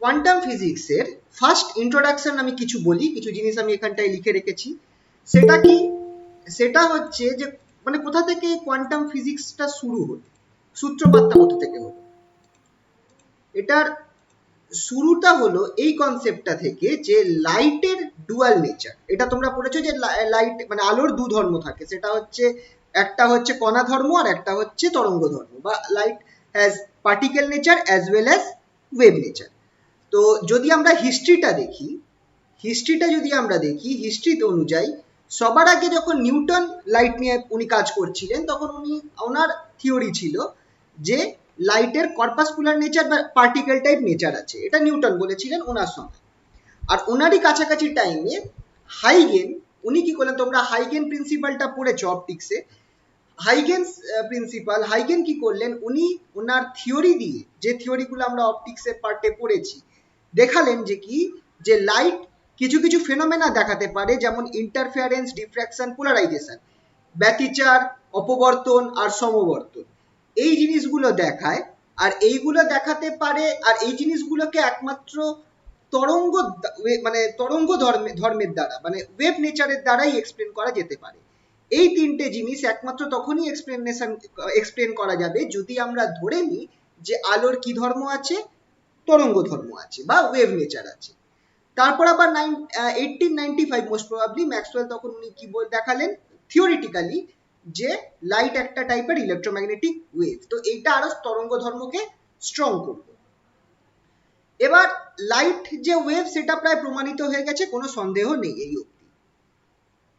Quantum ফিজিক্সের first introduction আমি কিছু বলি, কিছু জিনিস আমি এখানটায় লিখে রেখেছি। সেটা কি? সেটা হচ্ছে যে মানে কোথা থেকে কোয়ান্টাম ফিজিক্সটা শুরু হলো, সূত্রপাতটা কোথা থেকে হলো। এটার শুরুটা হলো এই কনসেপ্টটা থেকে যে লাইটের ডুয়াল নেচার। এটা তোমরা পড়েছো যে লাইট মানে আলোর দু ধর্ম থাকে, সেটা হচ্ছে একটা হচ্ছে কণা ধর্ম আর একটা হচ্ছে তরঙ্গ ধর্ম, বা light has particle nature as well as wave nature. তো যদি আমরা হিস্ট্রিটা দেখি, হিস্ট্রিতে অনুযায়ী সবার আগে যখন নিউটন লাইট নিয়ে উনি কাজ করছিলেন, তখন ওনার থিওরি ছিল যে লাইটের কর্পাসকুলার নেচার বা পার্টিকেল টাইপ নেচার আছে। এটা নিউটন বলেছিলেন ওনার সময়। আর ওনারই কাছাকাছি টাইমে হাইগেন, উনি কি করলেন, তোমরা হাইগেন প্রিন্সিপালটা পড়েছো অপটিক্সে। হাইগেন কি করলেন, উনি ওনার থিওরি দিয়ে, যে থিওরিগুলো আমরা অপটিক্সের পার্টে পড়েছি, দেখালেন যে কি, যে লাইট কিছু কিছু ফেনোমেনা দেখাতে পারে, যেমন ইন্টারফেয়ারেন্স, ডিফ্র্যাকশন, পোলারাইজেশন, ব্যতিচার, অপবর্তন আর সমবর্তন। এই জিনিসগুলো দেখায়, আর এইগুলো দেখাতে পারে, আর এই জিনিসগুলোকে একমাত্র তরঙ্গ ধর্মের দ্বারা মানে ওয়েভ নেচারের দ্বারাই এক্সপ্লেন করা যেতে পারে। এই তিনটে জিনিস একমাত্র তখনই এক্সপ্লেন করা যাবে যদি আমরা ধরে নিই যে আলোর কি ধর্ম আছে, তরঙ্গ ধর্ম আছে বা ওয়েভ নেচার আছে। তারপর আবার 1895 মোস্ট প্রবাবলি ম্যাক্সওয়েল তখন উনি কি দেখালেন থিওরিটিক্যালি, যে লাইট একটা টাইপের ইলেকট্রোম্যাগনেটিক ওয়েভ। তো এইটা আরো তরঙ্গ ধর্মকে স্ট্রং করলো। এবার লাইট যে ওয়েভ সেটা প্রায় প্রমাণিত হয়ে গেছে, কোনো সন্দেহ নেই এই অবধি।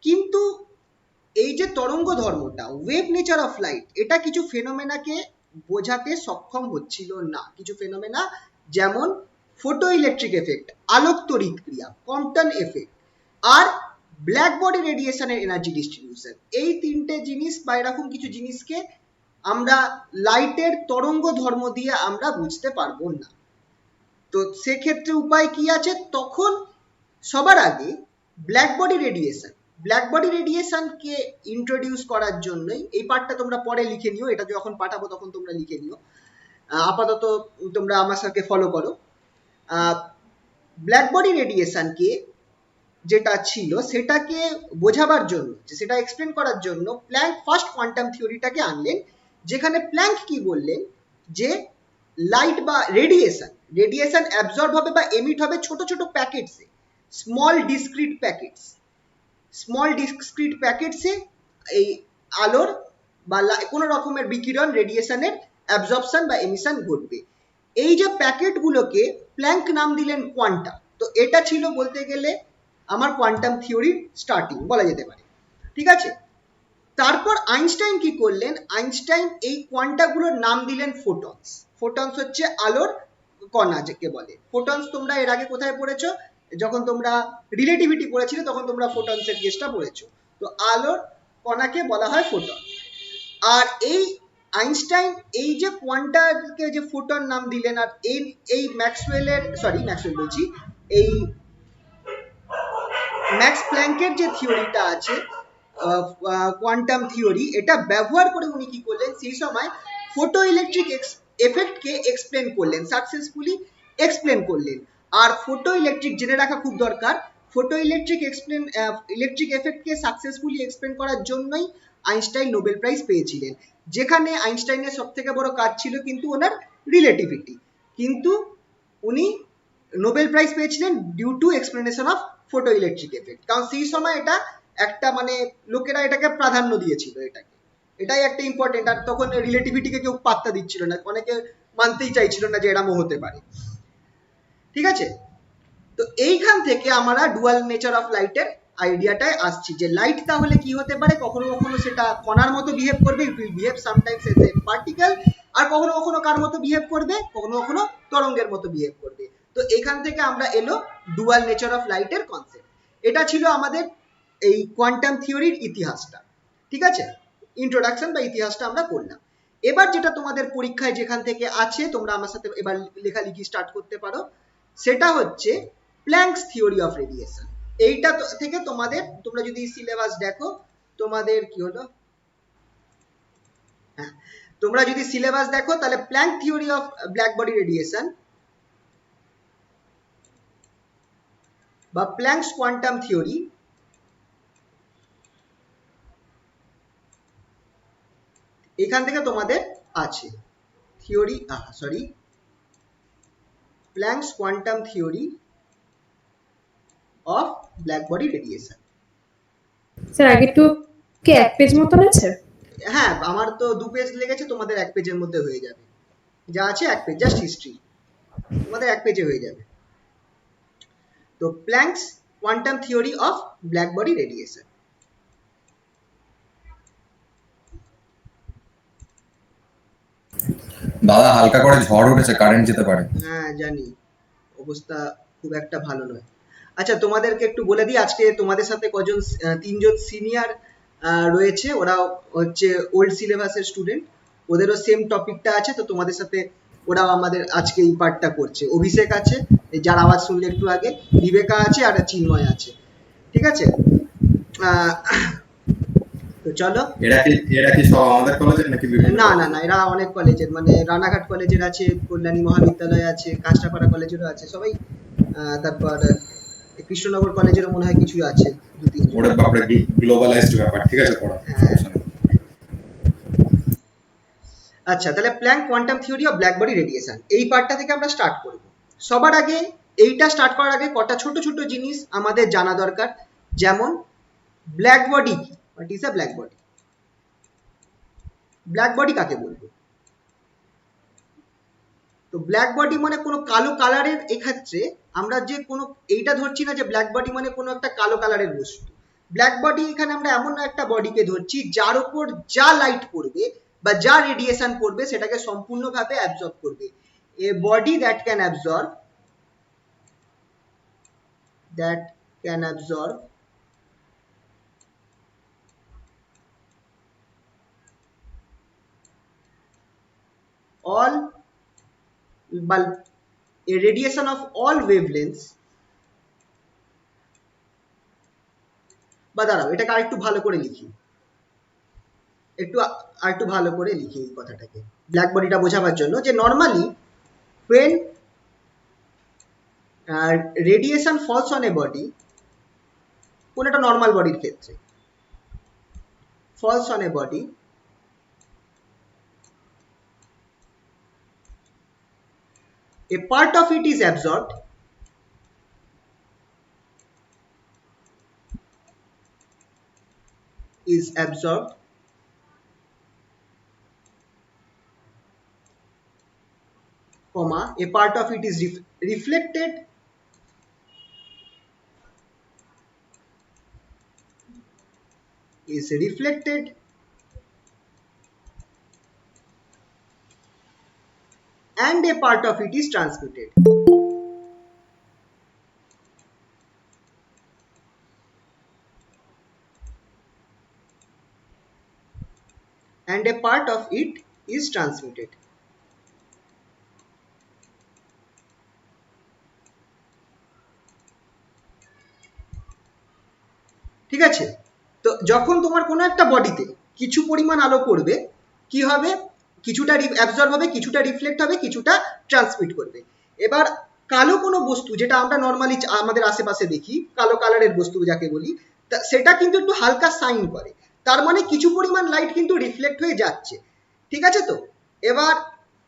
কিন্তু এই যে তরঙ্গ ধর্মটা, ওয়েভ নেচার অফ লাইট, এটা কিছু ফেনোমেনাকে বোঝাতে সক্ষম হচ্ছিল না। কিছু ফেনোমেনা যেমন ফটো ইলেকট্রিক এফেক্ট, আলোক তড়িৎ ক্রিয়া, কম্পটন এফেক্ট, আর ব্ল্যাক বডি রেডিয়েশনের এনার্জি ডিস্ট্রিবিউশন, এই তিনটে জিনিস বা এরকম কিছু জিনিসকে আমরা লাইটের তরঙ্গ ধর্ম দিয়ে আমরা বুঝতে পারবো না। তো সেক্ষেত্রে উপায় কি আছে, তখন সবার আগে ব্ল্যাক বডি রেডিয়েশনকে ইন্ট্রোডিউস করার জন্যই, এই পার্টটা তোমরা পরে লিখে নিও, এটা যখন পাঠাবো তখন তোমরা লিখে নিও, আপাতত তোমরা আমার সাথে ফলো করো। ব্ল্যাক বডি রেডিয়েশনকে যেটা ছিল সেটাকে বোঝাবার জন্য, সেটা এক্সপ্লেন করার জন্য প্ল্যাঙ্ক ফার্স্ট কোয়ান্টাম থিওরিটাকে আনলেন, যেখানে প্ল্যাঙ্ক কি বললেন, যে লাইট বা রেডিয়েশন অ্যাবজর্ব হবে বা এমিট হবে ছোট ছোট প্যাকেটসে, স্মল ডিসক্রিট প্যাকেটসে এই আলোর বা কোনো রকমের বিকিরণ রেডিয়েশনের অ্যাবজর্পশন বা এমিশন ঘটবে। এই যে প্যাকেটগুলোকে প্ল্যাঙ্ক নাম দিলেন কোয়ান্টা। তো এটা ছিল বলতে গেলে আমার কোয়ান্টাম থিওরির স্টার্টিং বলা যেতে পারে, ঠিক আছে। তারপর আইনস্টাইন কি করলেন, আইনস্টাইন এই কোয়ান্টাগুলোর নাম দিলেন ফোটনস হচ্ছে আলোর কণা যাকে বলে। ফোটনস তোমরা এর আগে কোথায় পড়েছো, যখন তোমরা রিলেটিভিটি পড়েছিলে তখন তোমরা ফোটনসের কেসটা পড়েছো। তো আলোর কণাকে বলা হয় ফোটন। আর এই আইনস্টাইন এই যে কোয়ান্টাকে যে ফোটন নাম দিলেন, আর এই ম্যাক্স প্ল্যাঙ্কের যে থিওরিটা আছে কোয়ান্টাম থিওরি, এটা ব্যবহার করে উনি কি করলেন, সেই সময় ফটো ইলেকট্রিক এফেক্টকে সাকসেসফুলি এক্সপ্লেন করলেন। আর ফটো ইলেকট্রিক জেনে রাখা খুব দরকার, ফটো ইলেকট্রিক এফেক্টকে সাকসেসফুলি এক্সপ্লেন করার জন্যই আইনস্টাইন নোবেল প্রাইজ পেয়েছিলেন। যেখানে আইনস্টাইনের সব থেকে বড় কাজ ছিল কিন্তু ওনার রিলেটিভিটি, কিন্তু উনি নোবেল প্রাইজ পেয়েছিলেন due to explanation of photo electric effect. কারণ সেই সময় এটা একটা মানে লোকেরা এটাকে প্রাধান্য দিয়েছিল, এটাই একটা ইম্পর্টেন্ট। আর তখন রিলেটিভিটিকে কেউ পাত্তা দিচ্ছিল না, অনেকে মানতেই চাইছিল না যে এরকমও হতে পারে, ঠিক আছে। তো এইখান থেকে আমরা ডুয়াল নেচার অফ লাইটের আইডিয়াটায় আসছি, যে লাইট তাহলে কি হতে পারে, কখনো কখনো সেটা কণার মতো বিহেভ করবে, it will behave sometimes as a particle, আর কখনো কখনো কার মতো বিহেভ করবে, কখনো কখনো তরঙ্গের মতো বিহেভ করবে। তো এখান থেকে আমরা এলো ডুয়াল নেচার অফ লাইটের কনসেপ্ট। এটা ছিল আমাদের এই কোয়ান্টাম থিওরির ইতিহাসটা, ঠিক আছে। ইন্ট্রোডাকশন বা ইতিহাসটা আমরা করলাম। এবার যেটা তোমাদের পরীক্ষায় যেখান থেকে আছে, তোমরা আমার সাথে এবার লেখালেখি স্টার্ট করতে পারো, সেটা হচ্ছে প্ল্যাঙ্কস থিওরি অফ রেডিয়েশন। এইটা থেকে তোমরা যদি সিলেবাস দেখো, তোমাদের কি হলো, হ্যাঁ, তোমরা যদি সিলেবাস দেখো তাহলে Planck theory of black body radiation, বা প্ল্যাঙ্কস কোয়ান্টাম থিওরি এখান থেকে তোমাদের আছে theory Planck's quantum theory of black body radiation. Sir আগে একটু কি এক পেজ মতন আছে? হ্যাঁ, আমার তো 2 পেজ লেগেছে, তোমাদের 1 পেজের মধ্যে হয়ে যাবে। যা আছে 1 পেজ, জাস্ট হিস্ট্রি, তোমাদের 1 পেজে হয়ে যাবে। তো planks quantum theory of black body radiation. দাদা হালকা করে ঝড় উঠেছে, কারেন্ট যেতে পারে। হ্যাঁ জানি, অবস্থা খুব একটা ভালো নয়। আচ্ছা তোমাদেরকে একটু বলে দিই, আজকে তোমাদের সাথে কজন 3জন সিনিয়র রয়েছে, ওরা হচ্ছে ওল্ড সিলেবাসের স্টুডেন্ট, ওদেরও সেম টপিকটা আছে, তো তোমাদের সাথে ওরাও আমাদের আজকে এই পার্টটা করছে। অভিষেক আছে, যার আওয়াজ শুনলে একটু আগে, বিবেকা আছে, আর চিন্ময় আছে, ঠিক আছে? তো চলো। এরা কি সব আমাদের কলেজের নাকি না না না, এরা অনেক কলেজের, মানে রানাঘাট কলেজের আছে, কল্যাণী মহাবিদ্যালয় আছে, কাঁচরাপাড়া কলেজেরও আছে সবাই, তারপর কৃষ্ণনগর কলেজেরও মনে হয় কিছু আছে, 2-3 জন। ওরে বাপরে, গ্লোবালাইজড ব্যাপার, ঠিক আছে পড়া। আচ্ছা, তাহলে Planck quantum theory of black body radiation, এই পার্টটা থেকে আমরা স্টার্ট করব। সবার আগে এইটা স্টার্ট করার আগে কটা ছোট ছোট জিনিস আমাদের জানা দরকার, যেমন ব্ল্যাক বডি কি, what is a black body, black body কাকে বলবো? তো ব্ল্যাক বডি মানে কোনো কালো কালারের, এক্ষেত্রে আমরা যে কোনো এইটা ধরছি না যে ব্ল্যাক বডি মানে কোনো একটা কালো কালারের বস্তু। ব্ল্যাক বডি এখানে আমরা এমন একটা বডিকে ধরছি যার উপর যা লাইট পড়বে বা যা রেডিয়েশন পড়বে সেটাকে সম্পূর্ণভাবে অ্যাবজর্ব করবে। A body that can absorb all bulb a radiation of all wavelengths, বা দাঁড়াও এটাকে আরেকটু ভালো করে লিখি, আরেকটু ভালো করে লিখি এই কথাটাকে ব্ল্যাক বডিটা বোঝাবার জন্য, যে normally when radiation falls on a body, কোন একটা নর্মাল বডির ক্ষেত্রে falls on a body, a part of it is absorbed comma, a part of it is reflected and a part of it is transmitted. And a part of it is transmitted. ঠিক আছে? তো যখন তোমার কোনো একটা বডিতে কিছু পরিমাণ আলো পড়বে, কি হবে? কিছুটা অ্যাবজর্ব হবে, কিছুটা রিফ্লেক্ট হবে, কিছুটা ট্রান্সমিট করবে। এবার কালো কোনো বস্তু, যেটা আমরা নর্মালি আমাদের আশেপাশে দেখি, কালো কালারের বস্তু যাকে বলি, সেটা কিন্তু একটু হালকা সাইন করে, তার মানে কিছু পরিমাণ লাইট কিন্তু রিফ্লেক্ট হয়ে যাচ্ছে, ঠিক আছে? তো এবার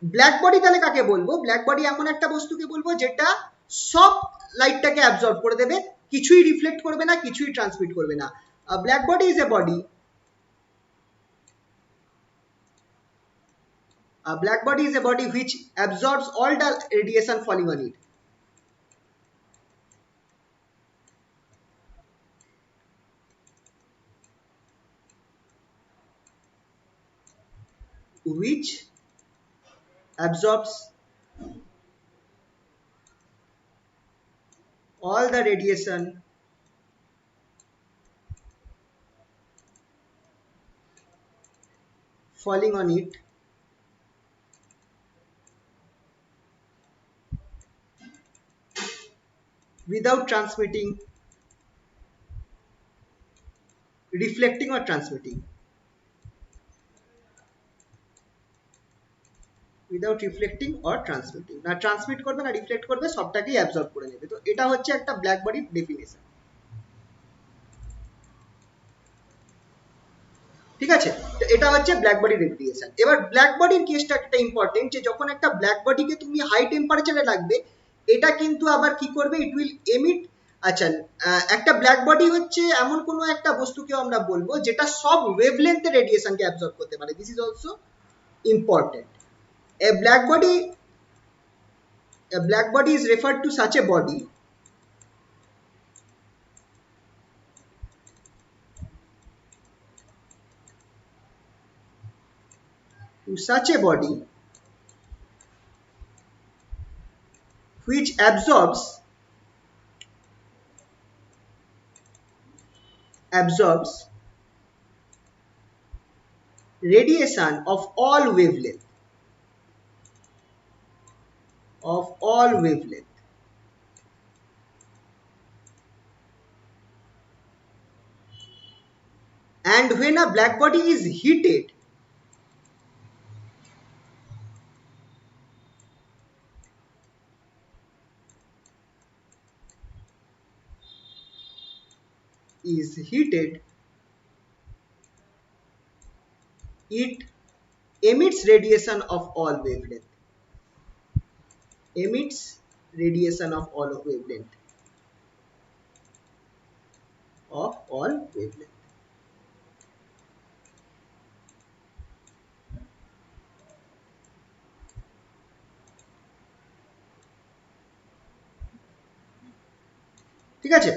ব্ল্যাক বডি তাহলে কাকে বলবো? ব্ল্যাক বডি এমন একটা বস্তুকে বলবো যেটা সব লাইটটাকে অ্যাবজর্ব করে দেবে, কিছুই রিফ্লেক্ট করবে না, কিছুই ট্রান্সমিট করবে না। Black body is a body A black body is a body which absorbs all the radiation falling on it. Which absorbs all the radiation falling on it without transmitting, reflecting or transmitting. Without reflecting or transmitting, না transmit করবে না reflect করবে, সবটাকেই absorb করে নেবে। তো এটা হচ্ছে একটা ব্ল্যাক বডির ডেফিনেশন। ঠিক আছে, তো এটা হচ্ছে ব্ল্যাক বডি রেডিয়েশন। এবার ব্ল্যাক বডির কেসটা একটা ইম্পর্টেন্ট, যে যখন একটা ব্ল্যাক বডিকে তুমি হাই টেম্পারেচারে রাখবে, এটা কিন্তু আবার কি করবে, ইট উইল এমিট। আচ্ছা, একটা ব্ল্যাক বডি হচ্ছে এমন কোনো একটা বস্তুকে আমরা বলবো যেটা সব ওয়েভলেন্থের রেডিয়েশনকে অ্যাবজর্ব করতে পারে। This is also important. A black body is referred to such a body which absorbs radiation of all wavelength, and when a black body is heated, it emits radiation of all wavelength, ঠিক আছে।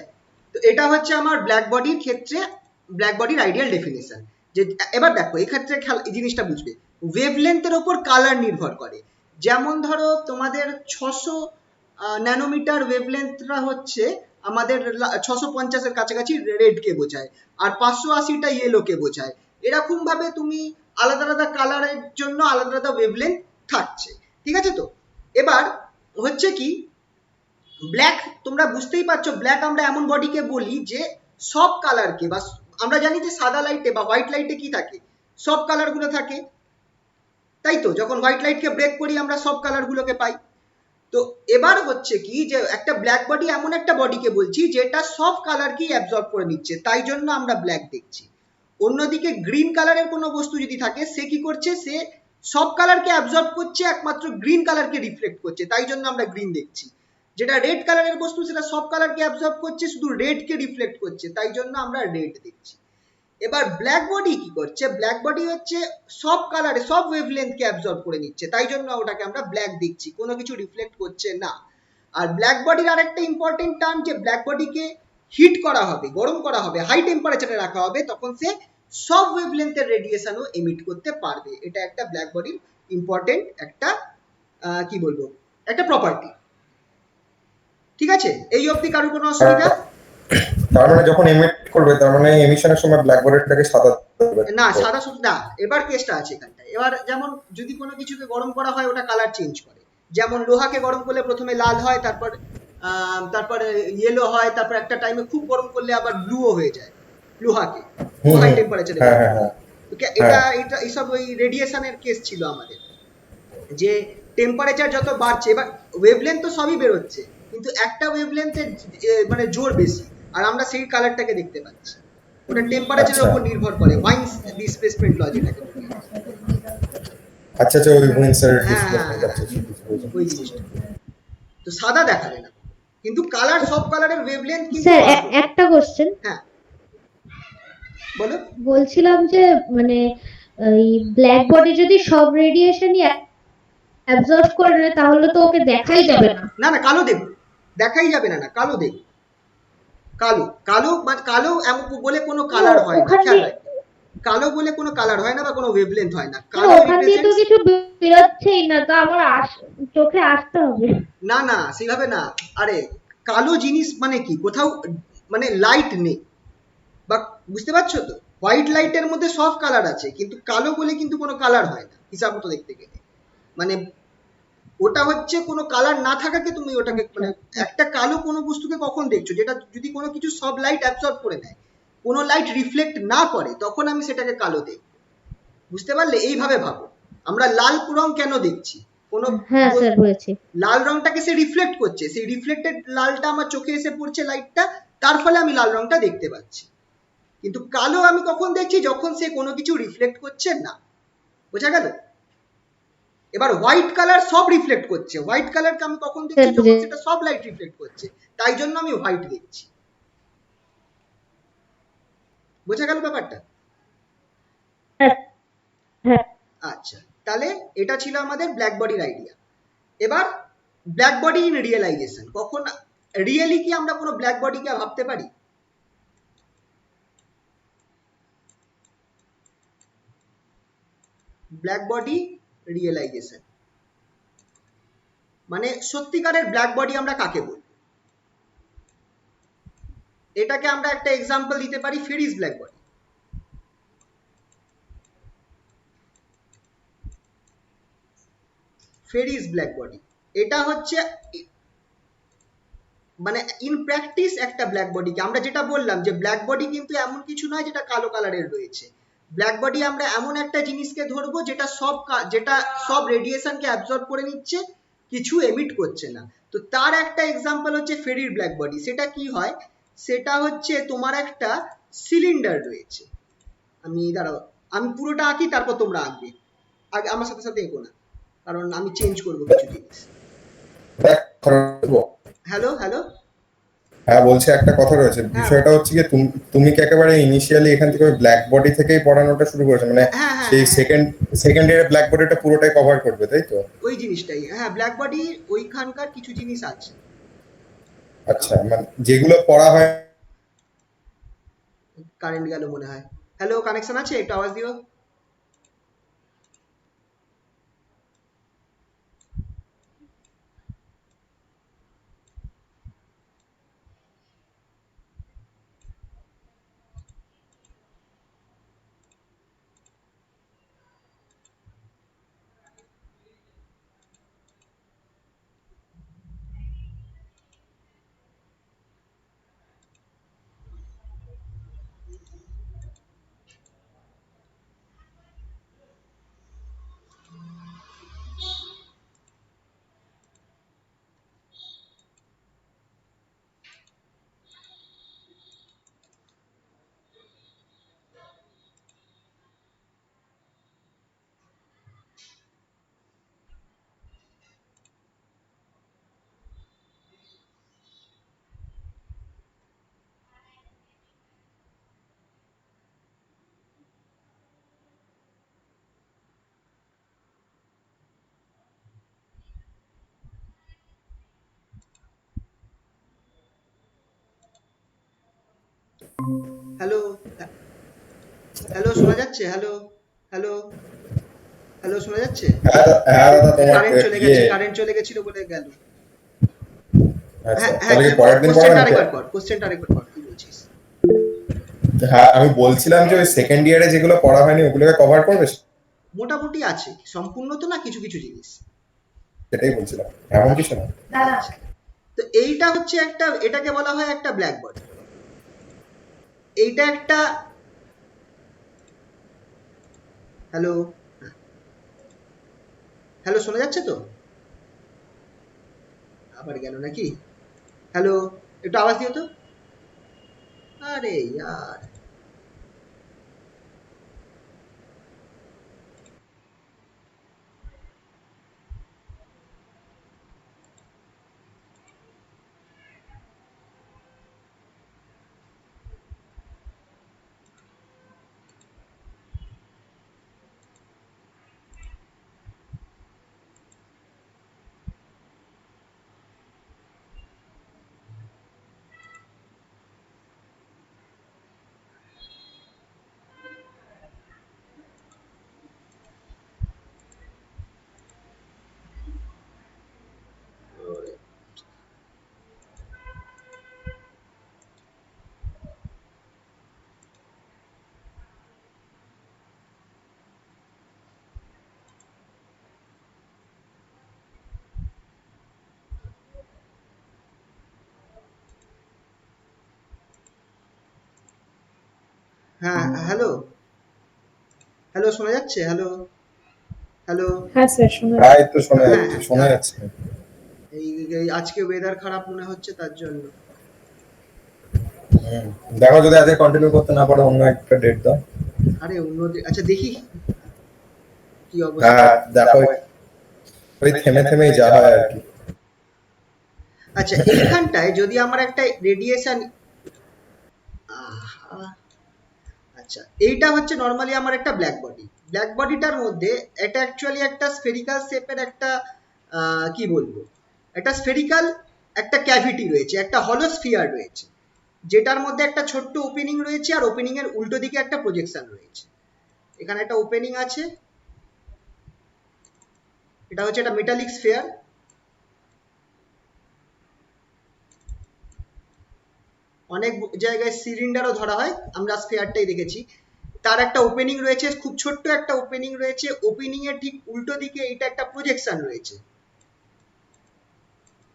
তো এটা হচ্ছে আমার black বডির ক্ষেত্রে black বডির ideal definition. যে এবার দেখো এই ক্ষেত্রে এই জিনিসটা বুঝবে, ওয়েভলেন্থের ওপর কালার নির্ভর করে। যেমন ধরো তোমাদের 600 ন্যানোমিটার ওয়েভলেন্থটা হচ্ছে আমাদের 650-এর কাছাকাছি রেডকে বোঝায়, আর 580টা ইয়েলোকে বোঝায়। এরকম ভাবে তুমি আলাদা আলাদা কালারের জন্য আলাদা আলাদা ওয়েভলেন্থ থাকছে। ঠিক আছে, তো এবার হচ্ছে কি ব্ল্যাক, তোমরা বুঝতেই পারছো ব্ল্যাক আমরা এমন বডিকে বলি যে সব কালারকে, বা আমরা জানি যে সাদা লাইটে বা হোয়াইট লাইটে কি থাকে, সব কালার গুলো থাকে, তাই তো? যখন হোয়াইট লাইটকে ব্রেক করি আমরা সব কালার গুলোকে পাই। তো এবার হচ্ছে কি যে একটা ব্ল্যাক বডি এমন একটা বডিকে বলছি যেটা সব কালারকেই অ্যাবজর্ব করে নিচ্ছে, তাই জন্য আমরা ব্ল্যাক দেখছি। অন্যদিকে গ্রিন কালারের কোনো বস্তু যদি থাকে, সে কি করছে, সে সব কালারকে অ্যাবজর্ব করছে, একমাত্র গ্রিন কালারকে রিফ্লেক্ট করছে, তাই জন্য আমরা গ্রিন দেখছি। যেটা রেড কালারের বস্তু, সেটা সব কালারকে অ্যাবজর্ব করছে, শুধু রেডকে রিফ্লেক্ট করছে, তাই জন্য আমরা রেড দেখছি। এবার ব্ল্যাক বডি কি করছে, ব্ল্যাক বডি হচ্ছে সব কালারে সব ওয়েভলেন্থকে অ্যাবজর্ব করে নিচ্ছে, তাই জন্য ওটাকে আমরা ব্ল্যাক দেখছি, কোনো কিছু রিফ্লেক্ট করছে না। আর ব্ল্যাক বডির আরেকটা ইম্পর্টেন্ট টার্ম, যে ব্ল্যাক বডিকে হিট করা হবে, গরম করা হবে, হাই টেম্পারেচারে রাখা হবে, তখন সে সব ওয়েভলেন্থের রেডিয়েশনও এমিট করতে পারবে। এটা একটা ব্ল্যাক বডির ইম্পর্টেন্ট একটা কি বলবো, একটা প্রপার্টি। ঠিক আছে, এই অবধি কারোর কোনো অসুবিধা? তার মানে যখন এমিট করবে, তার মানে এমিশনের সময় ব্ল্যাক বডিটাকে সাদা করবে না, সাদা শুধু না। এবার কেসটা আছে এখানটায়। এবার যেমন যদি কোনো কিছুকে গরম করা হয়, ওটা কালার চেঞ্জ করে। যেমন লোহাকে গরম করলে প্রথমে লাল হয়, তারপরে ইয়েলো হয়, তারপর একটা টাইমে খুব গরম করলে আবার ব্লুও হয়ে যায় লোহাকে, হাই টেম্পারেচারে। এটা এটা এইসব ওই রেডিয়েশনের কেস ছিল আমাদের, যে টেম্পারেচার যত বাড়ছে, এবার ওয়েভলেন্থ তো সবই বেরোচ্ছে, কিন্তু একটা ওয়েভলেন্থের মানে জোর বেশি, আর আমরা সেই কালারটাকে দেখতে পাচ্ছি। ওটা টেম্পারেচারের উপর নির্ভর করে, ওয়াইন্স ডিসপ্লেসমেন্ট ল যেটাকে বলি। আচ্ছা আচ্ছা, ওই উইন্সার ডিসপ্লেসমেন্ট, ওই জিনিসটা। তো সাদা দেখাবে না, কিন্তু কালার, সব কালারের ওয়েভলেন্থ কিন্তু। স্যার একটা কোশ্চেন। হ্যাঁ বলো। বলছিলাম যে মানে এই ব্ল্যাক বডি যদি সব রেডিয়েশনই অ্যাবজর্ব করে নেয়, তাহলে তো ওকে দেখাই যাবে না। না না, কালো দেখো, দেখাই যাবে না, না কালো দেখো। কালো কালো মানে কালো এমন বলে কোনো কালার হয় না, খেয়াল রাখবে। কালো বলে কোনো কালার হয় না বা কোনো ওয়েভলেন্থ হয় না। কালো ওখান দিয়ে তো কিছু বেরোচ্ছেই না, তো আমার চোখে আসতে হবে। না না, সেভাবে না। আরে কালো জিনিস মানে কি, কোথাও মানে লাইট নেই, বা বুঝতে পারছো তো? হোয়াইট লাইটের মধ্যে সব কালার আছে, কিন্তু কালো বলে কিন্তু কোনো কালার হয় না হিসাব মতো দেখতে গেলে। মানে ওটা হচ্ছে কোনো কালার না থাকাকে তুমি ওটাকে মানে একটা কালো কোনো বস্তুকে কখন দেখছো, যেটা যদি কোনো কিছু সব লাইট অ্যাবজর্ব করে নেয়, কোনো লাইট রিফ্লেক্ট না করে, তখন আমি সেটাকে কালো দেখি। বুঝতে পারলে? এইভাবে ভাবো। আমরা লাল রং কেন দেখছি? কোনো হ্যাঁ স্যার বুঝেছি। লাল রংটাকে সে রিফ্লেক্ট করছে, সেই রিফ্লেক্টেড লালটা আমার চোখে এসে পড়ছে লাইটটা, তার ফলে আমি লাল রংটা দেখতে পাচ্ছি। কিন্তু কালো আমি কখন দেখছি? যখন সে কোনো কিছু রিফ্লেক্ট করছে না। বোঝা গেল? এবার হোয়াইট কালার সব রিফ্লেক্ট করছে, হোয়াইট কালারকে আমি কখন দেখছি? স্যার যখন সেটা সব লাইট রিফ্লেক্ট করছে, তাই জন্য আমি হোয়াইট দেখছি। বোঝা গেল ব্যাপারটা? হ্যাঁ। আচ্ছা, তাহলে এটা ছিল আমাদের ব্ল্যাক বডির আইডিয়া। এবার ব্ল্যাক বডি ইন রিয়েলাইজেশন। কখন রিয়েলি কি আমরা কোনো ব্ল্যাক বডিকে ভাবতে পারি? ব্ল্যাক বডি রিয়েলাইজেশন মানে সত্যিকারের ব্ল্যাক বডি আমরা কাকে বলবো? এটাকে আমরা একটা এক্সাম্পল দিতে পারি, Ferris black body. Ferris black body এটা হচ্ছে মানে ইন প্র্যাকটিস একটা ব্ল্যাক বডিকে আমরা যেটা বললাম যে ব্ল্যাক বডি কিন্তু এমন কিছু নয় যেটা কালো কালারের রয়েছে। ব্ল্যাক বডি আমরা এমন একটা জিনিসকে ধরবো যেটা সব রেডিয়েশনকে অ্যাবজর্ব করে নিচ্ছে, কিছু এমিট করছে না। তো তার একটা এক্সাম্পল হচ্ছে ফেরির ব্ল্যাক বডি। সেটা কি হয়? সেটা হচ্ছে তোমার একটা সিলিন্ডার রয়েছে। দাঁড়াও, আমি পুরোটা আঁকি, তারপর তোমরা আঁকবে। আগে আমার সাথে সাথে এগো না, কারণ আমি চেঞ্জ করবো কিছু জিনিস। Hello hello. হ্যাঁ বলছি, একটা কথা রয়েছে, হ্যাঁ বিষয়টা হচ্ছে কি তুমি কি একেবারে ইনিশিয়ালি এখান থেকে ব্ল্যাক বডি থেকেই পড়ানোটা শুরু করেছো, মানে হ্যাঁ হ্যাঁ সেই হ্যাঁ, সেকেন্ড ইয়ারে ব্ল্যাক বডিটা পুরোটাই কভার করবে, তাই তো? ওই জিনিসটাই। হ্যাঁ, ব্ল্যাক বডি ওইখানকার কিছু জিনিস আছে। আচ্ছা, মানে যেগুলো পড়া হয়। কারেন্ট গেল মনে হয়। হ্যালো, কানেকশন আছে? একটু আওয়াজ দিও। হ্যালো হ্যালো, শোনা যাচ্ছে? হ্যালো হ্যালো হ্যালো, শোনা যাচ্ছে? হ্যাঁ হ্যাঁ দাদা, তোমার কারেন্ট চলে ইয়ে, গেছে, কারেন্ট চলে গেছিল বলে গেল। আচ্ছা হ্যাঁ হ্যাঁ, তাহলে কি কি পরের দিন কোশ্চেনটা পড়াবেন? আরেকবার কর, কোশ্চেনটা আরেকবার কর, কি বলছিস? হ্যাঁ আমি বলছিলাম যে ওই সেকেন্ড ইয়ারে যেগুলো পড়া হয়নি ওগুলোকে কভার করবে, মোটামুটি আছে, সম্পূর্ণ তো না, কিছু কিছু জিনিস। সেটাই বলছিলাম, এমন কিছু না। আচ্ছা, তো এইটা হচ্ছে একটা, এটাকে বলা হয় একটা ব্ল্যাক বডি। এইটা একটা, হ্যালো হ্যালো, শোনা যাচ্ছে তো? আবার গেল নাকি? হ্যালো, একটু আওয়াজ দিও তো। আরে ইয়ার। হ্যাঁ হ্যালো হ্যালো, শোনা যাচ্ছে? Hello hello. হ্যাঁ স্যার শোনা প্রায় তো শোনা হ্যাঁ যাচ্ছে, শোনা যাচ্ছে। এই আজকে ওয়েদার খারাপ মনে হচ্ছে তার জন্য। হুম। দেখো যদি আজকে কন্টিনিউ করতে না পারো অন্য একটা ডেট দাও। আরে আচ্ছা দেখি কি অবস্থা। হ্যাঁ দেখো, ওই থেমে থেমেই যা হয় আর কি। আচ্ছা এইখানটায় যদি আমার একটা রেডিয়েশন, আচ্ছা এইটা হচ্ছে নর্মালি আমার একটা ব্ল্যাক বডি। ব্ল্যাক বডিটার মধ্যে এটা অ্যাকচুয়ালি একটা স্ফেরিক্যাল শেপের একটা কি বলবো, একটা স্ফেরিক্যাল একটা ক্যাভিটি রয়েছে, একটা হলো স্ফিয়ার রয়েছে, যেটার মধ্যে একটা ছোট্ট ওপেনিং রয়েছে আর ওপেনিং এর উল্টো দিকে একটা প্রজেকশন রয়েছে। এখানে একটা ওপেনিং আছে, এটা হচ্ছে একটা মেটালিক স্ফিয়ার। অনেক জায়গায় সিলিন্ডারও ধরা হয়, আমরা স্ফিয়ারটাই দেখেছি। তার একটা ওপেনিং রয়েছে, খুব ছোট্ট একটা ওপেনিং রয়েছে, ওপেনিং এর ঠিক উল্টো দিকে এটা একটা প্রজেকশন রয়েছে,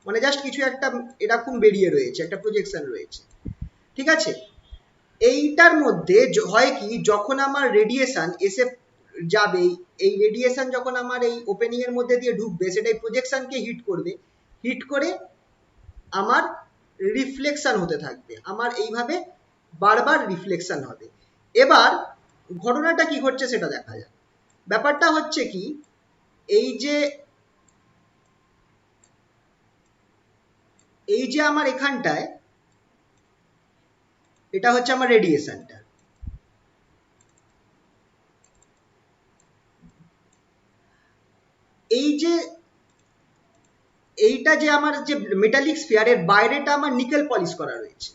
মানে জাস্ট কিছু একটা এরকম বেরিয়ে রয়েছে, একটা প্রজেকশন রয়েছে, ঠিক আছে। এইটার মধ্যে হয় কি, যখন আমার রেডিয়েশন এসে যাবে, এই রেডিয়েশন যখন আমার এই ওপেনিং এর মধ্যে দিয়ে ঢুকবে, সেটা এই প্রজেকশনকে হিট করবে, হিট করে আমার রিফ্লেকশন হতে থাকবে, আমার এইভাবে বারবার রিফ্লেকশন হবে। এবার ঘটনাটা কি ঘটছে সেটা দেখা যাক। ব্যাপারটা হচ্ছে কি, এই যে আমার এখানটায় এটা হচ্ছে আমার রেডিয়েশনটা, এই যে এইটা যে আমার যে মেটালিক স্ফিয়ারের বাইরেটা আমার নিকেল পলিশ করা রয়েছে,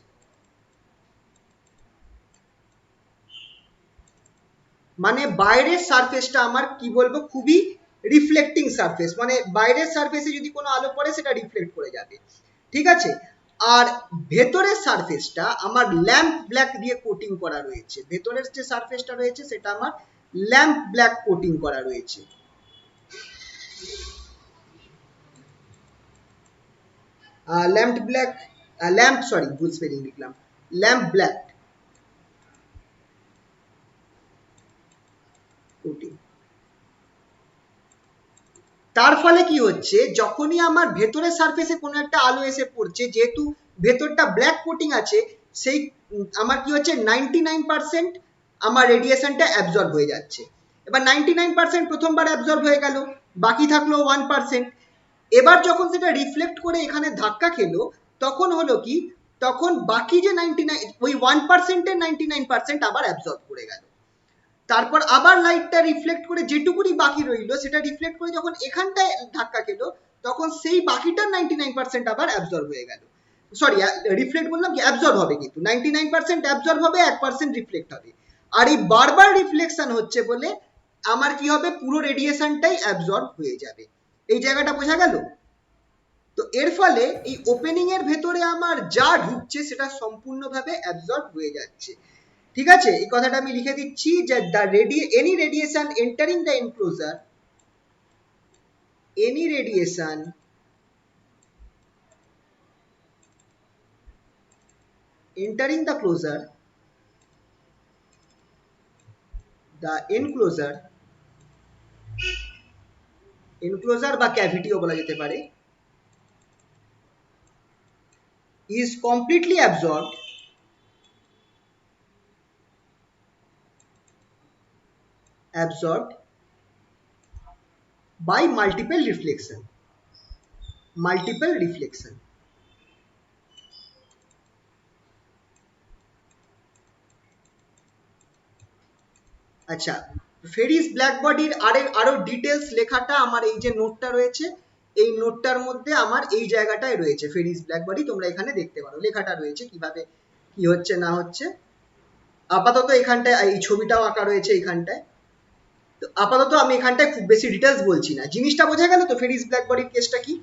মানে বাইরের সারফেসটা আমার কি বলবো খুবই রিফ্লেক্টিং সারফেস, মানে বাইরের সারফেসে যদি কোনো আলো পড়ে সেটা রিফ্লেক্ট করে যাবে, ঠিক আছে। আর ভেতরের সারফেসটা আমার ল্যাম্প ব্ল্যাক দিয়ে কোটিং করা রয়েছে, ভেতরের যে সারফেসটা রয়েছে সেটা আমার ল্যাম্প ব্ল্যাক কোটিং করা রয়েছে। ল্যাম্প ব্ল্যাক, ল্যাম্প সরি ভুল স্পেলিং লিখলাম, ল্যাম্প ব্ল্যাক কোটিং। তার ফলে কি হচ্ছে, যখনই আমার ভেতরের সারফেসে কোনো একটা আলো এসে পড়ছে, যেহেতু ভেতরটা ব্ল্যাক কোটিং আছে, সেই আমার কি হচ্ছে 99% আমার রেডিয়েশনটা অ্যাবজর্ব হয়ে যাচ্ছে। এবার 99% প্রথমবার অ্যাবজর্ব হয়ে গেল, বাকি থাকলো 1%। এবার যখন সেটা রিফ্লেক্ট করে এখানে ধাক্কা খেলো, তখন হলো কি, তখন বাকি যে 99, ওই 1%-এর 99% আবার অ্যাবজর্ব করে গেল। তারপর আবার লাইটটা রিফ্লেক্ট করে যেটুকুনি বাকি রইলো সেটা রিফ্লেক্ট করে যখন এখানটায় ধাক্কা খেলো, তখন সেই বাকিটার 99% আবার অ্যাবজর্ব হয়ে গেল। সরি রিফ্লেক্ট বললাম কি, অ্যাবজর্ব হবে, কিন্তু 99% অ্যাবজর্ব হবে, 1% রিফ্লেক্ট হবে। আর এই বারবার রিফ্লেকশন হচ্ছে বলে আমার কি হবে, পুরো রেডিয়েশনটাই অ্যাবজর্ব হয়ে যাবে। এই জায়গাটা বোঝা গেল? তো এর ফলে এই ওপেনিং এর ভেতরে আমার যা ঢুকছে সেটা সম্পূর্ণভাবে অ্যাবজর্ব হয়ে যাচ্ছে, ঠিক আছে। এই কথাটা আমি লিখে দিচ্ছি যে any radiation entering the enclosure, any radiation entering the closure, the enclosure বা ক্যাভিটিও বলা যেতে পারে, is completely absorbed by multiple reflection. আচ্ছা, ফেরিস ব্ল্যাক বডির আরো ডিটেলস লেখাটা আমার এই যে নোটটা রয়েছে, এই নোটটার মধ্যে আমার এই জায়গাটায় রয়েছে, ফেরিস ব্ল্যাক বডি তোমরা এখানে দেখতে পারো, লেখাটা রয়েছে কিভাবে কি হচ্ছে না হচ্ছে। আপাতত এখানটায় এই ছবিটাও আঁকা রয়েছে এইখানটায়। তো আপাতত আমি এখানটায় খুব বেশি ডিটেলস বলছি না, জিনিসটা বোঝা গেল তো ফেরিস ব্ল্যাক বডির কেসটা কি?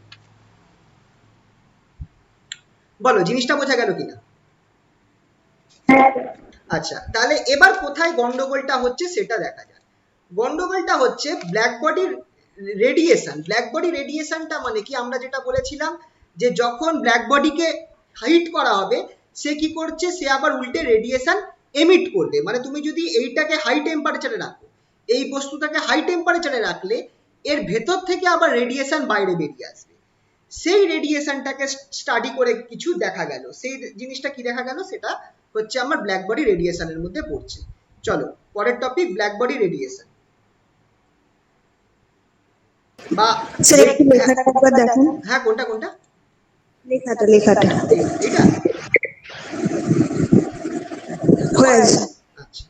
বলো জিনিসটা বোঝা গেল কিনা? আচ্ছা তাহলে এবার কোথায় গন্ডগোলটা হচ্ছে সেটা দেখা যাক। গন্ডগোলটা হচ্ছে ব্ল্যাক বডির রেডিয়েশন। ব্ল্যাক বডি রেডিয়েশনটা মানে কি, আমরা যেটা বলেছিলাম যে যখন ব্ল্যাক বডিকে হাইট করা হবে, সে কি করছে, সে আবার উল্টে রেডিয়েশন এমিট করবে। মানে তুমি যদি এইটাকে হাই টেম্পারেচারে রাখো, এই বস্তুটাকে হাই টেম্পারেচারে রাখলে এর ভেতর থেকে আবার রেডিয়েশন বাইরে বেরিয়ে আসবে। সেই রেডিয়েশনটাকে স্টাডি করে কিছু দেখা গেল, সেই জিনিসটা কি দেখা গেল, সেটা হচ্ছে আমার ব্ল্যাক বডি রেডিয়েশনের মধ্যে পড়ছে। চলো পরের টপিক, ব্ল্যাক বডি রেডিয়েশন। বা স্যার একটু লেখাটা একবার দেখুন। হ্যাঁ, কোনটা কোনটা? লেখাটা এটা হয়েছে। আচ্ছা,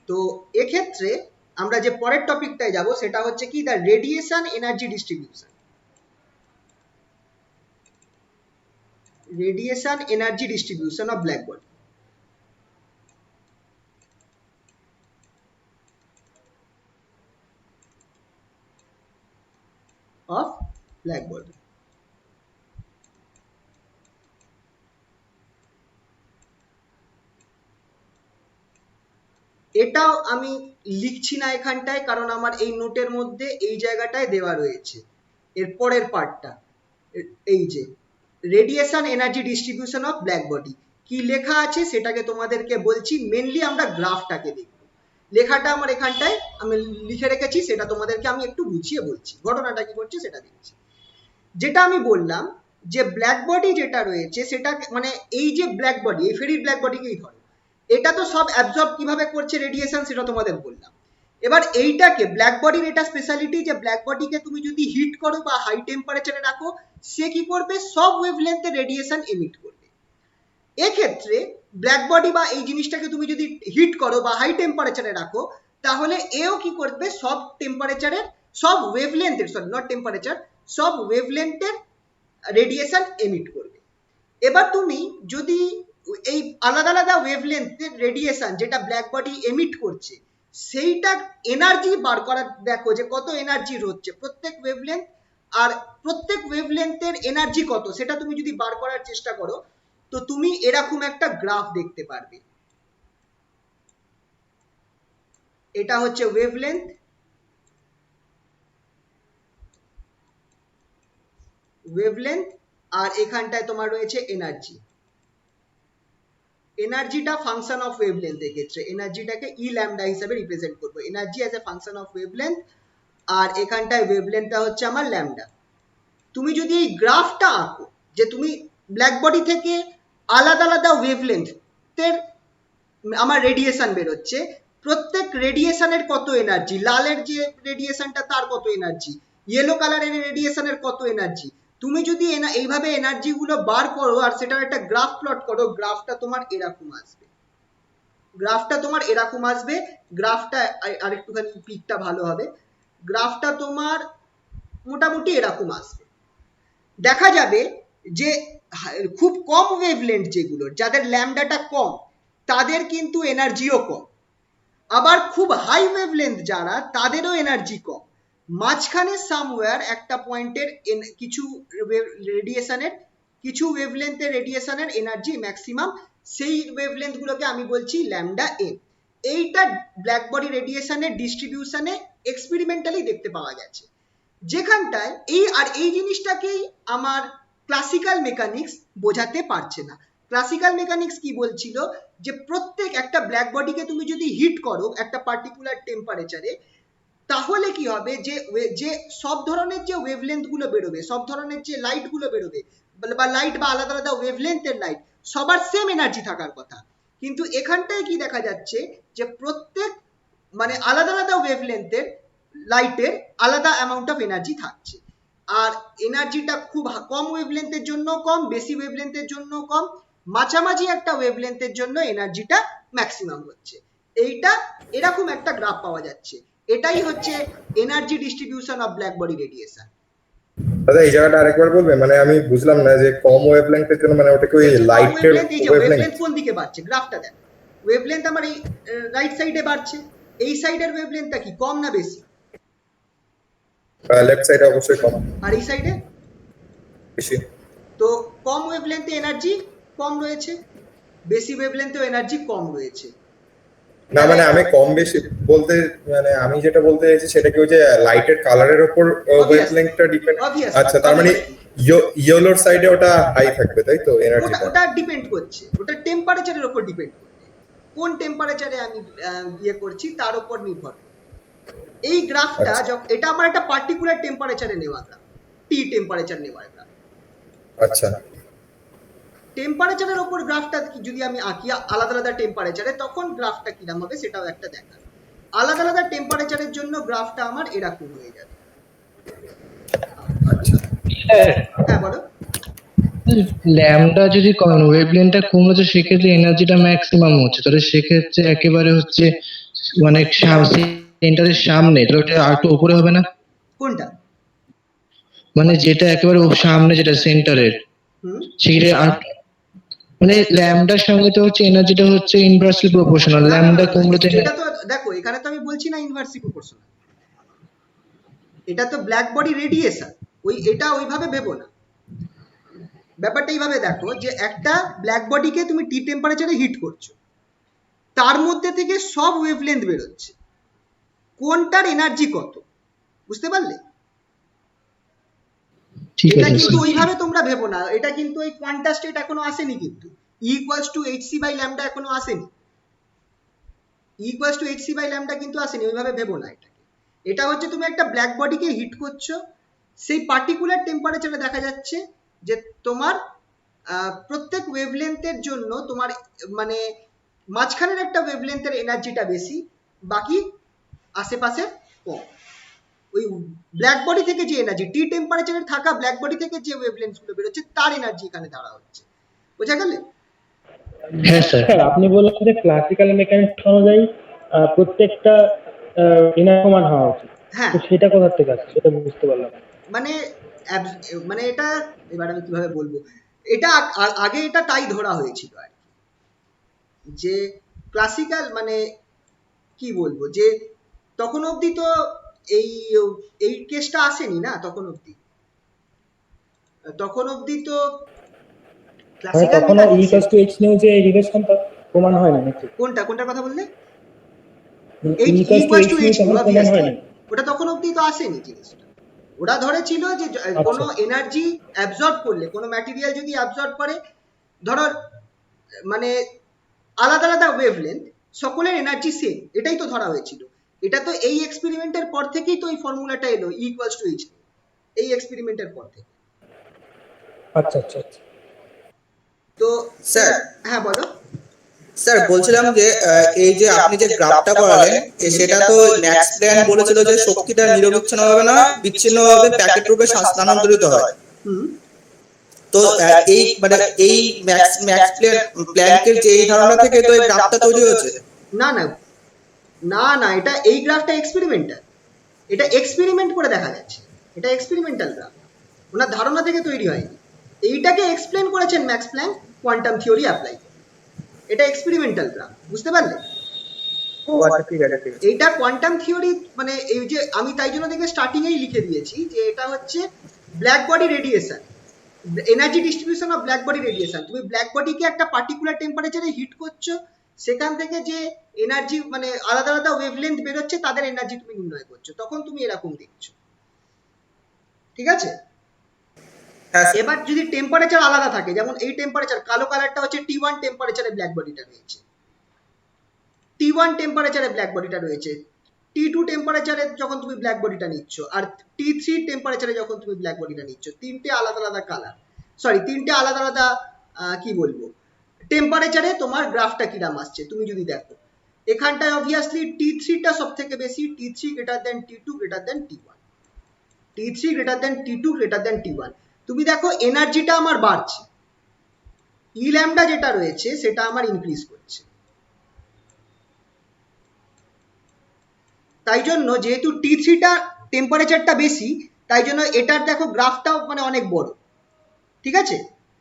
তো এক্ষেত্রে আমরা যে পরের টপিকটায় যাব সেটা হচ্ছে কি, the radiation energy distribution. Radiation energy distribution of black body. Of black body. এটাও আমি লিখছি না এখানটায়, কারণ আমার এই নোটের মধ্যে এই জায়গাটায় দেওয়া রয়েছে এর পরের পার্টটা, এই যে radiation energy distribution of black body কি লেখা আছে সেটাকে তোমাদেরকে বলছি। মেনলি আমরা গ্রাফটাকে দেখব, লেখাটা আমার এখানটায় আমি লিখে রেখেছি, সেটা তোমাদেরকে আমি একটু বুঝিয়ে বলছি, ঘটনাটা কি করছে সেটা দেখছি। যেটা আমি বললাম যে ব্ল্যাক বডি যেটা রয়েছে সেটা মানে এই যে ব্ল্যাক বডি, এই ফেরির ব্ল্যাক বডিকেই ধরো, এটা তো সব অ্যাবজর্ব কিভাবে করছে রেডিয়েশন সেটা তোমাদের বললাম। এবার এইটাকে ব্ল্যাক বডির এটা স্পেশালিটি যে ব্ল্যাক বডিকে তুমি যদি হিট করো বা হাই টেম্পারেচারে রাখো, সে কি করবে, সব ওয়েভলেন্থে রেডিয়েশন এমিট করবে। এক্ষেত্রে ব্ল্যাক বডি বা এই জিনিসটাকে তুমি যদি হিট করো বা হাই টেম্পারেচারে রাখো, তাহলে এও কি করবে, সব টেম্পারেচারের, সব ওয়েভলেন্থের, সরি নট টেম্পারেচার, সব ওয়েভলেন্থের রেডিয়েশন এমিট করবে। এবার তুমি যদি এই আলাদা আলাদা ওয়েভলেন্থের রেডিয়েশন যেটা ব্ল্যাক বডি এমিট করছে সেইটা এনার্জি বার করার, দেখো যে কত এনার্জি হচ্ছে প্রত্যেক ওয়েভলেন্থ, আর প্রত্যেক ওয়েভলেন্থের এনার্জি কত সেটা তুমি যদি বার করার চেষ্টা করো, তো তুমি এরকম একটা গ্রাফ দেখতে পারবে। এটা হচ্ছে ওয়েভলেন্থ, আর এখানটায় তোমার রয়েছে এনার্জি। এনার্জিটা ফাংশন অফ ওয়েভলেন্থের ক্ষেত্রে এনার্জিটাকে ই ল্যামডা হিসেবে রিপ্রেজেন্ট করবো, energy as a function of wavelength, আর এখানটায় ওয়েভলেন্থটা হচ্ছে আমার ল্যামডা। তুমি যদি এই গ্রাফটা আঁকো যে তুমি ব্ল্যাক বডি থেকে আলাদা আলাদা ওয়েভলেন্থের আমার রেডিয়েশন বেরোচ্ছে, প্রত্যেক রেডিয়েশনের কত এনার্জি, লালের যে রেডিয়েশনটা তার কত এনার্জি, ইয়েলো কালারের রেডিয়েশনের কত এনার্জি, তুমি যদি এইভাবে এনার্জি গুলো বার করো আর সেটার একটা গ্রাফ প্লট করো, গ্রাফটা তোমার এরকম আসবে। গ্রাফটা আরেকটুখানি পিকটা ভালো হবে, গ্রাফটা তোমার মোটামুটি এরকম আসবে। দেখা যাবে যে খুব কম ওয়েভলেন্থ যেগুলো, যাদের ল্যামডাটা কম, তাদের কিন্তু এনার্জিও কম, আবার খুব হাই ওয়েভলেন্থ যারা, তাদেরও এনার্জি কম। মাঝখানে সামওয়্যার একটা পয়েন্টের কিছু রেডিয়েশনের, কিছু ওয়েভলেন্থের রেডিয়েশনের এনার্জি ম্যাক্সিমাম, সেই ওয়েভলেন্থ গুলোকে আমি বলছি ল্যামডা এম। এইটা ব্ল্যাক বডি রেডিয়েশনের ডিস্ট্রিবিউশনে এক্সপেরিমেন্টালি দেখতে পাওয়া গেছে, যেখানটায় এই জিনিসটাকেই আমার ক্লাসিক্যাল মেকানিক্স বোঝাতে পারছে না। ক্লাসিক্যাল মেকানিক্স কি বলছিল, যে প্রত্যেক একটা ব্ল্যাক বডিকে তুমি যদি হিট করো একটা পার্টিকুলার টেম্পারেচারে, তাহলে কি হবে, যে সব ধরনের যে ওয়েভলেন্থ গুলো বেরোবে, সব ধরনের যে লাইট গুলো বেরোবে, বা লাইট বা আলাদা আলাদা ওয়েভলেন্থের লাইট, সবার সেম এনার্জি থাকার কথা। কিন্তু এখানটায় কি দেখা যাচ্ছে, যে প্রত্যেক মানে আলাদা আলাদা ওয়েভলেন্থের লাইটের আলাদা অ্যামাউন্ট অফ এনার্জি থাকছে, আর এনার্জিটা খুব কম ওয়েভলেন্থের জন্য কম, বেশি ওয়েভলেন্থের জন্য কম, মাঝামাঝি একটা ওয়েভলেন্থের জন্য এনার্জিটা ম্যাক্সিমাম হচ্ছে। এইটা এরকম একটা গ্রাফ পাওয়া যাচ্ছে, এটাই হচ্ছে energy distribution of black body radiation. দাদা এই জায়গাটা আরেকবার বলবে, মানে আমি বুঝলাম না যে কম ওয়েভলেন্থের জন্য মানে ওটা কি ওই লাইটের ওয়েভলেন্থ কোন দিকে বাড়ছে, গ্রাফটা দেখ, ওয়েভলেন্থ আমার এই রাইট সাইডে বাড়ছে, এই সাইডের ওয়েভলেন্থটা কি কম না বেশি? লেফট সাইডে অবশ্যই কম, আর এই সাইডে বেশি। তো কম ওয়েভলেন্থে এনার্জি কম রয়েছে, বেশি ওয়েভলেন্থেও এনার্জি কম রয়েছে। না মানে আমি কম বেশি বলতে, মানে আমি যেটা বলতে চাইছি সেটা কি, ওই যে লাইটের কালারের উপর ওয়েভলেন্থটা ডিপেন্ড। আচ্ছা, তার মানে ইয়েলোর সাইডে ওটা হাই থাকবে, তাই তো এনার্জিটা? ওটা ডিপেন্ড করছে, ওটা টেম্পারেচারের উপর ডিপেন্ড করছে, কোন টেম্পারেচারে আমি ইয়ে করছি তার উপর নির্ভর। এই গ্রাফটা আচ্ছা এটা আমার একটা পার্টিকুলার টেম্পারেচারে নেওয়া গ্রাফ, টি টেম্পারেচার নেওয়া গ্রাফ। আচ্ছা টেম্পারেচারের ওপর গ্রাফটা যদি আমি আঁকি আলাদা আলাদা টেম্পারেচারে, তখন গ্রাফটা কিরকম হবে সেটাও একটা দেখা। আলাদা আলাদা টেম্পারেচারের জন্য গ্রাফটা আমার এরকম হয়ে যাবে। আচ্ছা হ্যাঁ বলো। ল্যামডা যদি কমেন ওয়েভলেন্থটা কমলে তো সেক্ষেত্রে এনার্জিটা ম্যাক্সিমাম হচ্ছে, তাহলে সেক্ষেত্রে একেবারে হচ্ছে মানে সেন্টারের সামনে, তাহলে ওটা আর একটু উপরে হবে না? কোনটা? মানে যেটা একেবারে সামনে, যেটা সেন্টারের, হুম সেটা আর মানে ল্যামডার সঙ্গে তো হচ্ছে এনার্জিটা হচ্ছে ইনভার্সলি প্রপোর্শনাল, না, না, ল্যামডা না, কমলে তো এটা তো দেখো এখানে তো আমি বলছি না ইনভার্সলি প্রপোর্শনাল, এটা তো ব্ল্যাক বডি রেডিয়েশন, এটা ওইভাবে ভেবো না। ব্যাপারটা এইভাবে দেখো যে একটা ব্ল্যাক বডিকে তুমি টি টেম্পারেচারে হিট করছো, তার মধ্যে থেকে সব ওয়েভলেন্থ বেরোচ্ছে, কোনটার এনার্জি কত, বুঝতে পারলে? ঠিক এটা আছে কিন্তু ওইভাবে তোমরা ভেবো না, এটা কিন্তু ওই কোয়ান্টা স্টেট এখনো আসেনি, কিন্তু E=hc বাই ল্যামডা এখনো আসেনি, E=hc বাই ল্যামডা কিন্তু আসেনি, ওইভাবে ভেবো না এটাকে। এটা হচ্ছে তুমি একটা ব্ল্যাক বডিকে হিট করছো, সেই পার্টিকুলার টেম্পারেচারে দেখা যাচ্ছে যে তোমার প্রত্যেক ওয়েভলেন্থের জন্য তোমার মানে মাঝখানের একটা ওয়েভলেন্থের এনার্জিটা বেশি, বাকি আশেপাশে কম। ওই ব্ল্যাক বডি থেকে যে এনার্জি, টি টেম্পারেচারে থাকা ব্ল্যাক বডি থেকে যে ওয়েভলেন্থ গুলো বেরোচ্ছে তার এনার্জি এখানে ধরা হচ্ছে, বোঝা গেল? হ্যাঁ স্যার। স্যার আপনি বললেন যে ক্লাসিক্যাল মেকানিক্স অনুযায়ী প্রত্যেকটা এনার সমান হওয়া উচিত, হ্যাঁ, তো সেটা কোথা থেকে আসছে সেটা বুঝতে পারলাম না। মানে মানে এটা এবার আমি কিভাবে বলবো, এটা আগে এটা তাই ধরা হয়েছিল আর কি, যে ক্লাসিক্যাল মানে কি বলবো, যে তখন অবধি তো এই এই কেসটা আসেনি না, তখন অবধি তো মানে ক্লাসিক্যাল তখনও মেকানিক্স। E=h নিয়েও যে রিলেশনটা প্রমাণ হয়নি নাকি? কোনটার কথা বললে? E=h নিয়ে তখন প্রমাণ হয়নি। ওটা তখন অবধি তো আসেনি জিনিসটা। ওরা ধরেছিল যে কোনো এনার্জি অ্যাবজর্ব করলে, কোনো ম্যাটেরিয়াল যদি অ্যাবজর্ব করে, ধরো মানে আলাদা আলাদা ওয়েভলেন্থ, সকলের এনার্জি সেম, এটাই তো ধরা হয়েছিল। এটা তো এই এক্সপেরিমেন্টের পর থেকেই তো এই ফর্মুলাটা এলো E=h, এই এক্সপেরিমেন্টের পর থেকে। আচ্ছা আচ্ছা আচ্ছা। তো স্যার হ্যাঁ বলো। স্যার বলছিলাম যে এই যে আপনি যে গ্রাফটা করালেন সেটা তো ম্যাক্স প্ল্যান বলেছিল যে শক্তিটা নিরবিচ্ছিন্নভাবে না বিচ্ছিন্নভাবে প্যাকেট রূপে স্থানান্তরিত হয়। হুম তো এই মানে এই ম্যাক্স প্ল্যাঙ্কের যে এই ধারণা থেকে তো এই গ্রাফটা তৈরি হয়েছে। না না না না, এটা এই গ্রাফটা এক্সপেরিমেন্টাল, এটা এক্সপেরিমেন্ট করে দেখা যাচ্ছে, এটা এক্সপেরিমেন্টাল গ্রাফ, ওনার ধারণা থেকে তৈরি হয়নি। এইটাকে এক্সপ্লেন করেছেন Max Planck quantum theory apply করে, এটা এক্সপেরিমেন্টাল গ্রাফ, বুঝতে পারলে? ও আচ্ছা ঠিক আছে ঠিক আছে। এইটা কোয়ান্টাম থিওরি মানে এই যে আমি তাই জন্য দেখে স্টার্টিং এই লিখে দিয়েছি যে এটা হচ্ছে black body radiation, energy distribution of black body radiation. তুমি ব্ল্যাক বডিকে একটা পার্টিকুলার টেম্পারেচারে হিট করছো, সেখান থেকে যে এনার্জি মানে আলাদা আলাদা ওয়েভলেন্থ বেরোচ্ছে তাদের এনার্জি তুমি নির্ণয় করছো, তখন তুমি এরকম দেখছো, ঠিক আছে? হ্যাঁ এবার যদি টেম্পারেচার আলাদা থাকে, যেমন এই টেম্পারেচার কালো কালারটা হচ্ছে T1 টেম্পারেচারে ব্ল্যাক বডিটা রয়েছে, T1 টেম্পারেচারে ব্ল্যাক বডিটা রয়েছে, T2 টেম্পারেচারে যখন তুমি ব্ল্যাক বডিটা নিচ্ছ, আর T3 টেম্পারেচারে যখন তুমি ব্ল্যাক বডিটা নিচ্ছ, তিনটে আলাদা আলাদা কালার, সরি তিনটে আলাদা আলাদা কি বলবো টেম্পারেচারে তোমার গ্রাফটা কিরাম আসছে তুমি যদি দেখো। এখানটায় অবভিয়াসলি T3 টা সব থেকে বেশি, T3 greater than T2 greater than T1, T3 greater than T2 greater than T1। তুমি দেখো এনার্জিটা আমার বাড়ছে, ই ল্যামডা যেটা রয়েছে সেটা আমার ইনক্রিজ করছে, তাই জন্য যেহেতু T3 টা টেম্পারেচারটা বেশি, তাই জন্য এটার দেখো গ্রাফটাও মানে অনেক বড়, ঠিক আছে?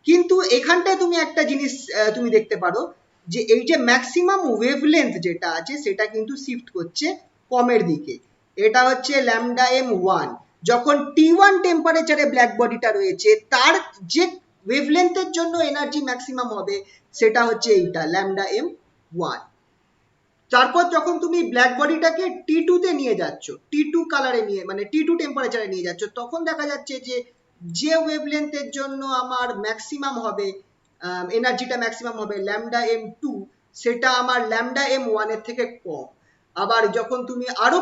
কিন্তু এখানটায় তুমি একটা জিনিস তুমি দেখতে পারো যে এই যে ম্যাক্সিমাম ওয়েভলেন্থ যেটা আছে সেটা কিন্তু শিফট করছে কমের দিকে, এটা হচ্ছে ল্যামডা m1। যখন T1 টেম্পারেচারে ব্ল্যাক বডিটা রয়েছে, তার যে ওয়েভলেন্থের জন্য এনার্জি ম্যাক্সিমাম হবে সেটা হচ্ছে এইটা ল্যামডা m1। তারপর যখন তুমি ব্ল্যাক বডিটাকে T2 তে নিয়ে যাচ্ছ, T2 কালারে নিয়ে মানে T2 টেম্পারেচারে নিয়ে যাচ্ছ, তখন দেখা যাচ্ছে যে যে ওয়েভলেন্থের জন্য আমার ম্যাক্সিমাম হবে এনার্জিটা ম্যাক্সিমাম হবে ল্যামডা m2, সেটা আমার ল্যামডা m1 এর থেকে কম। আবার যখন তুমি আরো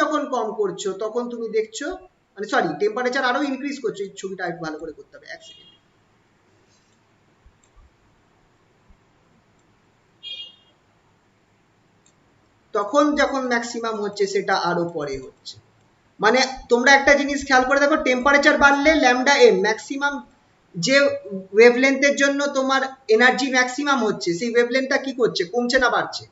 যখন কম করছো তখন তুমি দেখছো, মানে সরি, টেম্পারেচার আরো ইনক্রিজ করছো। এই ছবিটা একটু ভালো করে করতে হবে, এক সেকেন্ড। তখন যখন ম্যাক্সিমাম হচ্ছে সেটা আরো পরে হচ্ছে। মানে তোমরা একটা জিনিস খেয়াল করে দেখো, টেম্পারেচার বাড়লে ল্যামডা এম ম্যাক্সিমাম যে ওয়েভলেন্থের জন্য তোমার এনার্জি ম্যাক্সিমাম হচ্ছে, সেই ওয়েভলেন্থটা কি করছে, কমছে না বাড়ছে?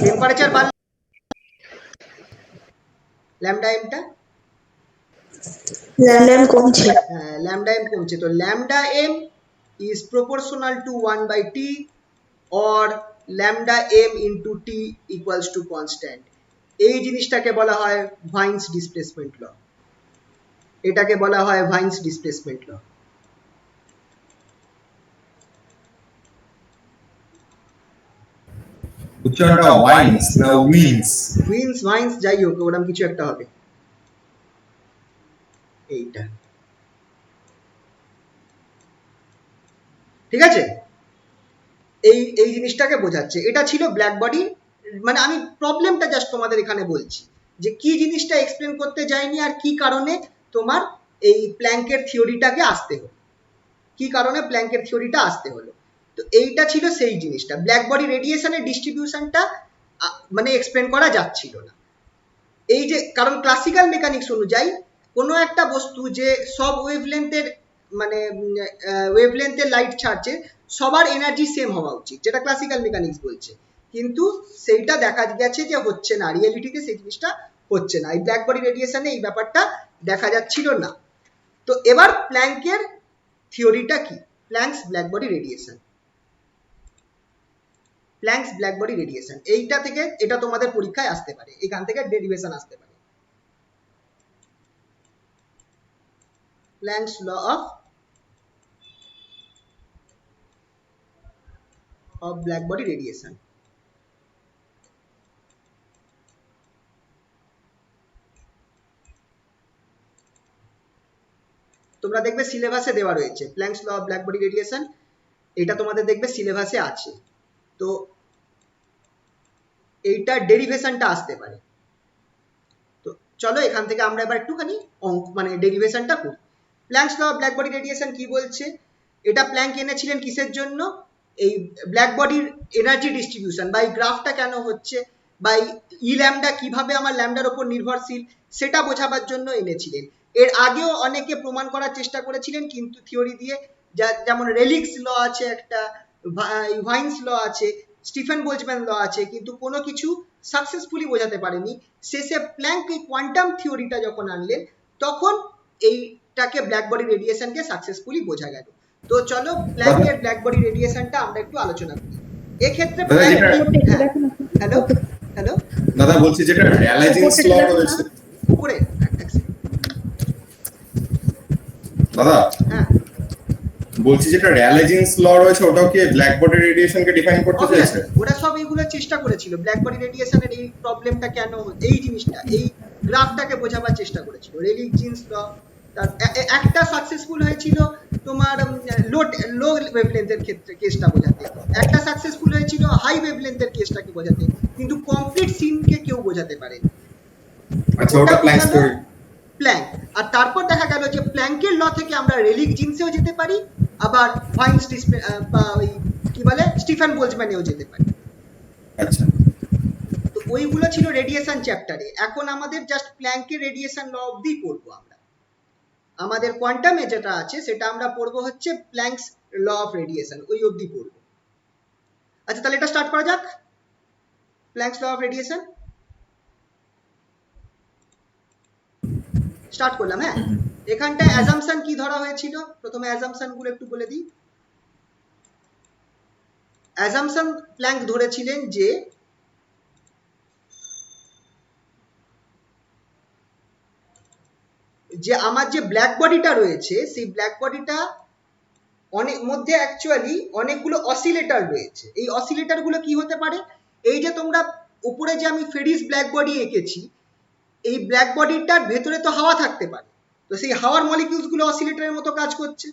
টেম্পারেচার বাড়লে ল্যামডা এমটা, ল্যামডা এম কমছে। হ্যাঁ ল্যামডা এম কমছে। তো lambda m is proportional to 1/t or lambda m into t equals to constant। এই জিনিসটাকে বলা হয় ভাইন্স ডিসপ্লেসমেন্ট ল, এটাকে বলা হয় ভাইন্স ডিসপ্লেসমেন্ট ল। উচ্চারণটা ওয়াইন্স না উইন্স? ভাইন্স যাই হোক, ওরকম কিছু একটা হবে। এইটা ঠিক আছে, এই জিনিসটাকে বোঝাচ্ছে। এটা ছিল ব্ল্যাক বডি, মানে আমি প্রবলেমটা জাস্ট তোমাদের এখানে বলছি যে কি জিনিসটা এক্সপ্লেন করতে যাইনি আর কি কারণে তোমার এই প্ল্যাঙ্কের থিওরিটাকে আসতে হলো, কি কারণে প্ল্যাঙ্কের থিওরিটা আসতে হলো। তো এইটা ছিল সেই জিনিসটা, ব্ল্যাক বডি রেডিয়েশনের ডিস্ট্রিবিউশনটা মানে এক্সপ্লেন করা যাচ্ছিল না। এই যে কারণ ক্লাসিক্যাল মেকানিক্স অনুযায়ী কোনো একটা বস্তু যে সব ওয়েভলেন্থের মানে ওয়েভলেন্থের লাইট ছাড়ছে, সবার এনার্জি সেম হওয়া উচিত, যেটা ক্লাসিক্যাল মেকানিক্স বলছে। কিন্তু সেইটা দেখা গেছে যে হচ্ছে না, রিয়েলিটিতে সেই জিনিসটা হচ্ছে না। এই ব্ল্যাক বডি রেডিয়েশনে এই ব্যাপারটা দেখা যাচ্ছিল না। তো এবার প্ল্যাঙ্কের থিওরিটা কি, planks black body radiation. Planks black body radiation, এইটা থেকে এটা তোমাদের পরীক্ষায় আসতে পারে, এখান থেকে ডেরিভেশন আসতে পারে। Planck's law of black body radiation. তোমরা দেখবে সিলেবাসে দেওয়া রয়েছে Planck's law of black body radiation, এটা তোমাদের দেখবে সিলেবাসে আছে। তো এইটা ডেরিভেশনটা আসতে পারে। তো চলো এখান থেকে আমরা এবার একটুখানি মানে ডেরিভেশনটা করি। Planck's law of black body radiation কি বলছে, এটা প্ল্যাঙ্ক এনেছিলেন কিসের জন্য, এই ব্ল্যাক বডির এনার্জি ডিস্ট্রিবিউশন বা এই গ্রাফটা কেন হচ্ছে বা ই ল্যামডা কিভাবে আমার ল্যামডার উপর নির্ভরশীল সেটা বোঝাবার জন্য এনেছিলেন। এর আগেও অনেকে প্রমাণ করার চেষ্টা করেছিলেন কিন্তু থিওরি দিয়ে, যেমন রেলিক্স ল আছে একটা, ভাইন্স ল আছে, স্টিফেন বোলজম্যান ল আছে, কিন্তু কোনো কিছু সাকসেসফুলি বোঝাতে পারেনি। শেষে প্ল্যাঙ্ক এই কোয়ান্টাম থিওরিটা যখন আনলেন তখন এইটাকে ব্ল্যাক বডি রেডিয়েশনকে সাকসেসফুলি বোঝা গেল। তো চলো প্ল্যাঙ্কের ব্ল্যাক বডি রেডিয়েশনটা আমরা একটু আলোচনা করি। এক্ষেত্রে হ্যালো হ্যালো দাদা বলছি যেটা র্যালেজিন্স ল রয়েছে উপরে দাদা, হ্যাঁ বলছি যেটা র্যালেজিন্স ল রয়েছে ওটাও কি ব্ল্যাক বডি রেডিয়েশনকে ডিফাইন করতে চাইছে? ওরা সব এইগুলো চেষ্টা করেছিল, ব্ল্যাক বডি রেডিয়েশনের এই প্রবলেমটা কেন, এই জিনিসটা, এই গ্রাফটাকে বোঝাবার চেষ্টা করেছিল। রেলিজিন্স ল একটা সাকসেসফুল হয়েছিল তোমার লো ওয়েভলেন্থের ক্ষেত্রে কেসটা বোঝাতে, একটা সাকসেসফুল হয়েছিল হাই ওয়েভলেন্থের কেসটাকে বোঝাতে, কিন্তু কমপ্লিট সিনকে কেউ বোঝাতে পারেনি। আচ্ছা, ওটা প্ল্যাঙ্ক থিওরি। প্ল্যাঙ্ক, আর তারপর দেখা গেল যে প্ল্যাঙ্কের ল থেকে আমরা রেলিক জিন্সেও যেতে পারি, আবার ভাইন্স বা ওই কি বলে স্টিফেন বোলজম্যানেও যেতে পারি। আচ্ছা, তো ওইগুলো ছিল রেডিয়েশন চ্যাপ্টারে। এখন আমাদের জাস্ট প্ল্যাঙ্কের রেডিয়েশন ল অবধি পড়বো আমরা। আমাদের কোয়ান্টামে যেটা আছে সেটা আমরা পড়বো হচ্ছে প্ল্যাঙ্কস ল অফ রেডিয়েশন, ওই অবধি পড়বো। আচ্ছা তাহলে এটা স্টার্ট করা যাক, Planck's law of radiation start করলাম। হ্যাঁ, এখানটায় অ্যাজাম্পশন কি ধরা হয়েছিল, প্রথমে অ্যাজাম্পশন গুলো একটু বলে দিই। অ্যাজাম্পশন প্ল্যাঙ্ক ধরেছিলেন যে আমার যে ব্ল্যাক বডিটা রয়েছে সেই ব্ল্যাক বডিটা অনেক মধ্যে অ্যাকচুয়ালি অনেকগুলো অসিলেটর রয়েছে। এই অসিলেটর গুলো কি হতে পারে, এই যে তোমরা উপরে যে আমি ফেরিস ব্ল্যাক বডি এঁকেছি, এই ব্ল্যাক বডিটার ভেতরে তো হাওয়া থাকতে পারে, তো সেই হাওয়ার মলিকিউলস গুলো অসিলেটরের মতো কাজ করছে।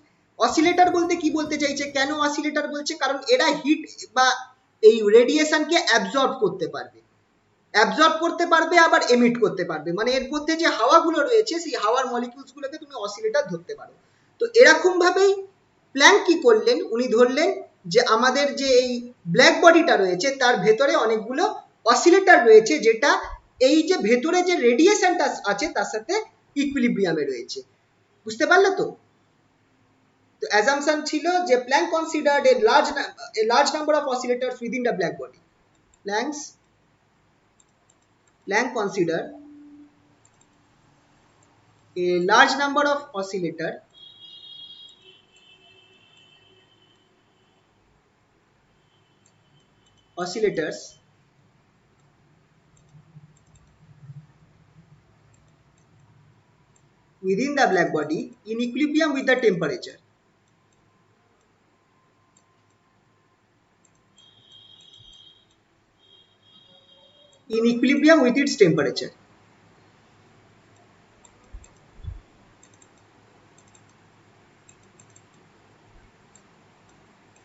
অসিলেটর বলতে কি বলতে চাইছে, কেন অসিলেটর বলছে, কারণ এরা হিট বা এই রেডিয়েশনকে অ্যাবজর্ব করতে পারবে, আবার এমিট করতে পারবে, মানে এর মধ্যে যে হাওয়াগুলো রয়েছে সেই হাওয়ার মলিকিউলস গুলোকে তুমি অসিলেটর ধরতে পারো। তো এরকম ভাবেই প্ল্যাঙ্ক কি করলেন, উনি ধরলেন যে আমাদের যে এই ব্ল্যাক বডিটা রয়েছে তার ভেতরে অনেকগুলো অসিলেটর রয়েছে, যেটা এই যে ভেতরে যে রেডিয়েশনটা আছে তার সাথে ইকুইলিব্রিয়ামে রয়েছে। বুঝতে পারলে তো? তো অ্যাজাম্পশন ছিল যে Planck considered a large number of oscillators within the black body. Planck considered a large number of oscillators within the black body in equilibrium with the temperature. In equilibrium with its temperature.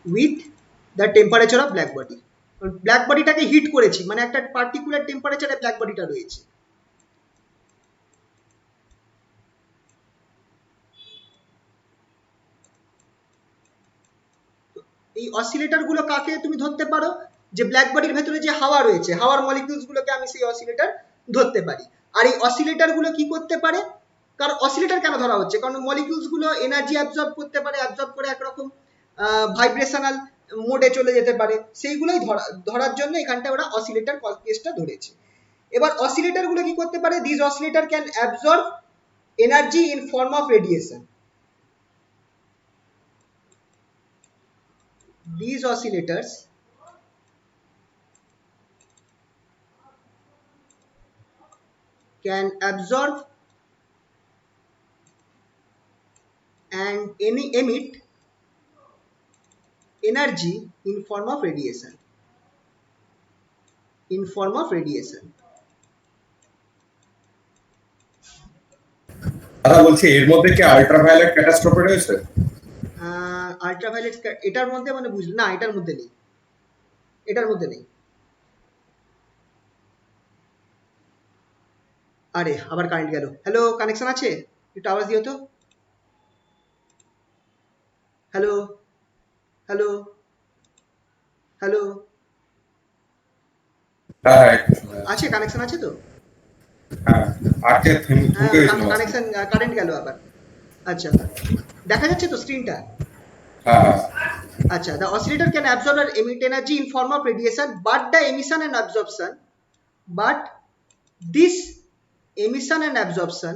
With the temperature of black body. Black বডিটাকে heat করেছি, মানে একটা particular টেম্পারেচারে black বডিটা রয়েছে। এই oscillator গুলো কাকে তুমি ধরতে পারো, যে ব্ল্যাক বডির ভেতরে যে হাওয়া রয়েছে, হাওয়ার মলিকিউলস গুলোকে আমি সেই অসিলেটর ধরতে পারি। আর এই অসিলেটর গুলো কি করতে পারে, কারণ অসিলেটর কেন ধরা হচ্ছে, কারণ মলিকিউলস গুলো এনার্জি অ্যাবজর্ব করতে পারে, অ্যাবজর্ব করে একরকম ভাইব্রেশনাল মোডে চলে যেতে পারে, সেইগুলোই ধরার জন্য এখানটা ওরা অসিলেটর কেসটা ধরেছে। এবার অসিলেটর গুলো কি করতে পারে, this oscillator can absorb energy in form of radiation. These oscillators can absorb and emit energy in form of radiation. বলছি এর মধ্যে কি আল্ট্রাভায়োলেট ক্যাটাস্ট্রফি রয়েছে? আল্ট্রাভায়োলেট এটার মধ্যে মানে বুঝলি না, এটার মধ্যে নেই। আরে আবার কারেন্ট গেল। হ্যালো, কানেকশন আছে? একটু আওয়াজ দিও তো। হ্যালো হ্যালো হ্যালো, হ্যাঁ আছে, কানেকশন আছে তো? হ্যাঁ আজকে থমকে গেছিল কানেকশন, কারেন্ট গেল আবার। আচ্ছা, দেখা যাচ্ছে তো স্ক্রিনটা? হ্যাঁ আচ্ছা, the oscillator can absorb or emit energy in form of radiation, but this emission and absorption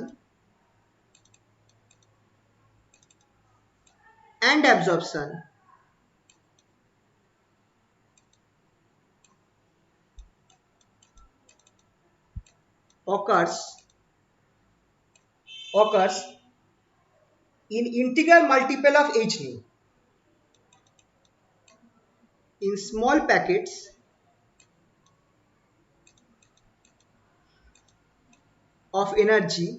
occurs in integral multiple of h nu, in small packets of energy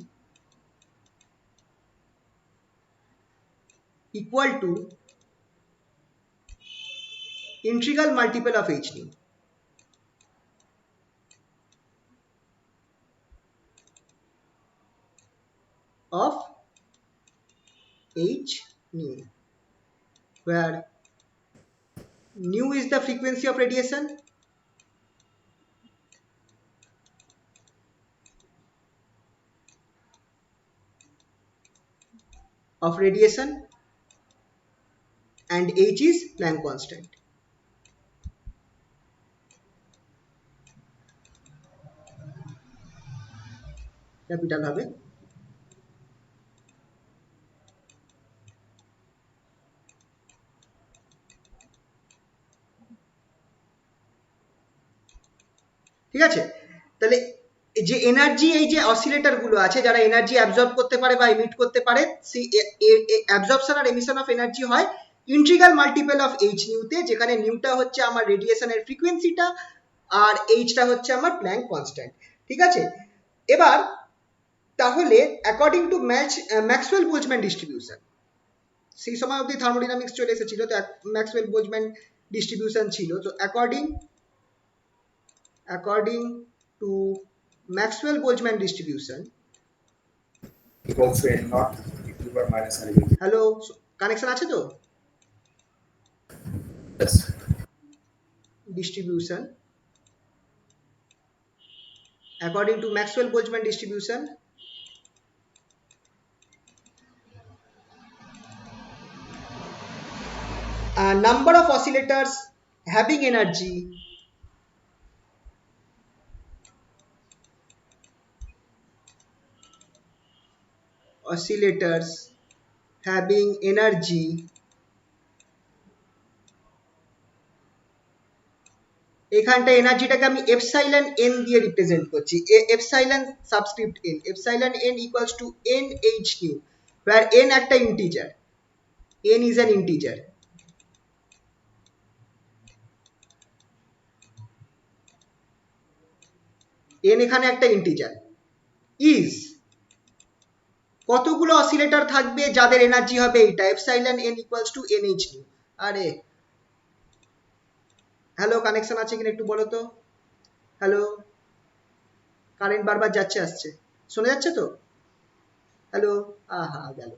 equal to integral multiple of h nu. Of h nu, where nu is the frequency of radiation, and h is Planck constant. Capital হবে। ঠিক আছে, তাহলে যে energy, এই যে oscillator গুলো আছে যারা এনার্জি অ্যাবজর্ব করতে পারে বা এমিট করতে পারে, সেই অ্যাবজর্পশন আর এমিশন অফ এনার্জি হয় ইন্টিগ্রাল মাল্টিপল অফ এইচ নিউতে, যেখানে নিউটা হচ্ছে আমার রেডিয়েশনের ফ্রিকোয়েন্সিটা আর এইচটা হচ্ছে আমার প্ল্যাঙ্ক কনস্ট্যান্ট। ঠিক আছে, এবার তাহলে according to Maxwell Boltzmann distribution, সেই সময় অবধি থার্মোডাইনামিক্স চলে এসেছিল, তো ম্যাক্সওয়েল বোলজম্যান ডিস্ট্রিবিউশন ছিল। তো according to Maxwell Boltzmann distribution, equals to n naught e to the power minus r. Hello, connection আছে তো? Yes. Distribution, according to Maxwell Boltzmann distribution, a number of oscillators having energy এখানটা এনার্জিটাকে আমি epsilon N দিয়ে represent করছি। Epsilon subscript N, epsilon n equals two N H new, where n একটা integer, n is an integer। n এখানে একটা integer. Is কতগুলো oscillator থাকবে যাদের এনার্জি হবে এইটা, epsilon n equals two N H new. আরে হ্যালো, কানেকশন আছে কিনা একটু বলো তো। হ্যালো, কারেন্ট বারবার যাচ্ছে আসছে, শোনা যাচ্ছে তো? হ্যালো, আহা গেল।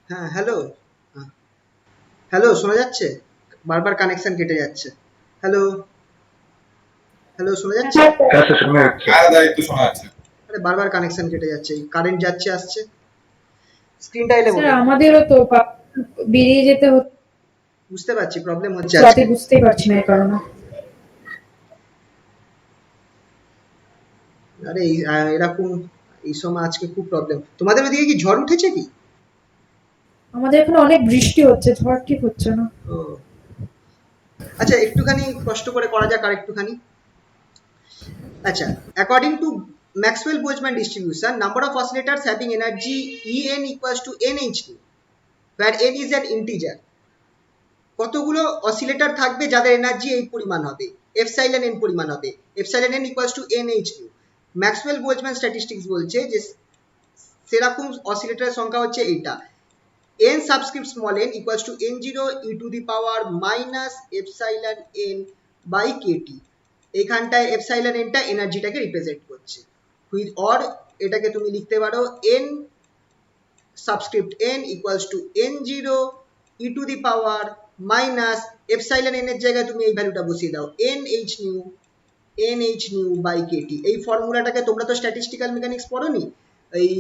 হ্যাঁ হ্যালো, হ্যালো শোনা যাচ্ছে? বারবার কানেকশন কেটে যাচ্ছে। হ্যালো হ্যালো, শোনা যাচ্ছে? আরে বারবার কানেকশন কেটে যাচ্ছে, কারেন্ট যাচ্ছে আসছে। স্ক্রিনটা এলে স্যার আমাদেরও তো বেরিয়ে যেতে হচ্ছে, বুঝতে পারছি প্রবলেম হচ্ছে রাতে আজকে। বুঝতেই পারছি না এই কারণে। আরে এরকম এই সময় আজকে খুব প্রবলেম। তোমাদের ওদিকে কি ঝড় উঠেছে কি? আমাদের এখানে অনেক বৃষ্টি হচ্ছে, ঝড় ঠিক হচ্ছে না। ও আচ্ছা, একটুখানি কষ্ট করে করা যাক আর একটুখানি। আচ্ছা, according to Maxwell Boltzmann distribution, number of oscillators having energy En equals to nhν, where n is an integer, কতগুলো অসিলেটর থাকবে যাদের এনার্জি এই পরিমাণ হবে, এপসাইলন এন পরিমাণ হবে, epsilon n equals to nhν। Maxwell Boltzmann statistics বলছে যে সেরকম অসিলেটরের সংখ্যা হচ্ছে এইটা, n subscript small n equals to n0 e to the power minus epsilon n by kt। এইখানটায় এপসাইলন এনটা এনার্জিটাকে রিপ্রেজেন্ট করছে, অর এটাকে তুমি লিখতে পারো n subscript n equals to n0 e to the power minus epsilon n এর জায়গায় তুমি এই ভ্যালুটা বসিয়ে দাও nhν বাই kt। এই ফর্মুলাটাকে তোমরা তো স্ট্যাটিস্টিক্যাল মেকানিক্স পড়োনি, এই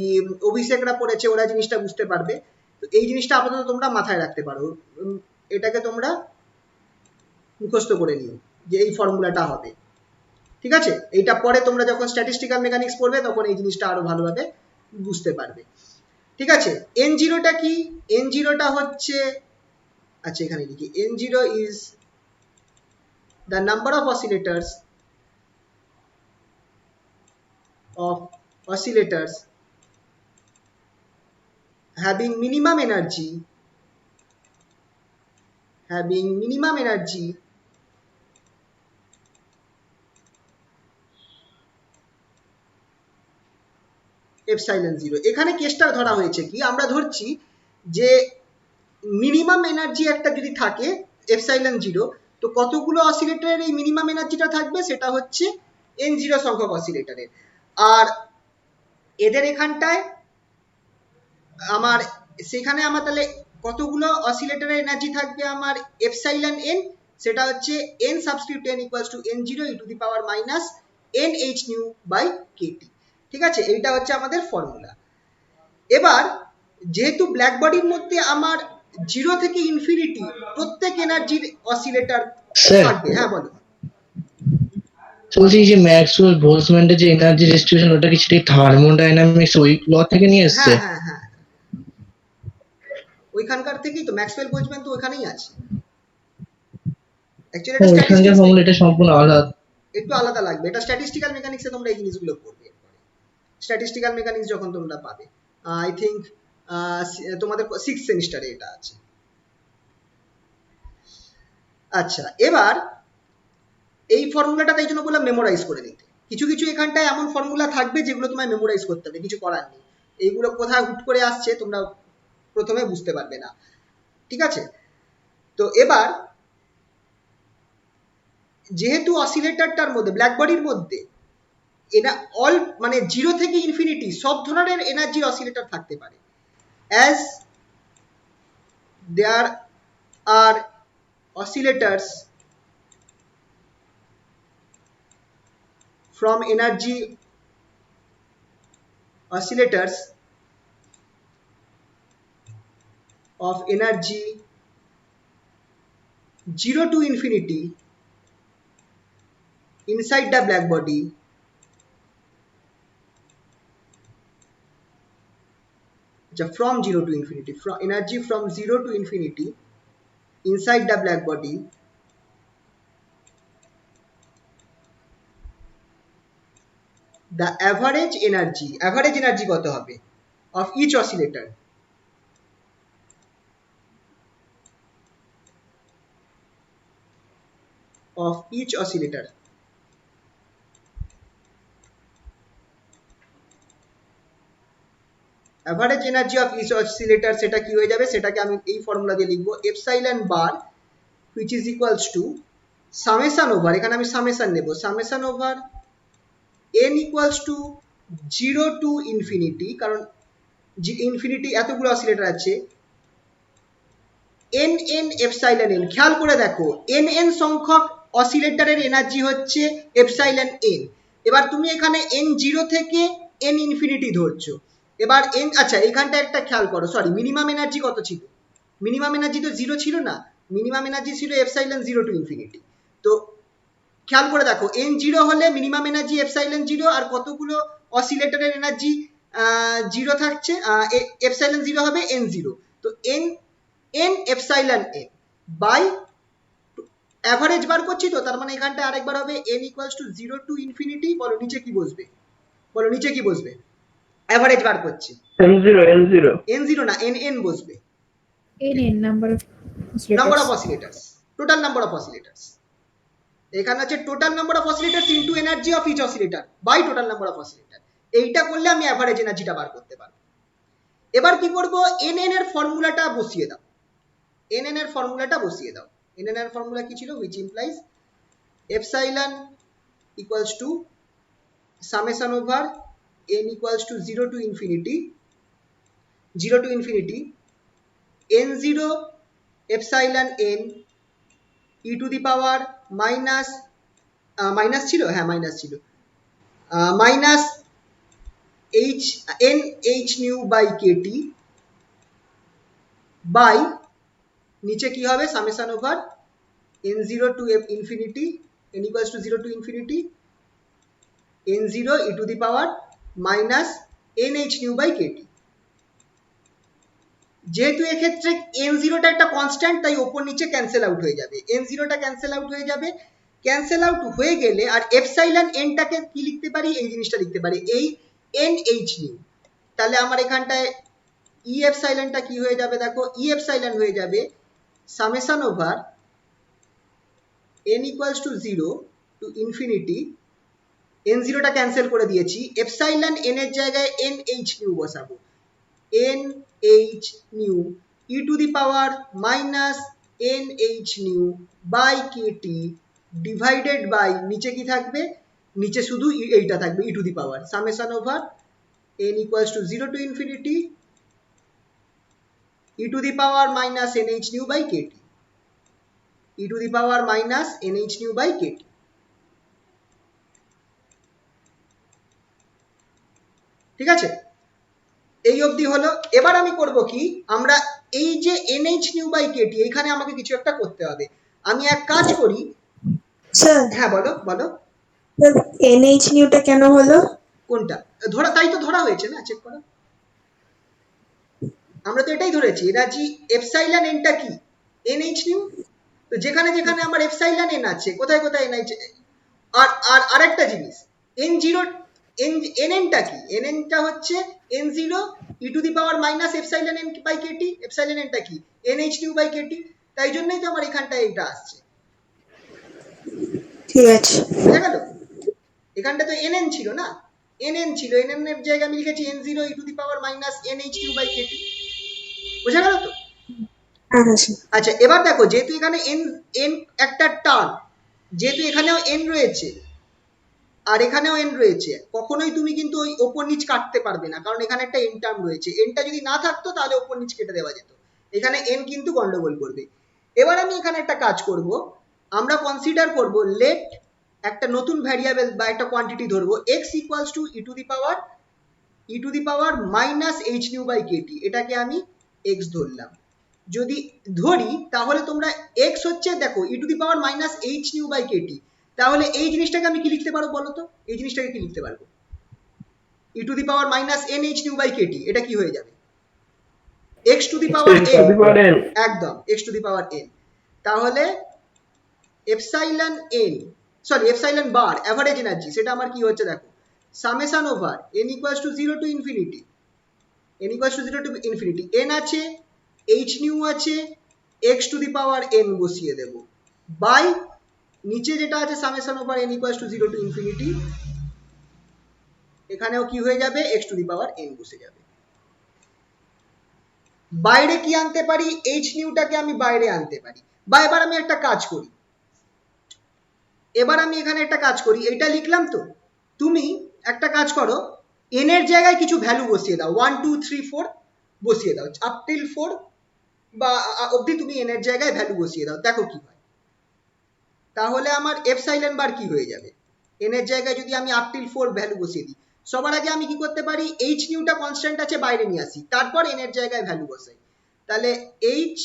অভিষেকরা পড়েছে, ওরা জিনিসটা বুঝতে পারবে। তো এই জিনিসটা আপাতত তোমরা মাথায় রাখতে পারো, এটাকে তোমরা মুখস্থ করে নিও যে এই ফর্মুলাটা হবে, ঠিক আছে? এইটা পরে তোমরা যখন স্ট্যাটিস্টিক্যাল মেকানিক্স পড়বে তখন এই জিনিসটা আরো ভালোভাবে বুঝতে পারবে, ঠিক আছে? n0টা কি? n0টা হচ্ছে, আচ্ছা এখানে লিখি, n0 is the number of oscillators having minimum energy epsilon 0। এখানে কেসটা ধরা হয়েছে কি, আমরা ধরছি যে মিনিমাম এনার্জি একটা যদি থাকে এপসাইলন 0, তো কতগুলো অসিলেটরের এই মিনিমাম এনার্জিটা থাকবে, সেটা হচ্ছে n0 সংখ্যক অসিলেটরের। আর এদের এখানটায় আমার সেখানে আমার তাহলে কতগুলো অসিলেটরের এনার্জি থাকবে আমার এপসাইলন n, সেটা হচ্ছে n subscript n equals to n0 e to the power minus nhν by kt, ঠিক আছে, এইটা হচ্ছে আমাদের ফর্মুলা। এবার যেহেতু ব্ল্যাক বডির মধ্যে আমার 0 থেকে ইনফিনিটি প্রত্যেক এনার্জির অসিলেটর স্যার থাকবে। হ্যাঁ বলো। বলছি যে ম্যাক্সওয়েল বোলজম্যানের যে এনার্জি ডিস্ট্রিবিউশন ওটা কি সেটা থার্মোডাইনামিক্স ওই ল থেকে নিয়ে এসছে? হ্যাঁ হ্যাঁ হ্যাঁ, ওইখানকার থেকেই তো ম্যাক্সওয়েল বোলজম্যান তো ওখানেই আছে। অ্যাকচুয়ালি এটা ওইখানকার স্ট্যাটিস্টিক্স, ফর্মুলা এটা সম্পূর্ণ আলাদা। একটু আলাদা লাগবে। এটা স্ট্যাটিস্টিক্যাল মেকানিক্সে তোমরা এই জিনিসগুলো পড়বে। স্ট্যাটিস্টিক্যাল মেকানিক্স যখন তোমরা পাবে, আই থিঙ্ক তোমাদের 6th সেমিস্টারে এটা আছে। আচ্ছা, এবার এই ফর্মুলাটা তাই জন্য বললাম মেমোরাইজ করে নিতে। কিছু কিছু এখানটায় এমন ফর্মুলা থাকবে যেগুলো তোমায় মেমোরাইজ করতে হবে, কিছু করার নেই। এইগুলো কোথায় হুট করে আসছে তোমরা প্রথমে বুঝতে পারবে না, ঠিক আছে? তো এবার যেহেতু অসিলেটরটার মধ্যে ব্ল্যাক বডির মধ্যে অল মানে 0 থেকে ইনফিনিটি সব ধরনের এনার্জির অসিলেটর থাকতে পারে, as there are oscillators from energy oscillators of energy 0 to infinity inside the black body from 0 to infinity, from energy from 0 to infinity inside the black body the average energy কত হবে of each oscillator average energy of each oscillator সেটা কি হয়ে যাবে, সেটাকে আমি এই formula দিয়ে লিখবো, epsilon bar which is equals to summation over, এখানে আমি সামেশন নেব, summation over n equals to 0 to infinity, কারণ ইনফিনিটি এতগুলো অসিলেটর আছে, n n এপসাইলন n। খেয়াল করে দেখো n n সংখ্যক অসিলেটরের এনার্জি হচ্ছে এপসাইলন n। এবার তুমি এখানে n 0 থেকে n ইনফিনিটি ধরছো। এবার n, আচ্ছা এখানটা একটা খেয়াল করো, সরি, মিনিমাম এনার্জি কত ছিল? মিনিমাম এনার্জি তো 0 ছিল না, মিনিমাম এনার্জি ছিল এপসাইলন 0 টু ইনফিনিটি। তো খেয়াল করে দেখো n 0 হলে মিনিমাম এনার্জি এপসাইলন 0, আর কতগুলো অসিলেটরের এনার্জি 0 থাকছে, এপসাইলন 0 হবে n 0। তো n epsilon n by average bar করছি, তো তার মানে এখানটা আরেকবার হবে n equals to 0 to infinity, বলো নিচে কি বসবে, বলো নিচে কি বসবে? অ্যাভারেজ বার করছি, n0 না n বসবে, n number of number of oscillators. Oscillators, total number of oscillators. এখানে আছে total number of oscillators into energy of each oscillator by total number of oscillator. এইটা করলে আমি অ্যাভারেজ এনার্জিটা বার করতে পারবো। এবার কি করব, n n এর ফর্মুলাটা বসিয়ে দাও, n n এর ফর্মুলাটা বসিয়ে দাও। n n এর ফর্মুলা কি ছিল, which implies epsilon equals to summation over n equals to 0 to infinity n0 epsilon n e to the power minus minus ছিল, হ্যাঁ মাইনাস ছিল, minus h n h nu by kt by নিচে কি হবে, summation over n0 to infinity n equals to 0 to infinity n0 e to the power minus nh nu by kt। যেহেতু এক্ষেত্রে n0টা একটা constant, তাই ওপর নিচে ক্যান্সেল আউট হয়ে যাবে, n0টা ক্যান্সেল আউট হয়ে যাবে। ক্যান্সেল আউট হয়ে গেলে আর এপসাইলন nটাকে কি লিখতে পারি, এই জিনিসটা লিখতে পারি, এই nh nu। তাহলে আমার এখানটায় ই এপসাইলনটা কি হয়ে যাবে, দেখো ই এপসাইলন হয়ে যাবে summation over n equals to 0 to infinity n0টা ক্যান্সেল করে দিয়েছি, এপসাইলন n এর জায়গায় nh nu বসাবো, nh nu e to the power minus nh nu by kt divided by নিচে কি থাকবে, নিচে শুধু এইটা থাকবে e to the power summation over n equals to 0 to infinity e to the power minus nh nu by kt, e to the power minus nh nu by kt। ঠিক আছে, এই অবধি হলো। এবার আমি করব কি, আমরা এই যে NH নিউ বাই কেটি, এখানে আমাকে কিছু একটা করতে হবে। আমি এক কাজ করি, স্যার হ্যাঁ বলো বলো। NH নিউটা কেন হলো? কোনটা ধরা, তাই তো ধরা হয়েছে না, চেক করো। আমরা তো এটাই ধরেছি, এনার্জি এপসাইলন এনটা কি, NH নিউ। তো যেখানে যেখানে আমার এপসাইলন এন আছে, কোথায় কোথায় NH। আর আর আরেকটা জিনিস, N0 NN টা কি, NN টা হচ্ছে N0 e to the power minus epsilon N by KT. Epsilon এনটা কি, NH নিউ বাই কেটি। তাই জন্যই তো আমার এখানটায় এইটা আসছে, ঠিক আছে। বুঝা গেল? এখানটা তো NN ছিল না, NN ছিল, NN এর জায়গায় আমি লিখেছি N0 e to the power minus NH nu by kT. বুঝা গেল তো? হ্যাঁ হ্যাঁ স্যার। আচ্ছা এবার দেখো, যেহেতু এখানে n n একটা টার্ম, যেহেতু এখানেও n রয়েছে আর এখানেও n রয়েছে, কখনোই তুমি কিন্তু ওই ওপর নিচ কাটতে পারবে না, কারণ এখানে একটা n টার্ম রয়েছে। nটা যদি না থাকতো তাহলে ওপর নিচ কেটে দেওয়া যেত, এখানে n কিন্তু গন্ডগোল করবে। এবার আমি এখানে একটা কাজ করব, আমরা কনসিডার করব লেট একটা নতুন ভ্যারিয়েবল বা একটা কোয়ান্টিটি ধরবো x equals to e to the power minus h nu by kT, এটাকে আমি x ধরলাম। যদি ধরি তাহলে তোমরা x হচ্ছে, দেখো e to the power minus h nu by kT, তাহলে এই জিনিসটাকে আমি কি লিখতে পারবো বলো তো? এই জিনিসটাকে কি লিখতে পারবো? e to the power minus nh nu by kT, এটা কি হয়ে যাবে? x to the power n, একদম x to the power n। তাহলে epsilon n, sorry epsilon bar average energy, সেটা আমার কি হচ্ছে দেখো, summation over n equals to 0 to infinity, n equals to 0 to infinity, n আছে, h নিউ আছে, x to the power n বসিয়ে দেব, বাই নিচে যেটা আছে summation over n equals to 0 to infinity, এখানেও কি হয়ে যাবে, x to the power n বসে যাবে। বাইরে কি আনতে পারি, h নিউটাকে আমি বাইরে আনতে পারি। বা এবার আমি একটা কাজ করি, এবার আমি এখানে একটা কাজ করি, এটা লিখলাম তো, তুমি একটা কাজ করো, n এর জায়গায় কিছু ভ্যালু বসিয়ে দাও, 1 2 3 4 বসিয়ে দাও, আপ টিল 4 বা অবধি তুমি n এর জায়গায় ভ্যালু বসিয়ে দাও, দেখো কি হয়। তাহলে আমার এপসাইলন বার কি হয়ে যাবে, n এর জায়গায় যদি আমি আপ টিল 4 ভ্যালু বসিয়ে দিই। সবার আগে আমি কি করতে পারি, h নিউটা কনস্ট্যান্ট আছে বাইরে নিয়ে আসি, তারপর n এর জায়গায় ভ্যালু বসাই। তাহলে h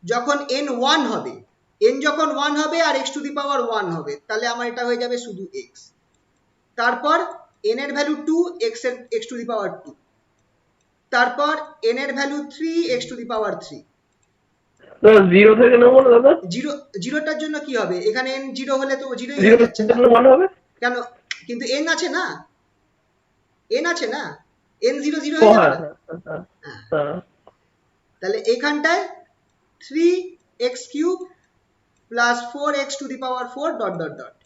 যখন n 1 হবে, n যখন 1 হবে আর x টু দি পাওয়ার 1 হবে, তাহলে আমার এটা হয়ে যাবে শুধু x। তারপর n এর ভ্যালু 2, x টু দি পাওয়ার 2, তারপর n এর value 3, x to the power 3। Zero থেকে নেবো না দাদা? জিরোটার জন্য কি হবে, এখানে n 0 হলে তো 0ই জিরো হয়ে যাচ্ছে না, থেকে ভালো হবে কেন? কিন্তু n আছে না, n আছে না, n 0 0 ও হয়ে যাবে হ্যাঁ না। হ্যাঁ হ্যাঁ। তাহলে এখানটায় 3x cube plus 4x to the power 4 dot dot dot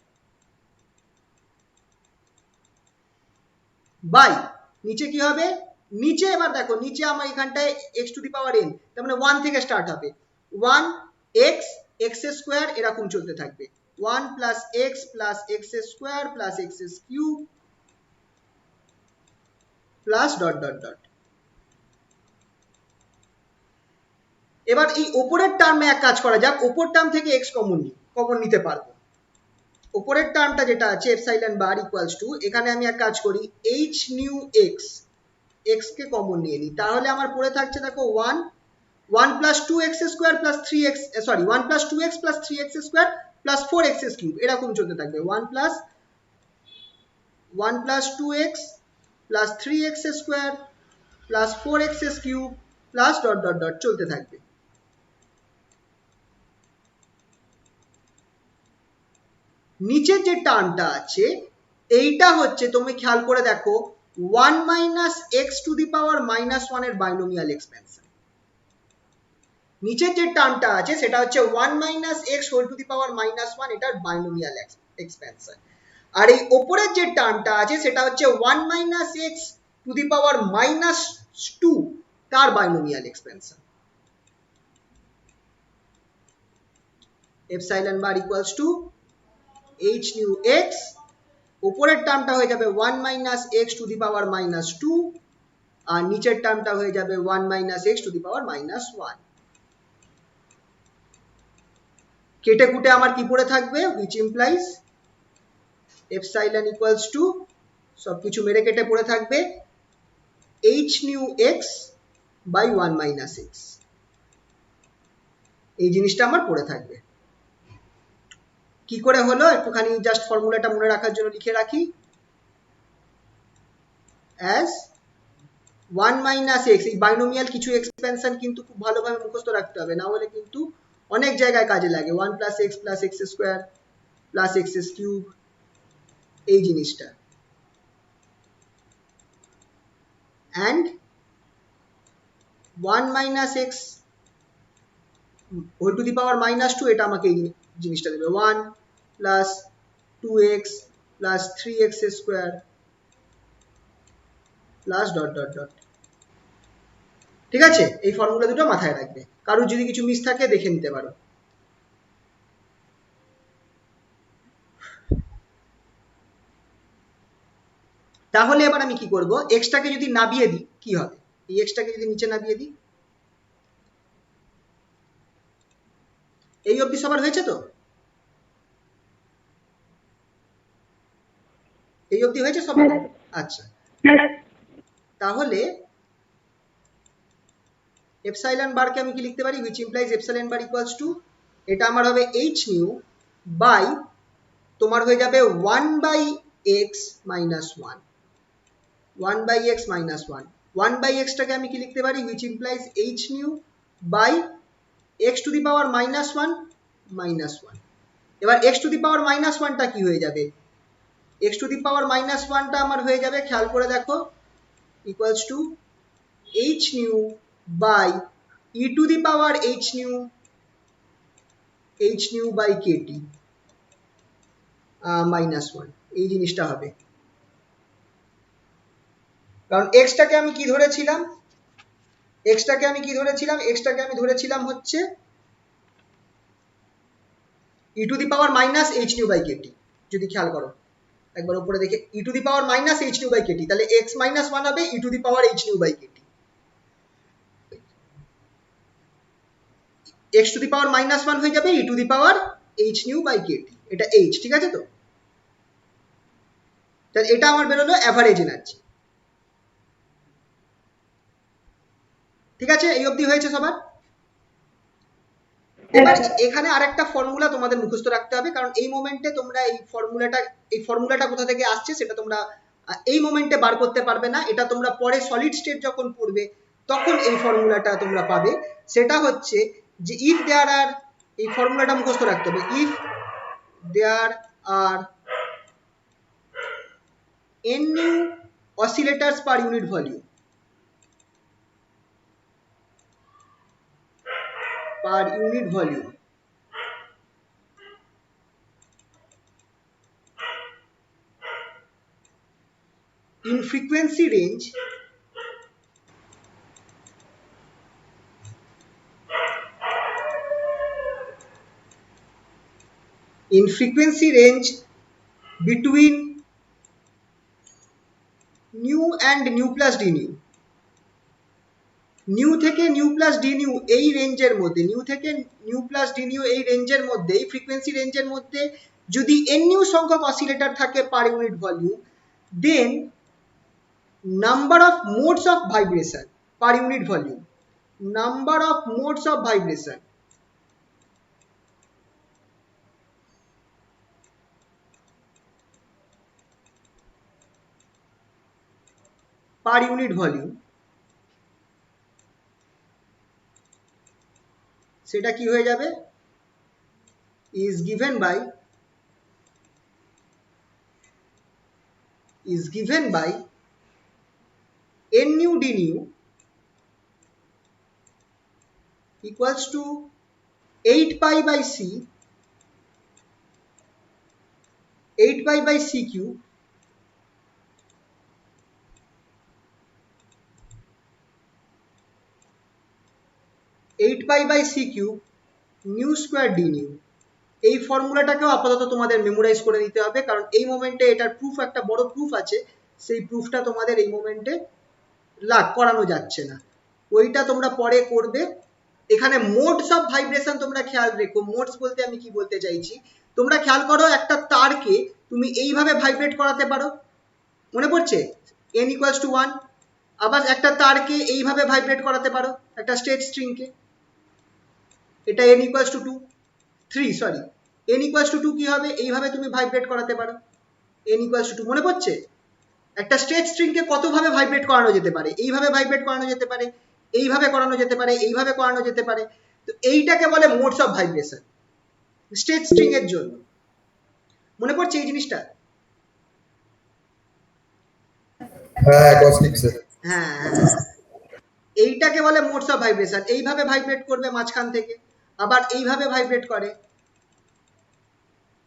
by নিচে কি হবে, নিচে এবার দেখো, নিচে আমার এখানটায় x to the power n, তার মানে 1 থেকে স্টার্ট হবে, 1 x x স্কোয়ার এরকম চলতে থাকবে, 1 plus x plus x square plus x cube plus dot dot dot. এবার এই ওপরের টার্মে এক কাজ করা যাক, ওপর টার্ম থেকে x কমন নিতে পারবো। ওপরের টার্মটা যেটা আছে এপসাইলন বার ইকুয়ালস টু, এখানে আমি এক কাজ করি, h নিউ x কে কমন নিয়ে নিই, তাহলে আমার পড়ে থাকছে দেখো 1 plus 2x square plus 3x, sorry 1 plus 2x plus 3x square plus 4x cube, এরকম চলতে থাকবে, 1 plus 2x plus 3x square plus 4x cube plus dot dot dot চলতে থাকবে। নিচের যে টার্মটা আছে এইটা হচ্ছে, তুমি খেয়াল করে দেখো, 1 minus x two the power minus 1 এর বাইনোমিয়াল এক্সপেনশন। নিচের যে টার্মটা আছে সেটা হচ্ছে 1 minus x whole to the power minus 1, এটার বাইনোমিয়াল এক্সপেনশন। আর এই ওপরের যে টার্মটা আছে সেটা হচ্ছে 1 minus x two the power minus 2, তার binomial expansion. Epsilon bar equals to h new x, উপরের টার্মটা হয়ে যাবে 1 minus x two the power minus 2, আর নিচের টার্মটা হয়ে যাবে 1 minus x two the power minus 1। কেটে কুটে আমার কি পড়ে থাকবে, which implies epsilon equals to সবকিছু মেরে কেটে পড়ে থাকবে h nu x by 1 minus x, এই জিনিসটা আমার পড়ে থাকবে। কি করে হলো একটুখানি জাস্ট ফর্মুলাটা মনে রাখার জন্য লিখে রাখি, as 1 minus x, এই বাইনোমিয়াল কিছু এক্সপেনশন কিন্তু খুব ভালোভাবে মুখস্থ রাখতে হবে, না হলে কিন্তু অনেক জায়গায় কাজে লাগে। 1 plus x plus x square plus x cube, এই জিনিসটা, and 1 minus x whole to the power minus 2, এটা আমাকে এই জিনিসটা দেবে 1 plus 2x plus 3x square plus dot dot dot। ঠিক আছে, এই ফর্মুলা দুটো মাথায় রাখবে, কারোর যদি কিছু মিস থাকে দেখে নিতে পারো। তাহলে এবার আমি কি করব, এক্সটাকে যদি নাবিয়ে দিই কি হবে, এই এক্সটাকে যদি নিচে নাবিয়ে দিই, এই অবধি সবার হয়েছে তো? এই অবধি হয়েছে সবার? আচ্ছা, তাহলে এপসাইলন বারকে আমি কি লিখতে পারি, which implies epsilon bar equals to, এটা আমার হবে h nu বাই তোমার হয়ে যাবে 1 by x minus 1, 1 by x minus 1, 1 by x টাকে আমি কি লিখতে পারি, which implies h nu by x to the power minus 1 minus 1। এবার x to the power minus 1 টা কি হয়ে যাবে, x to the power minus 1 টা আমার হয়ে যাবে, খেয়াল করে দেখো, equals to h nu by e to the power h nu by kt minus 1, এই জিনিসটা হবে। কারণ x টাকে আমি কি ধরেছিলাম, x টাকে আমি ধরেছিলাম হচ্ছে e to the power minus h nu by kt। যদি খেয়াল করো একবার উপরে দেখে, e to the power minus h nu by kt, তাহলে x minus 1 হবে e to the power h nu by kt, x to the power minus 1 হয়ে যাবে e to the power h nu by kt, এটা h, ঠিক আছে তো? তাহলে এটা আমার বেরোলো অ্যাভারেজ এনার্জি। ঠিক আছে, এই অবধি হয়েছে সবার? এবার এখানে আরেকটা ফর্মুলা তোমাদের মুখস্থ রাখতে হবে, কারণ এই মোমেন্টে তোমরা এই ফর্মুলাটা কোথা থেকে আসছে সেটা তোমরা এই মোমেন্টে বার করতে পারবে না, এটা তোমরা পরে সলিড স্টেট যখন পড়বে তখন এই ফর্মুলাটা তোমরা পাবে। সেটা হচ্ছে যে ইফ দেয়ার আর, এই ফর্মুলাটা মুখস্থ রাখতে হবে, if there are n new oscillators per unit volume, in frequency range between nu and nu plus d nu, new থেকে নিউ প্লাস ডি নিউ এই রেঞ্জের মধ্যে, নিউ থেকে নিউ প্লাস ডি নিউ এই রেঞ্জের মধ্যে, এই ফ্রিকোয়েন্সি রেঞ্জের মধ্যে যদি এন নিউ সংখ্যক অসিলেটর থাকে per unit volume, then number of modes of vibration per unit volume, number of modes of vibration per unit volume, সেটা কি হয়ে যাবে, is given by n nu d nu equals to 8 pi by c, 8 pi by c cube nu square d nu। এই ফর্মুলাটাকেও আপাতত তোমাদের memorise করে নিতে হবে, কারণ এই মোমেন্টে এটার প্রুফ, একটা বড় প্রুফ আছে, সেই প্রুফটা তোমাদের এই মোমেন্টে করানো যাচ্ছে না, ওইটা তোমরা পরে করবে। এখানে মোডস অফ ভাইব্রেশন তোমরা খেয়াল রেখো, মোডস বলতে আমি কি বলতে চাইছি তোমরা খেয়াল করো, একটা তারকে তুমি এইভাবে ভাইব্রেট করাতে পারো, মনে পড়ছে? n equals two 1। আবার একটা তারকে এইভাবে ভাইব্রেট করাতে পারো, একটা স্ট্রেট স্ট্রিংকে, এটা n equals two 2 3 sorry n equals two 2 কি হবে? এইভাবে তুমি ভাইব্রেট করাতে পারো, n ইকুয়ালস টু 2। মনে পড়ছে? একটা স্ট্রেট স্ট্রিংকে কতভাবে ভাইব্রেট করানো যেতে পারে? এইভাবে ভাইব্রেট করানো যেতে পারে, এইভাবে করানো যেতে পারে, এইভাবে করানো যেতে পারে। তো এইটাকে বলে modes of vibration straight string এর জন্য। মনে পড়ছে এই জিনিসটা? হ্যাঁ অ্যাকোস্টিক স্যার। হ্যাঁ, এইটাকে বলে মোডস অফ ভাইব্রেশন। এইভাবে ভাইব্রেট করবে মাঝখান থেকে, আবার এইভাবে ভাইব্রেট করে,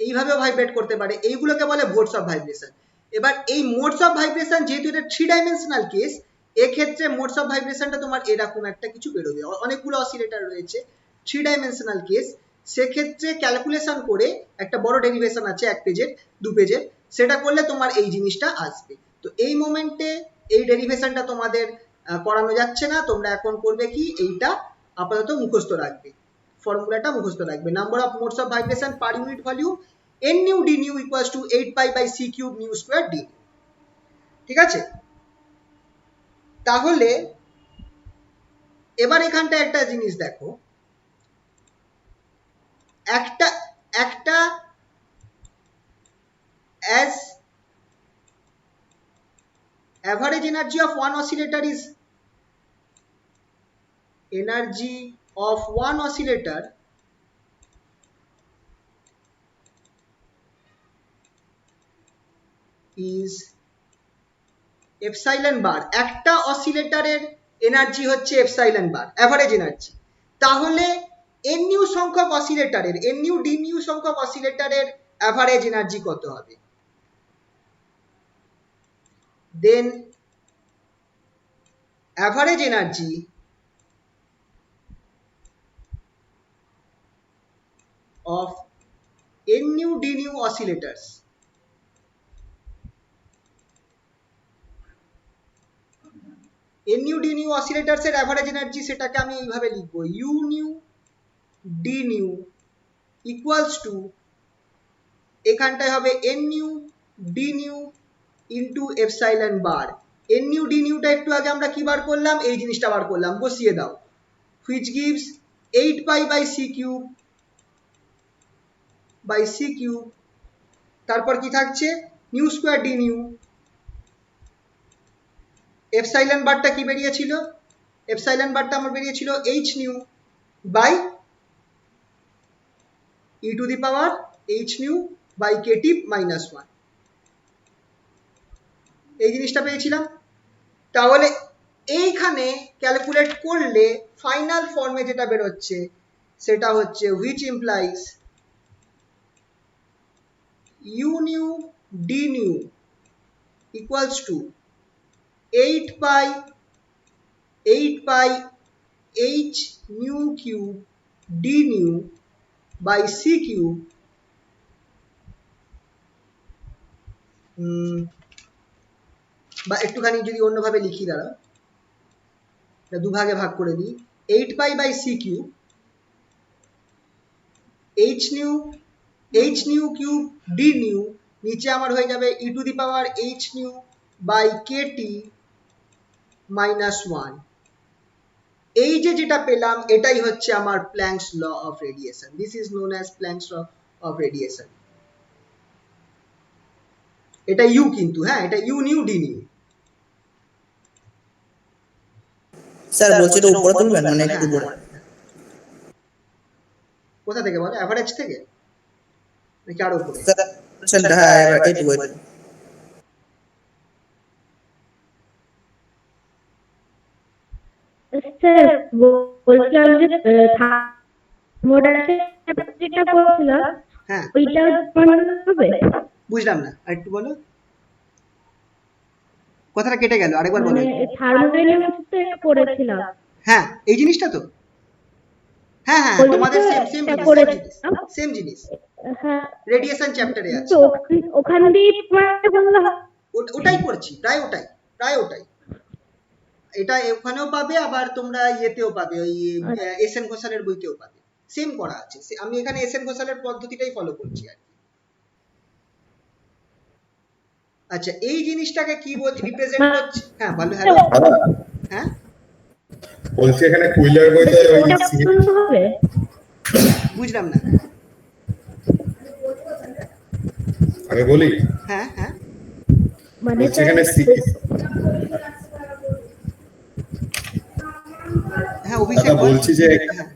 এইভাবে ভাইব্রেট করতে পারে, এইগুলোকে বলে মোডস অফ ভাইব্রেশন। এবার এই মোডস অফ ভাইব্রেশন যেহেতু এটা 3 ডাইমেনশনাল কেস, এক্ষেত্রে মোডস অফ ভাইব্রেশনটা তোমার এরকম একটা কিছু বেরোবে। অনেকগুলো অসিলেটর রয়েছে 3 ডাইমেনশনাল কেস, সেক্ষেত্রে ক্যালকুলেশন করে একটা বড় ডেরিভেশন আছে 1 পেজের 2 পেজের, সেটা করলে তোমার এই জিনিসটা আসবে। তো এই মোমেন্টে এই ডেরিভেশনটা তোমাদের করানো যাচ্ছে না, তোমরা এখন করবে কি, এইটা আপাতত মুখস্থ রাখবে, ফর্মুলাটা মুখস্থ রাখবে। Number of modes of vibration per unit volume n nu d nu equals to 8 pi by c cube nu square d। ঠিক আছে? তাহলে এবার এখানটা একটা জিনিস দেখো, একটা as average energy of one oscillator is energy of one oscillator is epsilon bar। একটা অসিলেটরের এনার্জি হচ্ছে এপসাইলন বার, অ্যাভারেজ এনার্জি। তাহলে n nu সংখ্যক অসিলেটরের, n nu d nu সংখ্যক অসিলেটরের অ্যাভারেজ এনার্জি কত হবে? Then average energy of n nu d nu oscillators n nu d nu oscillators এর average energy, সেটাকে আমি এইভাবে লিখবো, u nu d nu equals to, এখানটায় হবে n nu d nu into epsilon bar. n nu d nu টা একটু আগে আমরা কি বার করলাম? এই জিনিসটা বার করলাম, বসিয়ে দাও, which gives 8 pi by c cube by c cube, তারপর কি থাকছে? Nu square d nu। Epsilon বারটা কি বেরিয়েছিল? এপসাইলন বারটা আমার বেরিয়েছিল h nu by e to the power h nu by kt minus 1, এই জিনিসটা পেয়েছিলাম। তাহলে এইখানে ক্যালকুলেট করলে ফাইনাল ফর্মে যেটা বেরোচ্ছে সেটা হচ্ছে which implies u nu d nu equals to 8 pi h nu cube d nu by c cube বা একটুখানি যদি অন্যভাবে লিখি, দাঁড়াও, দুভাগে ভাগ করে দিই, 8 pi by c cube h nu cube d nu, নিচে আমার হয়ে যাবে e to the power h nu by kt minus 1। এই যে যেটা পেলাম এটাই হচ্ছে আমার Planck's law of radiation. This is known as Planck's law of radiation. এটা ইউ কিন্তু, হ্যাঁ, এটা u nu d nu. Sir বলছি তো উপরে তুলবেন, মানে একটু উপরে। কোথা থেকে বলো? অ্যাভারেজ থেকে নাকি আরো উপরে? স্যার হ্যাঁ এইটুকু। স্যার বলছিলাম যে থার্মোডাইনামিক্স যেটা বলছিলাম, হ্যাঁ, ওইটা বানানো হবে? বুঝলাম না, আরেকটু বলো, কথাটা কেটে গেল, আরেকবার বলো। মানে থার্মোডাইনামিক্স তো এটা পড়েছিলাম। হ্যাঁ, এই জিনিসটা তো, হ্যাঁ হ্যাঁ, বলছি তোমাদের তো, সেম এটা জিনিস, পড়েছিলাম। সেম জিনিস, হ্যাঁ, রেডিয়েশন চ্যাপ্টারে আছে। তো ওখান দিয়ে পড়াতে বললে হবে? ওটাই পড়ছি, প্রায় ওটাই। এটা ওখানেও পাবে, আবার তোমরা ইয়েতেও পাবে, ওই এস এন ঘোষালের বইতেও পাবে, সেম করা আছে। আমি এখানে এস এন ঘোষালের পদ্ধতিটাই ফলো করছি আর কি। আচ্ছা, এই জিনিসটাকে কি বলছে, রিপ্রেজেন্ট করছে? হ্যাঁ বলো, হ্যালো। দাদা হ্যাঁ বলছি এখানে কুইলার বইতে ওই বুঝলাম না। আমি বলি হ্যাঁ হ্যাঁ মানে বলছি স্যার এখানে হ্যাঁ অভিষেক দাদা বল। বলছি যে হ্যাঁ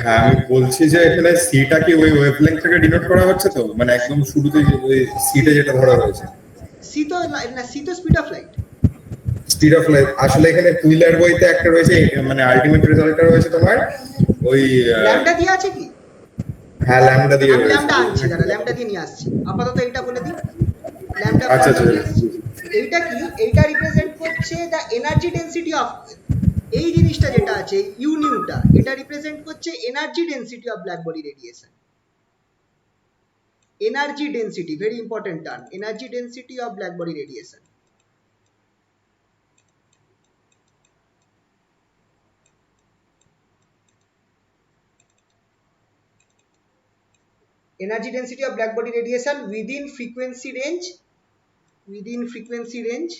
হ্যাঁ আমি বলছি যে এখানে সিটা কি ওই ওয়েভলেন্থ থেকে ডিনোট করা হচ্ছে তো, মানে একদম শুরুতে ওই সিটে যেটা ধরা হয়েছে সি তো না, সি তো speed of light. Speed of light. আসলে এখানে কুইলার বইতে একটা রয়েছে, মানে আলটিমেট রেজাল্টটা রয়েছে তোমার ওই ল্যাম্বডা দিয়ে আছে কি? হ্যাঁ ল্যাম্বডা দিয়ে আমি রয়েছে। ল্যাম্বডা আনছি, দাঁড়া ল্যাম্বডা দিয়ে নিয়ে আসছি। আপাতত এটা বলে দিই, ল্যাম্বডা আচ্ছা আচ্ছা নিয়ে আসছি। এইটা কি? এইটা রিপ্রেজেন্ট করছে দ্য এনার্জি ডেনসিটি অফ, এই জিনিসটা যেটা আছে ইউ নিউটা, এটা রিপ্রেজেন্ট করছে energy density of black body radiation. Energy density, very important term, energy density of black body radiation. Energy density of black body radiation within frequency range, within frequency range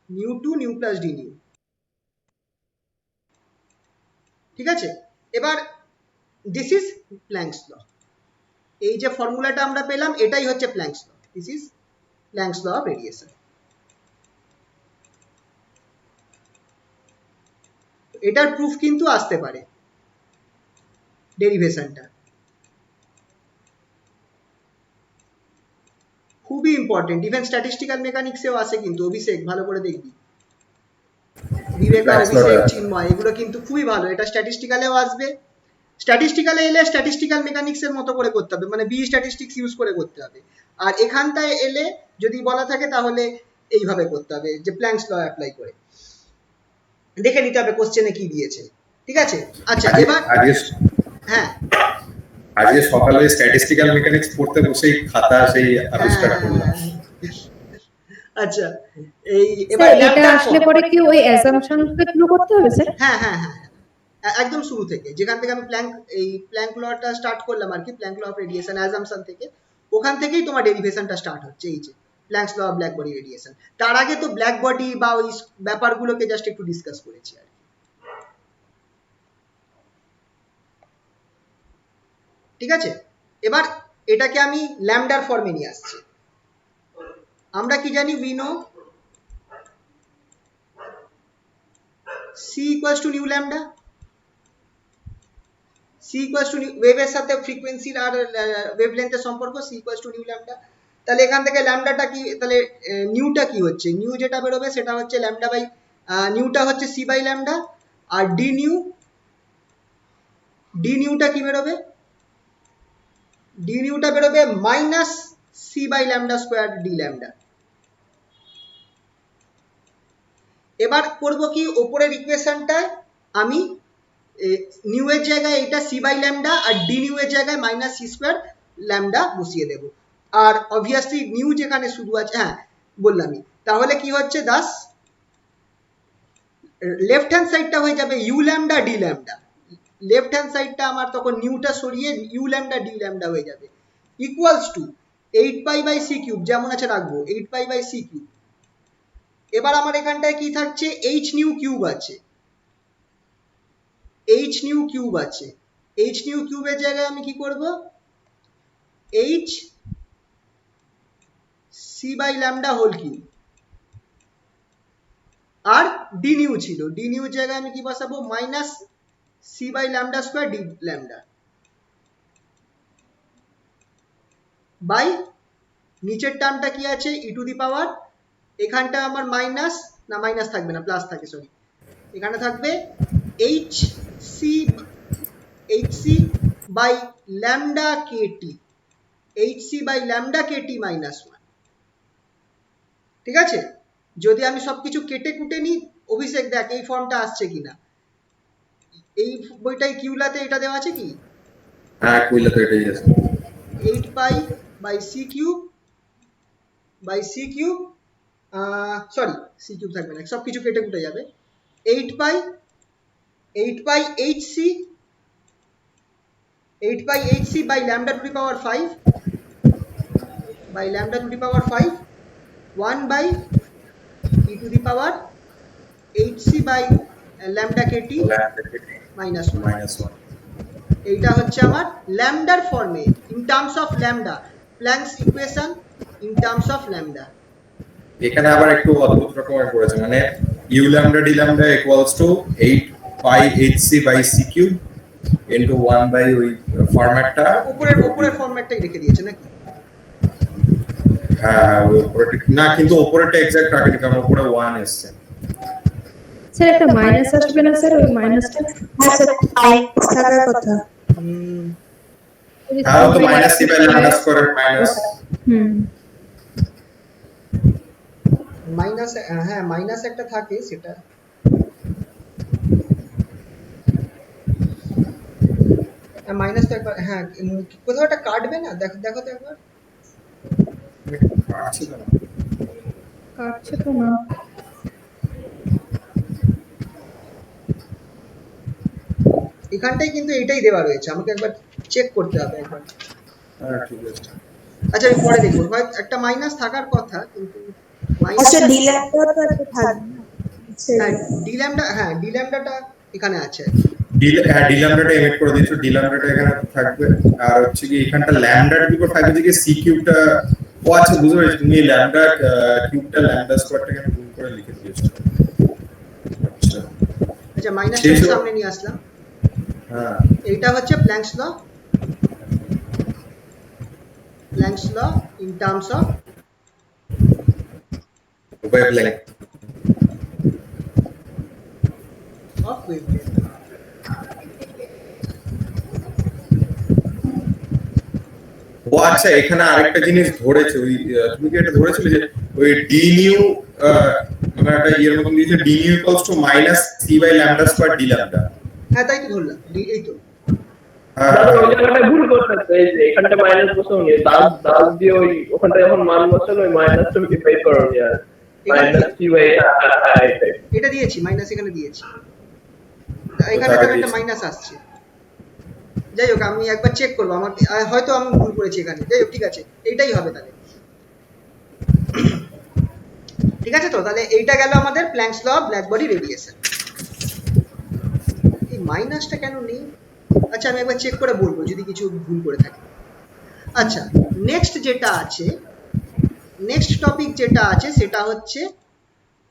nu to nu plus d nu। ঠিক আছে, এবার this is Planck's ল। এই যে ফর্মুলাটা আমরা পেলাম এটাই হচ্ছে Planck's law, this is Planck's law of radiation. এটার প্রুফ কিন্তু আসতে পারে, ডেরিভেশনটা খুবই ইম্পর্টেন্ট, ইভেন স্ট্যাটিস্টিক্যাল মেকানিক্সেও আসে কিন্তু। অভিষেক ভালো করে দেখবি, বিবেকা, অভিষেক, চিন্ময়, এগুলো কিন্তু খুবই ভালো। এটা স্ট্যাটিস্টিক্যালেও আসবে, স্ট্যাটিস্টিক্যালে এলে স্ট্যাটিস্টিক্যাল মেকানিক্সের মতো করে করতে হবে, মানে বি স্ট্যাটিস্টিক্স ইউজ করে করতে হবে। আর এখানটায় এলে যদি বলা থাকে তাহলে এইভাবে করতে হবে, যে প্ল্যাঙ্কস ল অ্যাপ্লাই করে দেখে নিতে হবে কোশ্চেনে কি দিয়েছে। ঠিক আছে, আচ্ছা এবার হ্যাঁ আজকে সকালে স্ট্যাটিস্টিক্যাল মেকানিক্স পড়তে বসেই খাতা সেই আবিষ্কার করলাম। আচ্ছা এই এবার স্যার এটা আসলে পরে কি ওই অ্যাসাম্পশন গুলো করতে হবে স্যার? হ্যাঁ হ্যাঁ হ্যাঁ একদম শুরু থেকে, যেখান থেকে আমি প্ল্যাঙ্ক লটা স্টার্ট করলাম আর কি, Planck law of radiation assumption থেকে, ওখান থেকেই তোমার ডেরিভেশনটা স্টার্ট হচ্ছে। এই যে Planck's law of black body radiation, তার আগে তো ব্ল্যাক বডি বা ওই ব্যাপারগুলোকে জাস্ট একটু ডিসকাস করেছি আর কি। ঠিক আছে, এবার এটাকে আমি ল্যামডার ফর্মে নিয়ে আসছি। আমরা কি জানি, we know c equals to new lambda, c equals to ওয়েভের সাথে ফ্রিকোয়েন্সির আর ওয়েভলেন্থের সম্পর্ক, c equals to new lambda. তাহলে এখান থেকে ল্যামডাটা কি, তাহলে নিউটা কি হচ্ছে, নিউ যেটা বেরোবে সেটা হচ্ছে ল্যামডা বাই নিউটা হচ্ছে c বাই ল্যামডা, আর ডি নিউটা কি বেরোবে, ডি নিউটা বেরোবে minus c by lambda square d lambda. এবার করব কি, ওপরের ইকুয়েশনটায় আমি নিউ এর জায়গায় এটা c বাই ল্যামডা আর ডি নিউ এর জায়গায় মাইনাস c স্কোয়ার ল্যামডা বসিয়ে দেব। আর অবভিয়াসলি নিউ যেখানে শুধু আছে, হ্যাঁ বললামই, তাহলে কি হচ্ছে দাস, লেফট হ্যান্ড সাইডটা হয়ে যাবে u lambda d lambda, left hand সাইডটা আমার তখন নিউটা সরিয়ে ইউ ল্যামডা ডি ল্যামডা হয়ে যাবে, equals to 8 pi by c cube, যেমন আছে রাখবো 8 পাই বাই সি কিউব। এবার আমার এখানটায় কি থাকছে, এইচ নিউ কিউব আছে, এইচ নিউ কিউব আছে, এইচ নিউ কিউবের জায়গায় আমি কি করব, h c by lambda whole cube, আর ডি নিউ ছিল, ডি নিউ জায়গায় আমি কি বসাবো, minus c by lambda square d lambda by নিচের টার্মটা কি আছে, ই টু দি পাওয়ার, এখানটা আমার মাইনাস, না মাইনাস থাকবে না, প্লাস থাকে, সরি, এখানে থাকবে h c by lambda kT, h c by lambda kT minus 1। ঠিক আছে, যদি আমি সবকিছু কেটে কুটে নিই, অভিষেক দেখ এই ফর্মটা আসছে কিনা, এই বইটাই কিউলাতে এটা দেওয়া আছে কি, হ্যাঁ কুইলাতে এটাই আছে, 8 pi by c cube sorry c cube থাকবে না, সবকিছু কেটে কুটে যাবে, 8 pi h c 8 by hc by lambda to the power 5 by lambda to the power 5 1 by e to the power hc by lambda kt minus 1 -1 এইটা হচ্ছে আমার ল্যামডার ফর্মে in terms of lambda planks equation in terms of lambda. এখানে আবার একটু অদ্ভুত রকমের করেছে, মানে u lambda d lambda equals to 8 pi hc by c cube into 1 by ওই ফরম্যাটটা উপরের ফরম্যাটটাই রেখে দিয়েছে নাকি? হ্যাঁ উপরে না, কিন্তু উপরেটা এক্সাক্ট রাখেনি কারণ উপরে 1 এসছে। স্যার একটা মাইনাস আসবে না স্যার, ওই মাইনাসটা? হ্যাঁ স্যার, থাকার কথা। হ্যাঁ তো minus c by lambda square minus minus, হ্যাঁ মাইনাস একটা থাকে সেটা। মাইনাস তো একবার, হ্যাঁ কোথাও একটা কাটবে না, দেখো তো একবার। কাটছে তো না। এখানটাই কিন্তু এটাই দেওয়া রয়েছে, আমাকে একবার চেক করতে হবে একবার। হ্যাঁ ঠিক আছে। আচ্ছা আমি পরে দেখবো, হয় একটা মাইনাস থাকার কথা কিন্তু আচ্ছা ডি ল্যাম্ডা তো একটা থাকবে। ডি ল্যামডাটা এখানে আছে। ডি ল্যামডাটা এমিট করে দিয়েছো, ডি ল্যামডাটা এখানে থাকবে, আর হচ্ছে কি এখানটা ল্যামডার উপর থাকবে যে সি কিউবটা। ও আচ্ছা বুঝতে পেরেছি, তুমি ল্যামডা কিউবটা ল্যামডা স্কয়ারটাকে গুণ করে লিখে দিয়েছো। আচ্ছা আচ্ছা মাইনাসটা সামনে নিয়ে আসলাম। হ্যাঁ এইটা হচ্ছে Planck's law in terms of wavelength wavelength। ও আচ্ছা এখানে আরেকটা জিনিস ধরেছে, ওই তুমি কি এটা ধরেছিলে যে ওই ডি নিউ মানে একটা ইয়ের মতন দিয়েছে, d nu equals to minus c by lambda square d lambda. হ্যাঁ তাই তো ধরলাম, এই তো। দাদা ওই জায়গাটা ভুল করতেছে, এই যে এখানটা মাইনাস বসাওনি, দাগ দিয়ে ওই ওখানটা যখন মান বসানো ওই মাইনাসটা ডিফাইন করনি, আর মাইনাস সি বাই এটা দিয়েছি, মাইনাস এখানে দিয়েছি, এখানে একটা মাইনাস আসছে। যাই হোক আমি একবার চেক করবো, আমার হয়তো আমি ভুল করেছি এখানে। যাই হোক ঠিক আছে, এইটাই হবে তাহলে। ঠিক আছে তো, তাহলে এইটা গেল আমাদের Planck's law of black body radiation. এই মাইনাসটা কেন নেই? আচ্ছা আমি একবার চেক করে বলবো যদি কিছু ভুল করে থাকি। আচ্ছা নেক্সট টপিক যেটা আছে সেটা হচ্ছে,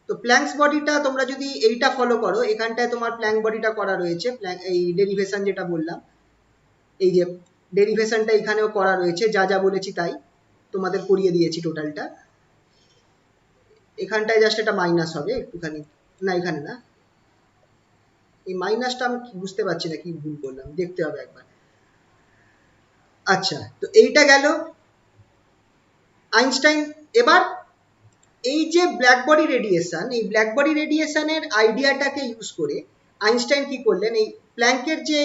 তো প্ল্যাঙ্কস বডিটা তোমরা যদি এইটা ফলো করো, এখানটায় তোমার প্ল্যাঙ্ক বডিটা করা রয়েছে, এই ডেরিভেশন যেটা বললাম, এই যে ডেরিভেশনটা এখানেও করা রয়েছে, যা যা বলেছি তাই তোমাদের করিয়ে দিয়েছি টোটালটা। এখানটায় জাস্ট এটা মাইনাস হবে একটুখানি, না এখানে না, এই মাইনাসটা আমি বুঝতে পারছি না কি ভুল করলাম, দেখতে হবে একবার। আচ্ছা তো এইটা গেল আইনস্টাইন। এবার এই যে ব্ল্যাক বডি রেডিয়েশন, এই ব্ল্যাক বডি রেডিয়েশনের আইডিয়াটাকে ইউজ করে আইনস্টাইন কি করলেন, এই প্ল্যাঙ্কের যে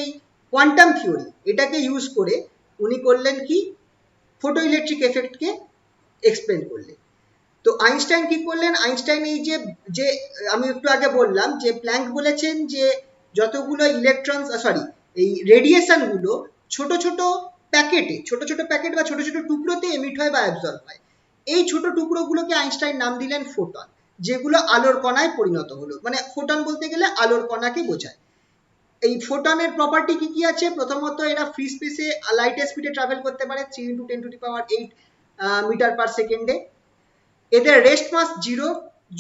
কোয়ান্টাম থিওরি এটাকে ইউজ করে উনি করলেন কি, ফটো ইলেকট্রিক এফেক্টকে এক্সপ্লেন করলেন। তো আইনস্টাইন কি করলেন, আইনস্টাইন এই যে আমি একটু আগে বললাম যে প্ল্যাঙ্ক বলেছেন যে যতগুলো ইলেকট্রন এই রেডিয়েশন গুলো ছোট ছোট প্যাকেট বা ছোট ছোট টুকরোতে এমিট হয় বা অ্যাবজর্ব হয়। এই ছোট টুকরোগুলোকে আইনস্টাইন নাম দিলেন ফোটন, যেগুলো আলোর কণায় পরিণত হলো। মানে ফোটন বলতে গেলে আলোর কণাকে বোঝায়। এই ফোটনের প্রপার্টি কি কি আছে? প্রথমত এরা ফ্রি স্পেসে লাইটের স্পিডে ট্রাভেল করতে পারে 3 × 10⁸ মিটার পার সেকেন্ডে। এদের রেস্ট মাস 0,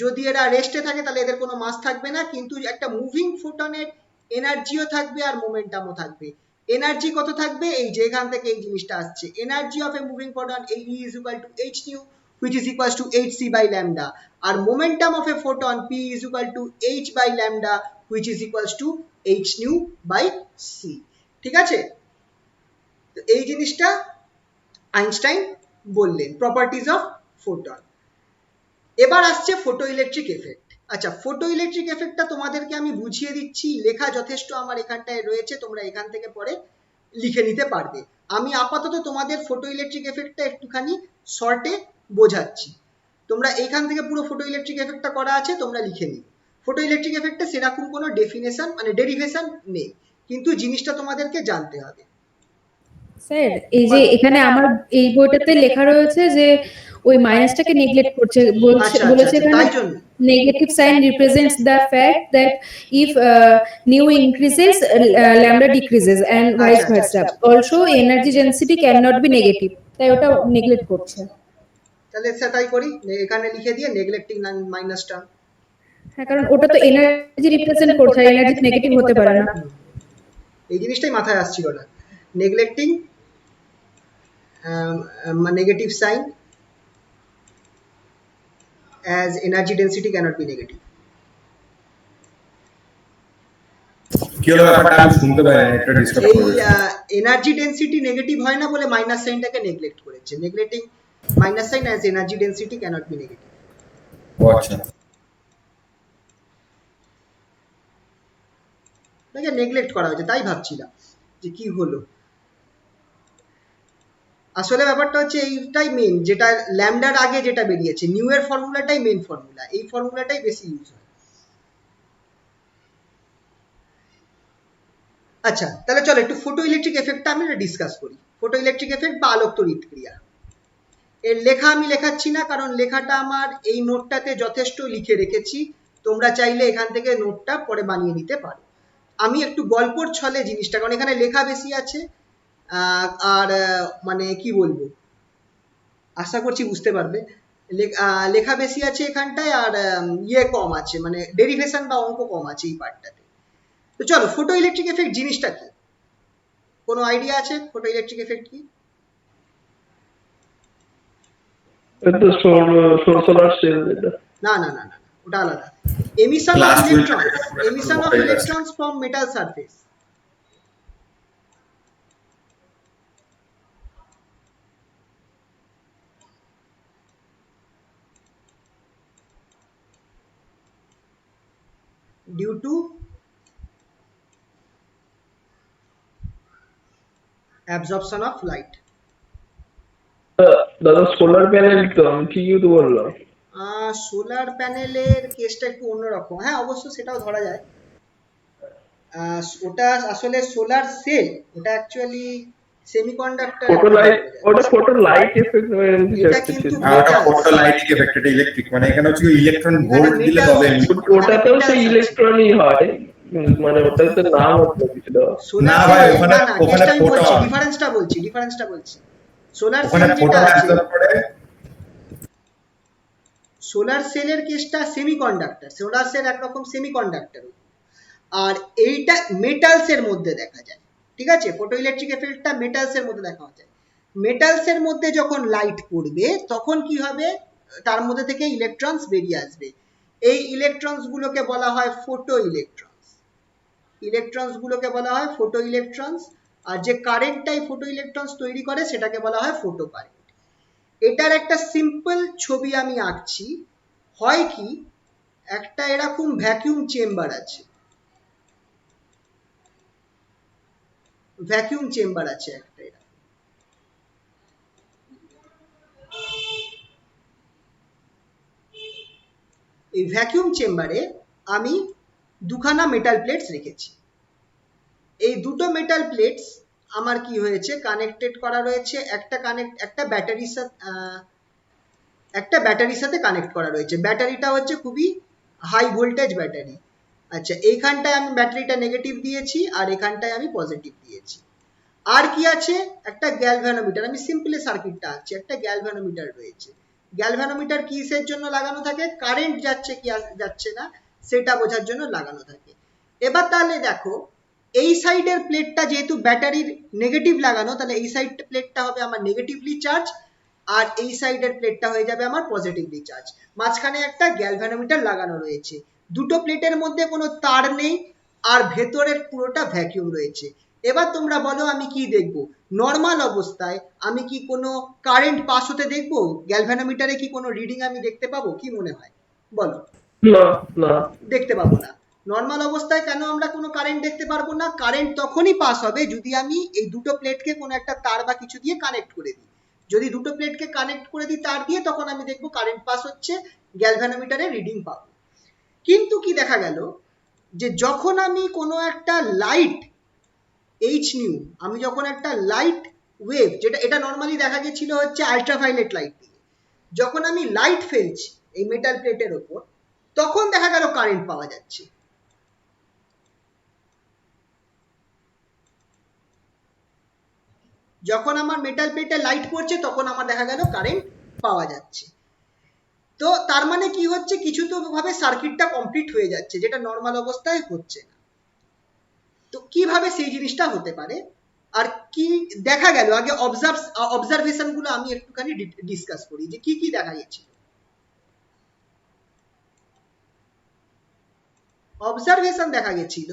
যদি এরা রেস্টে থাকে তাহলে এদের কোনো মাস থাকবে না, কিন্তু একটা মুভিং ফোটনের এনার্জিও থাকবে আর মোমেন্টামও থাকবে। এনার্জি কত থাকবে? এই যে এখান থেকে এই জিনিসটা আসছে, energy of A moving photon E is equal to h nu which is equals to hc by lambda, আর momentum of a photon P is equal to h by lambda which is equals to h nu by c। ঠিক আছে, তো এই জিনিসটা Einstein বললেন, properties of photon. এবার আসছে photo electric effect. আচ্ছা ফটো ইলেকট্রিক এফেক্টটা তোমাদেরকে আমি বুঝিয়ে দিচ্ছি, লেখা যথেষ্ট আমার এখানটায় রয়েছে, তোমরা এখান থেকে পরে লিখে নিতে পারবে। আমি আপাতত তোমাদের ফটো ইলেকট্রিক এফেক্টটা একটুখানি শর্টে বোঝাচ্ছি। তোমরা এইখান থেকে পুরো ফটো ইলেকট্রিক এফেক্টটা করা আছে, তোমরা লিখে নিও। ফটো ইলেকট্রিক এফেক্টে সেরকম কোনো ডেফিনেশন মানে ডেরিভেশন নেই, কিন্তু জিনিসটা তোমাদেরকে জানতে হবে। স্যার এই যে এখানে আমার এই বইটাতে লেখা রয়েছে যে ওই মাইনাসটাকে নেগলেক্ট করছে, বলেছে এখানে তাই জন্য negative sign represents the fact that if nu increases lambda decreases and vice versa. Also energy density cannot be negative, তাই ওটা নেগলেক্ট করছে। তাহলে সেটাই করি, এখানে লিখে দিয়ে নেগলেক্টিং মাইনাসটা। হ্যাঁ, কারণ ওটা তো এনার্জি রিপ্রেজেন্ট করছে, এনার্জি নেগেটিভ হতে পারে না। এই জিনিসটাই মাথায় আসছিল না, neglecting negative sign as energy density cannot be negative. কি হলো ব্যাপারটা আমি শুনতে পাই না, একটা ডিস্টার্ব এই করবে। এনার্জি ডেনসিটি নেগেটিভ হয় না বলে মাইনাস সাইনটাকে নেগলেক্ট করেছে, neglecting minus sine as energy density cannot be negative. ও আচ্ছা, তাকে নেগলেক্ট করা হয়েছে, তাই ভাবছিলাম যে কি হলো। আসলে ব্যাপারটা হচ্ছে এইটাই মেন, যেটা ল্যামডার আগে যেটা বেরিয়েছে নিউ এর ফর্মুলাটাই মেন ফর্মুলা, এই ফর্মুলাটাই বেশি ইউজ হয়। আচ্ছা তাহলে চলো একটু ফটো ইলেকট্রিক এফেক্টটা আমি ডিসকাস করি। ফটো ইলেকট্রিক এফেক্ট বা আলোক তড়িৎ ক্রিয়া, এর লেখা আমি লেখাচ্ছি না, কারণ লেখাটা আমার এই নোটটাতে যথেষ্ট লিখে রেখেছি, তোমরা চাইলে এখান থেকে নোটটা পরে বানিয়ে নিতে পারো। আমি একটু গল্পর ছলে জিনিসটা, কারণ এখানে লেখা বেশি আছে আর মানে কি বলবো, আশা করছি বুঝতে পারবে, লেখা বেশি আছে এখানটায় আর ইয়ে কম আছে, মানে ডেরিভেশন বা অঙ্ক কম আছে এই পার্টটাতে। তো চলো ফটো ইলেকট্রিক এফেক্ট জিনিসটা কি, কোনো আইডিয়া আছে ফটো ইলেকট্রিক এফেক্ট কি? এটা সোলার সেল, এটা না না না না, ওটা আলাদা। Emission of electrons, emission of electrons from metal surface. due to absorption of light. দাদা সোলার প্যানেল তো আমি ঠিকই তো বললাম। সোলার প্যানেলের কেসটা একটু অন্যরকম, হ্যাঁ অবশ্য সেটাও ধরা যায়। ওটা আসলে সোলার সেল, ওটা অ্যাকচুয়ালি সেমিকন্ডাক্টর, ওটা ফটো লাইট এফেক্ট, এটা কিন্তু ওটা ফটো লাইটিং এফেক্ট, এটা ইলেকট্রিক, মানে এখানে হচ্ছে ইলেকট্রন ভোল্ট দিলে তবে ওটাতেও সেই ইলেকট্রনই হয়, মানে ওটাতে নাম হচ্ছে কিছু দাও না ভাই, ওখানে ফোটন, ডিফারেন্সটা বলছি। সোলার ওখানে সেল যেটা ফোটন আছে, অ্যাবজর্ব করে। সোলার সেলের কেসটা সেমিকন্ডাক্টর, সোলার সেল একরকম সেমিকন্ডাক্টর, আর এইটা মেটালস এর মধ্যে দেখা যায়, ঠিক আছে? ফটো ইলেকট্রিক এফেক্টটা মেটালস এর মধ্যে দেখা যায়। মেটালস এর মধ্যে যখন লাইট পড়বে তখন কি হবে, তার মধ্যে থেকে ইলেকট্রনস বেরিয়ে আসবে, এই ইলেকট্রনস গুলোকে বলা হয় ফটো ইলেকট্রনস, ইলেকট্রনস গুলোকে বলা হয় ফটো ইলেকট্রনস, আর যে কারেন্টটাই ফটো ইলেকট্রনস তৈরি করে সেটাকে বলা হয় ফটো কারেন্ট। এটার একটা সিম্পল ছবি আমি আঁকছি, হয় কি একটা এরকম ভ্যাকুয়াম চেম্বার আছে, ভ্যাকুয়াম চেম্বার আছে একটা এরকম, এই ভ্যাকুয়াম চেম্বারে আমি দুখানা মেটাল প্লেটস রেখেছি, এই দুটো মেটাল প্লেটস আমার কি হয়েছে কানেক্টেড করা রয়েছে, একটা ব্যাটারির সাথে কানেক্ট করা রয়েছে, ব্যাটারিটা হচ্ছে খুবই হাই ভোল্টেজ ব্যাটারি। আচ্ছা এইখানটায় আমি ব্যাটারিটা নেগেটিভ দিয়েছি আর এখানটায় আমি পজিটিভ দিয়েছি। আর কি আছে, একটা গ্যালভানোমিটার, আমি সিম্পলি সার্কিটটা আঁকছি, একটা গ্যালভানোমিটার রয়েছে। গ্যালভানোমিটার কিসের জন্য লাগানো থাকে, কারেন্ট যাচ্ছে কি যাচ্ছে না সেটা বোঝার জন্য লাগানো থাকে। এবার তাহলে দেখো এই সাইডের প্লেটটা যেহেতু ব্যাটারির নেগেটিভ লাগানো, তাহলে এই সাইড প্লেটটা হবে আমার নেগেটিভলি চার্জ আর এই সাইডের প্লেটটা হয়ে যাবে আমার পজিটিভলি চার্জ। মাঝখানে একটা গ্যালভানোমিটার লাগানো রয়েছে, দুটো প্লেটের মধ্যে কোনো তার নেই আর ভেতরের পুরোটা ভ্যাকুয়াম রয়েছে। এবার তোমরা বলো আমি কি দেখবো, নর্মাল অবস্থায় আমি কি কোনো কারেন্ট পাস হতে দেখবো, গ্যালভানোমিটারে কি কোনো রিডিং আমি দেখতে পাবো, কি মনে হয় বলো? না, দেখতে পাবো না। নর্মাল অবস্থায় কেন আমরা কোনো কারেন্ট দেখতে পারবো না, কারেন্ট তখনই পাস হবে যদি আমি এই দুটো প্লেটকে কোনো একটা তার বা কিছু দিয়ে কানেক্ট করে দিই, যদি দুটো প্লেটকে কানেক্ট করে দিই তার দিয়ে, তখন আমি দেখবো কারেন্ট পাস হচ্ছে, গ্যালভানোমিটারে রিডিং পাবো। কিন্তু কি দেখা গেল যে যখন আমি কোনো একটা লাইট এইচ নিউ, আমি যখন একটা লাইট ওয়েভ, যেটা এটা নর্মালি দেখা গেছিল হচ্ছে আল্ট্রাভায়োলেট লাইট দিয়ে। যখন আমি লাইট ফেলছি এই মেটাল প্লেটের ওপর, তখন দেখা গেল কারেন্ট পাওয়া যাচ্ছে। যখন আমার মেটাল প্লেটে লাইট পড়ছে তখন আমার দেখা গেল কারেন্ট পাওয়া যাচ্ছে। তো তার মানে কি হচ্ছে, কিছু তো ভাবে সার্কিটটা কমপ্লিট হয়ে যাচ্ছে, যেটা নর্মাল অবস্থায় হচ্ছে না। তো কিভাবে সেই জিনিসটা হতে পারে আর কি দেখা গেল, আগে অবজারভেশন গুলো আমি একটুখানি ডিসকাস করি যে কি কি দেখা গেছিল। অবজারভেশন দেখা গেছিল,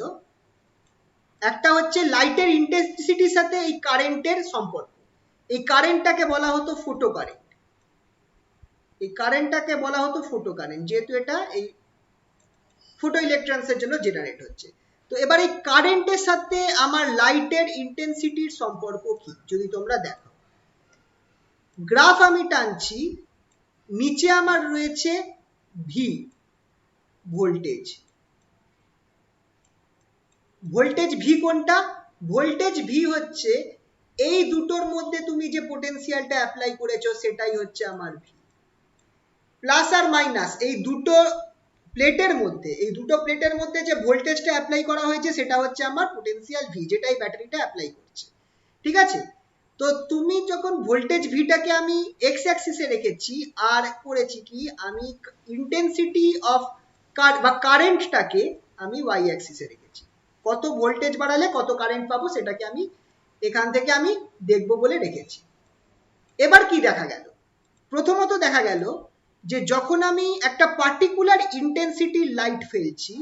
একটা হচ্ছে লাইটের ইন্টেন্সিটির সাথে এই কারেন্টের সম্পর্ক। এই কারেন্টটাকে বলা হতো ফোটো কারেন্ট। এই কারেন্টটাকে বলা হতো ফোটো কারেন্ট, যেহেতু এটা এই ফোটো ইলেকট্রনসের জন্য জেনারেট হচ্ছে। তো এবার এই কারেন্টের সাথে আমার লাইটের ইন্টেন্সিটির সম্পর্ক কি, যদি তোমরা দেখো গ্রাফ আমি টানছি, নিচে আমার রয়েছে ভি ভোল্টেজ। ভোল্টেজ ভি কোনটা? ভোল্টেজ ভি হচ্ছে এই দুটোর মধ্যে তুমি যে পোটেনশিয়ালটা অ্যাপ্লাই করেছো সেটাই হচ্ছে আমার ভি। প্লাস আর মাইনাস এই দুটো প্লেটের মধ্যে, এই দুটো প্লেটের মধ্যে যে ভোল্টেজটা অ্যাপ্লাই করা হয়েছে সেটা হচ্ছে আমার পোটেনশিয়াল ভি, যেটা এই ব্যাটারিটা অ্যাপ্লাই করছে। ঠিক আছে, তো তুমি যখন ভোল্টেজ ভিটাকে আমি এক্স অ্যাক্সিসে রেখেছি, আর করেছি কি আমি ইন্টেন্সিটি অফ বা কারেন্টটাকে আমি ওয়াই অ্যাক্সিসে রেখেছি। কত ভোল্টেজ বাড়ালে কত কারেন্ট পাবো সেটাকে আমি এখান থেকে আমি দেখবো বলে রেখেছি। এবার কি দেখা গেল, প্রথমত দেখা গেল যে যখন আমি একটা পার্টিকুলার ইন্টেন্সিটির লাইট ফেলছি,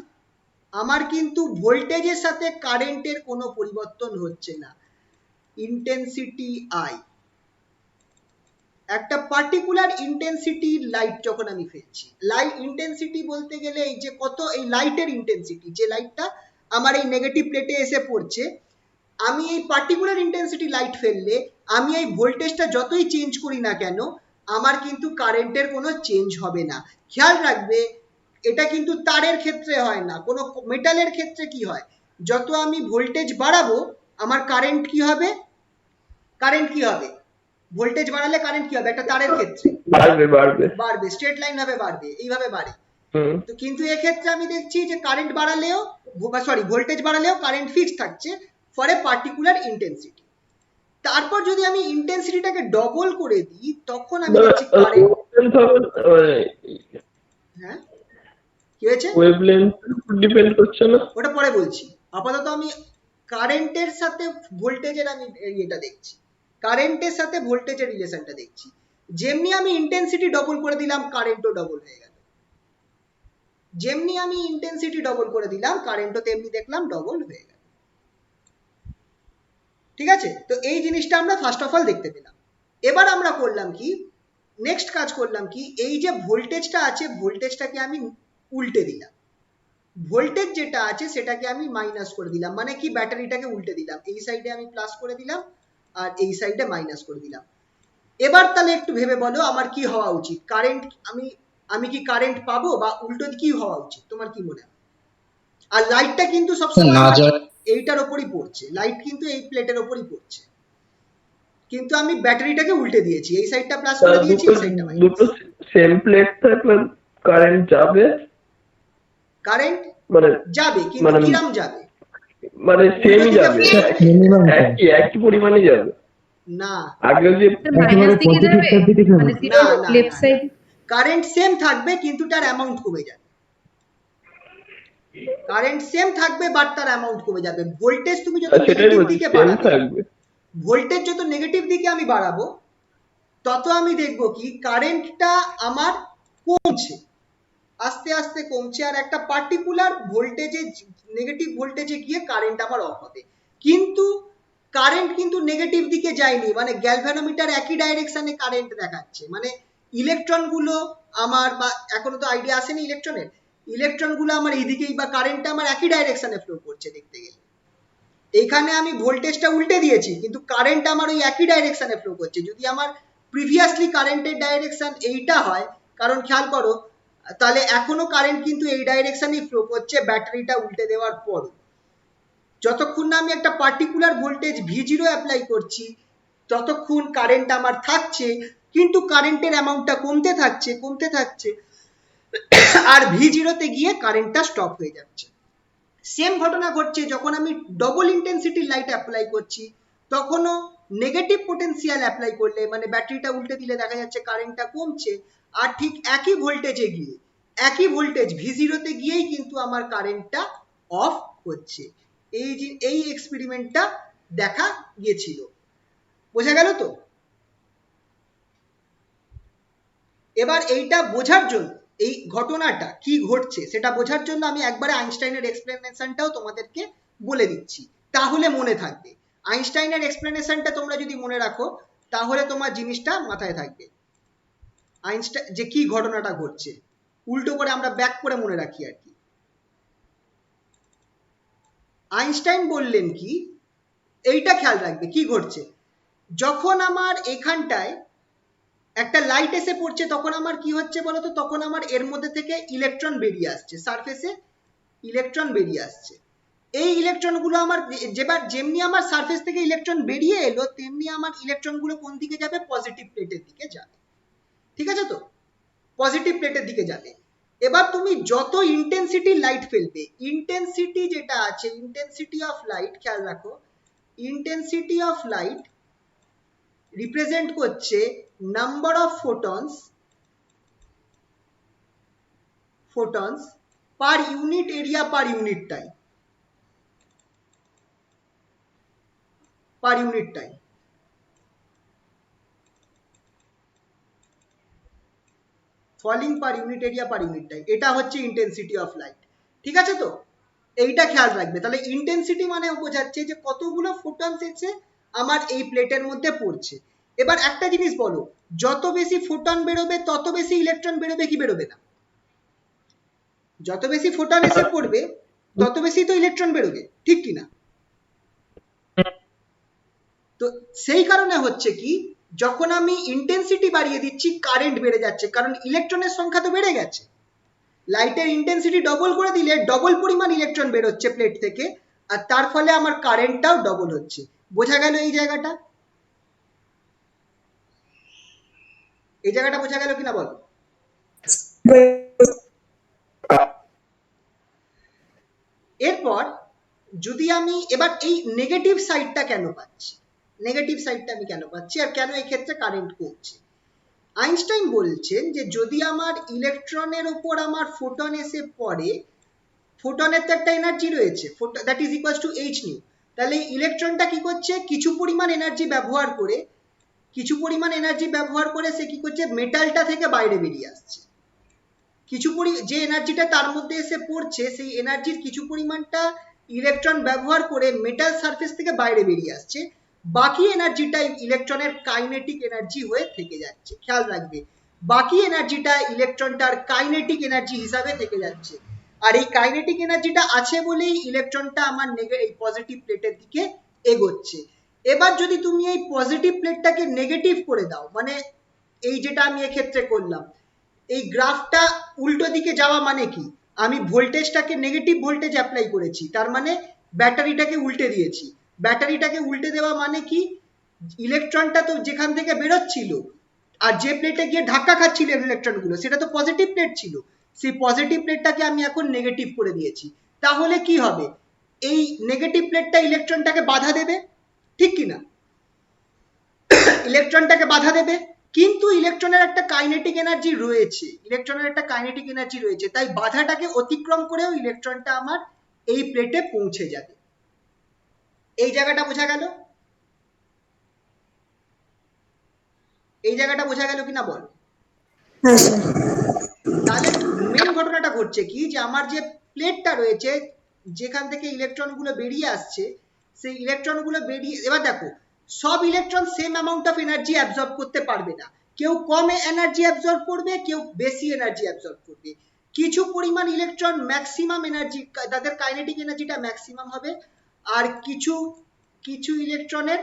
আমার কিন্তু ভোল্টেজের সাথে কারেন্টের কোনো পরিবর্তন হচ্ছে না। ইন্টেন্সিটি আই, একটা পার্টিকুলার ইন্টেন্সিটি লাইট যখন আমি ফেলছি, লাইট ইন্টেন্সিটি বলতে গেলে এই যে কত, এই লাইটের ইন্টেন্সিটি, যে লাইটটা আমার এই নেগেটিভ প্লেটে এসে পড়ছে, আমি এই পার্টিকুলার ইন্টেন্সিটি লাইট ফেললে আমি এই ভোল্টেজটা যতই চেঞ্জ করি না কেন আমার কিন্তু কারেন্টের কোনো চেঞ্জ হবে না। খেয়াল রাখবে এটা কিন্তু তারের ক্ষেত্রে হয় না, কোনো মেটালের ক্ষেত্রে কি হয়, যত আমি ভোল্টেজ বাড়াবো আমার কারেন্ট কি হবে, কারেন্ট কি হবে, ভোল্টেজ বাড়ালে কারেন্ট কি হবে, একটা তারের ক্ষেত্রে বাড়বে বাড়বে বাড়বে, স্ট্রেট লাইন ভাবে বাড়বে, এইভাবে বাড়ে। তো কিন্তু এক্ষেত্রে আমি দেখছি যে কারেন্ট বাড়ালেও, সরি ভোল্টেজ বাড়ালেও কারেন্ট ফিক্স থাকছে ফর এ পার্টিকুলার ইন্টেন্সিটি। তারপর যদি আমি ইন্টেন্সিটিটাকে ডবল করে দিই তখন আমি দেখছি কারেন্ট, হ্যাঁ কি হয়েছে, ওয়েভলেন্থ ডিপেন্ড করছে না, ওটা পরে বলছি। আপাতত আমি কারেন্টের সাথে ভোল্টেজের আমি এটা দেখছি, কারেন্টের সাথে ভোল্টেজের রিলেশনটা দেখছি। যেমনি আমি ইন্টেন্সিটি ডবল করে দিলাম কারেন্টও ডবল হয়ে গেল, যেমনি আমি ইন্টেন্সিটি ডবল করে দিলাম কারেন্টও তেমনি দেখলাম ডবল হয়ে গেল। ঠিক আছে, তো এই জিনিসটা আমরা ফার্স্ট অফ অল দেখতে পেলাম। এবার আমরা করলাম কি, নেক্সট কাজ করলাম কি, এই যে ভোল্টেজটা আছে ভোল্টেজটাকে আমি উল্টে দিলাম, ভোল্টেজ যেটা আছে সেটাকে আমি মাইনাস করে দিলাম, মানে কি ব্যাটারিটাকে উল্টে দিলাম, এই সাইডে আমি প্লাস করে দিলাম আর এই সাইডে মাইনাস করে দিলাম। এবার তাহলে একটু ভেবে বলো আমার কি হওয়া উচিত, কারেন্ট আমি কি কারেন্ট পাবো, বা উল্টো কি হওয়া উচিত, তোমার কি মনে হয়? আর লাইটটা কিন্তু সবসময় এইটার ওপরই পড়ছে, লাইট কিন্তু এই প্লেটের ওপরই পড়ছে, কিন্তু আমি ব্যাটারিটাকে উল্টে দিয়েছি, এই সাইডটা প্লাস করে দিয়েছি, এই সাইডটা মাইনাস। দুটো সেম প্লেট থাকলে কারেন্ট যাবে, কারেন্ট মানে যাবে কিন্তু কিরম যাবে, মানে সেমই যাবে, একই পরিমাণে যাবে না, আগে যে মাইনাস দিকে যাবে, মানে না না লেফট সাইড কারেন্ট সেম থাকবে কিন্তু তার অ্যামাউন্ট কমে যাবে, কারেন্ট সেম থাকবে বাট তার অ্যামাউন্ট কমে যাবে। ভোল্টেজ তুমি যত নেগেটিভ দিকে বাড়াবে, ভোল্টেজ যত নেগেটিভ দিকে আমি বাড়াবো তত আমি দেখবো কি কারেন্টটা আমার কমছে, আস্তে আস্তে কমছে, আর একটা পার্টিকুলার ভোল্টেজে, নেগেটিভ ভোল্টেজে গিয়ে কারেন্ট আমার অফ হবে। কিন্তু কারেন্ট কিন্তু নেগেটিভ দিকে যায়নি, মানে গ্যালভানোমিটার একই ডাইরেকশনে কারেন্ট দেখাচ্ছে, মানে ইলেকট্রনগুলো আমার, বা এখনো তো আইডিয়া আসেনি ইলেকট্রনের, ইলেকট্রনগুলো আমার এইদিকেই, বা কারেন্টটা আমার একই ডাইরেকশনে ফ্লো করছে দেখতে গেলে। এইখানে আমি ভোল্টেজটা উল্টে দিয়েছি কিন্তু কারেন্ট আমার ওই একই ডাইরেকশনে ফ্লো করছে। যদি আমার প্রিভিয়াসলি কারেন্টের ডাইরেকশন এইটা হয়, কারণ খেয়াল করো তাহলে এখনো কারেন্ট কিন্তু এই ডাইরেকশনেই ফ্লো করছে ব্যাটারিটা উল্টে দেওয়ার পর। যতক্ষণ না আমি একটা পার্টিকুলার ভোল্টেজ V0 অ্যাপ্লাই করছি ততক্ষণ কারেন্ট আমার থাকছে, কিন্তু কারেন্টের অ্যামাউন্টটা কমতে থাকছে আর V0 তে গিয়ে কারেন্টটা স্টপ হয়ে যাচ্ছে। সেম ঘটনা ঘটছে যখন আমি ডবল ইন্টেন্সিটির লাইট অ্যাপ্লাই করছি, তখনও নেগেটিভ পোটেনশিয়াল অ্যাপ্লাই করলে মানে ব্যাটারিটা উল্টে দিলে দেখা যাচ্ছে কারেন্টটা কমছে, আর ঠিক একই ভোল্টেজে গিয়ে একই ভোল্টেজ V0 তে গিয়েই কিন্তু আমার কারেন্টটা অফ হচ্ছে। এই এক্সপেরিমেন্টটা দেখা গিয়েছিল। বোঝা গেল তো? এবার এইটা বোঝার জন্য, এই ঘটনাটা কি ঘটছে সেটা বোঝার জন্য আমি একবারে আইনস্টাইনের এক্সপ্লেনেশনটাও তোমাদেরকে বলে দিচ্ছি, তাহলে মনে থাকবে। আইনস্টাইনের এক্সপ্লেনেশনটা তোমরা যদি মনে রাখো তাহলে তোমার জিনিসটা মাথায় থাকবে, আইনস্টাইন যে কি ঘটনাটা ঘটছে, উল্টো করে আমরা ব্যাক করে মনে রাখি আর কি। আইনস্টাইন বললেন কি, এইটা খেয়াল রাখবে কি ঘটছে, যখন আমার এখানটায় একটা লাইট এসে পড়ছে তখন আমার কি হচ্ছে বলতো, তখন আমার এর মধ্যে থেকে ইলেকট্রন বেরিয়ে আসছে, সারফেসে ইলেকট্রন বেরিয়ে আসছে। এই ইলেকট্রনগুলো আমার যেমনি আমার সারফেস থেকে ইলেকট্রন বেরিয়ে এলো, তেমনি আমার ইলেকট্রনগুলো কোন দিকে যাবে, পজিটিভ প্লেটের দিকে যাবে। ঠিক আছে তো, পজিটিভ প্লেটের দিকে যাবে। এবার তুমি যত ইন্টেন্সিটি লাইট ফেলবে, ইন্টেন্সিটি যেটা আছে, ইন্টেন্সিটি অফ লাইট, খেয়াল রাখো, ইন্টেন্সিটি অফ লাইট রিপ্রেজেন্ট করছে number of photons per unit area per unit time, falling per unit area per unit time, এটা হচ্ছে ইন্টেন্সিটি অফ লাইট। ঠিক আছে তো, এইটা খেয়াল রাখবে। তাহলে ইন্টেন্সিটি মানে বোঝাচ্ছে যে কতগুলো ফোটনস এসে আমার এই প্লেটের মধ্যে পড়ছে। এবার একটা জিনিস বলো, যত বেশি ফোটন বেরোবে তত বেশি ইলেকট্রন বেরোবে কি বেরোবে না? যত বেশি ফোটন এসে পড়বে তত বেশি তো ইলেকট্রন বেরোবে, ঠিক কি না? তো সেই কারণে হচ্ছে কি, যখন আমি ইন্টেন্সিটি বাড়িয়ে দিচ্ছি কারেন্ট বেড়ে যাচ্ছে, কারণ ইলেকট্রনের সংখ্যা তো বেড়ে গেছে। লাইটের ইন্টেন্সিটি ডবল করে দিলে ডবল পরিমাণ ইলেকট্রন বেরোচ্ছে প্লেট থেকে, আর তার ফলে আমার কারেন্টটাও ডবল হচ্ছে। বোঝা গেল এই জায়গাটা? এই জায়গাটা বোঝা গেল কিনা বলো? এরপর যদি আমি এবার এই নেগেটিভ সাইডটা কেন পাচ্ছি, আর কেন এই ক্ষেত্রে কারেন্ট কমছে? আইনস্টাইন বলছেন যে যদি আমার ইলেকট্রনের উপর আমার ফোটন এসে পড়ে, ফোটনের তো একটা এনার্জি রয়েছে, that is equals to H new. তাহলে ইলেকট্রনটা কি করছে, কিছু পরিমাণ এনার্জি ব্যবহার করে সে কি করছে, মেটালটা থেকে বাইরে বেরিয়ে আসছে। যে এনার্জিটা তার মধ্যে এসে পড়ছে, সেই এনার্জির কিছু পরিমাণটা ইলেকট্রন ব্যবহার করে মেটাল সারফেস থেকে বাইরে বেরিয়ে আসছে, বাকি এনার্জিটা ইলেকট্রনের কাইনেটিক এনার্জি হয়ে থেকে যাচ্ছে। খেয়াল রাখবে, বাকি এনার্জিটা ইলেকট্রনটার কাইনেটিক এনার্জি হিসাবে থেকে যাচ্ছে, আর এই কাইনেটিক এনার্জিটা আছে বলেই ইলেকট্রনটা আমার এই পজিটিভ প্লেটের দিকে এগোচ্ছে। এবার যদি তুমি এই পজিটিভ প্লেটটাকে নেগেটিভ করে দাও, মানে এই যেটা আমি এক্ষেত্রে করলাম, এই গ্রাফটা উল্টো দিকে যাওয়া মানে কি, আমি ভোল্টেজটাকে নেগেটিভ ভোল্টেজ অ্যাপ্লাই করেছি, তার মানে ব্যাটারিটাকে উল্টে দিয়েছি। ব্যাটারিটাকে উল্টে দেওয়া মানে কি, ইলেকট্রনটা তো যেখান থেকে বেরোচ্ছিল আর যে প্লেটে গিয়ে ধাক্কা খাচ্ছিল ইলেকট্রনগুলো, সেটা তো পজিটিভ প্লেট ছিল, সেই পজিটিভ প্লেটটাকে আমি এখন নেগেটিভ করে দিয়েছি। তাহলে কি হবে, এই নেগেটিভ প্লেটটা ইলেকট্রনটাকে বাধা দেবে, ঠিক কি না? ইলেকট্রনটাকে বাধা দেবে, কিন্তু ইলেকট্রনের একটা কাইনেটিক এনার্জি রয়েছে, তাই বাধাটাকে অতিক্রম করেও ইলেকট্রনটা আমার এই প্লেটে পৌঁছে যাবে। এই জায়গাটা বোঝা গেল? কিনা বল? হ্যাঁ স্যার। তাহলে মেন ঘটনাটা ঘটছে কি, যে আমার যে প্লেটটা রয়েছে যেখান থেকে ইলেকট্রনগুলো বেরিয়ে আসছে, সেই ইলেকট্রনগুলো বেরিয়ে, এবার দেখো সব electron same amount of energy absorb করতে পারবে না, কেউ কম এনার্জি অ্যাবজর্ব করবে, কেউ বেশি এনার্জি অ্যাবজর্ব করবে। কিছু পরিমাণ ইলেকট্রন ম্যাক্সিমাম এনার্জি, তাদের কাইনেটিক এনার্জিটা ম্যাক্সিমাম হবে, আর কিছু ইলেকট্রনের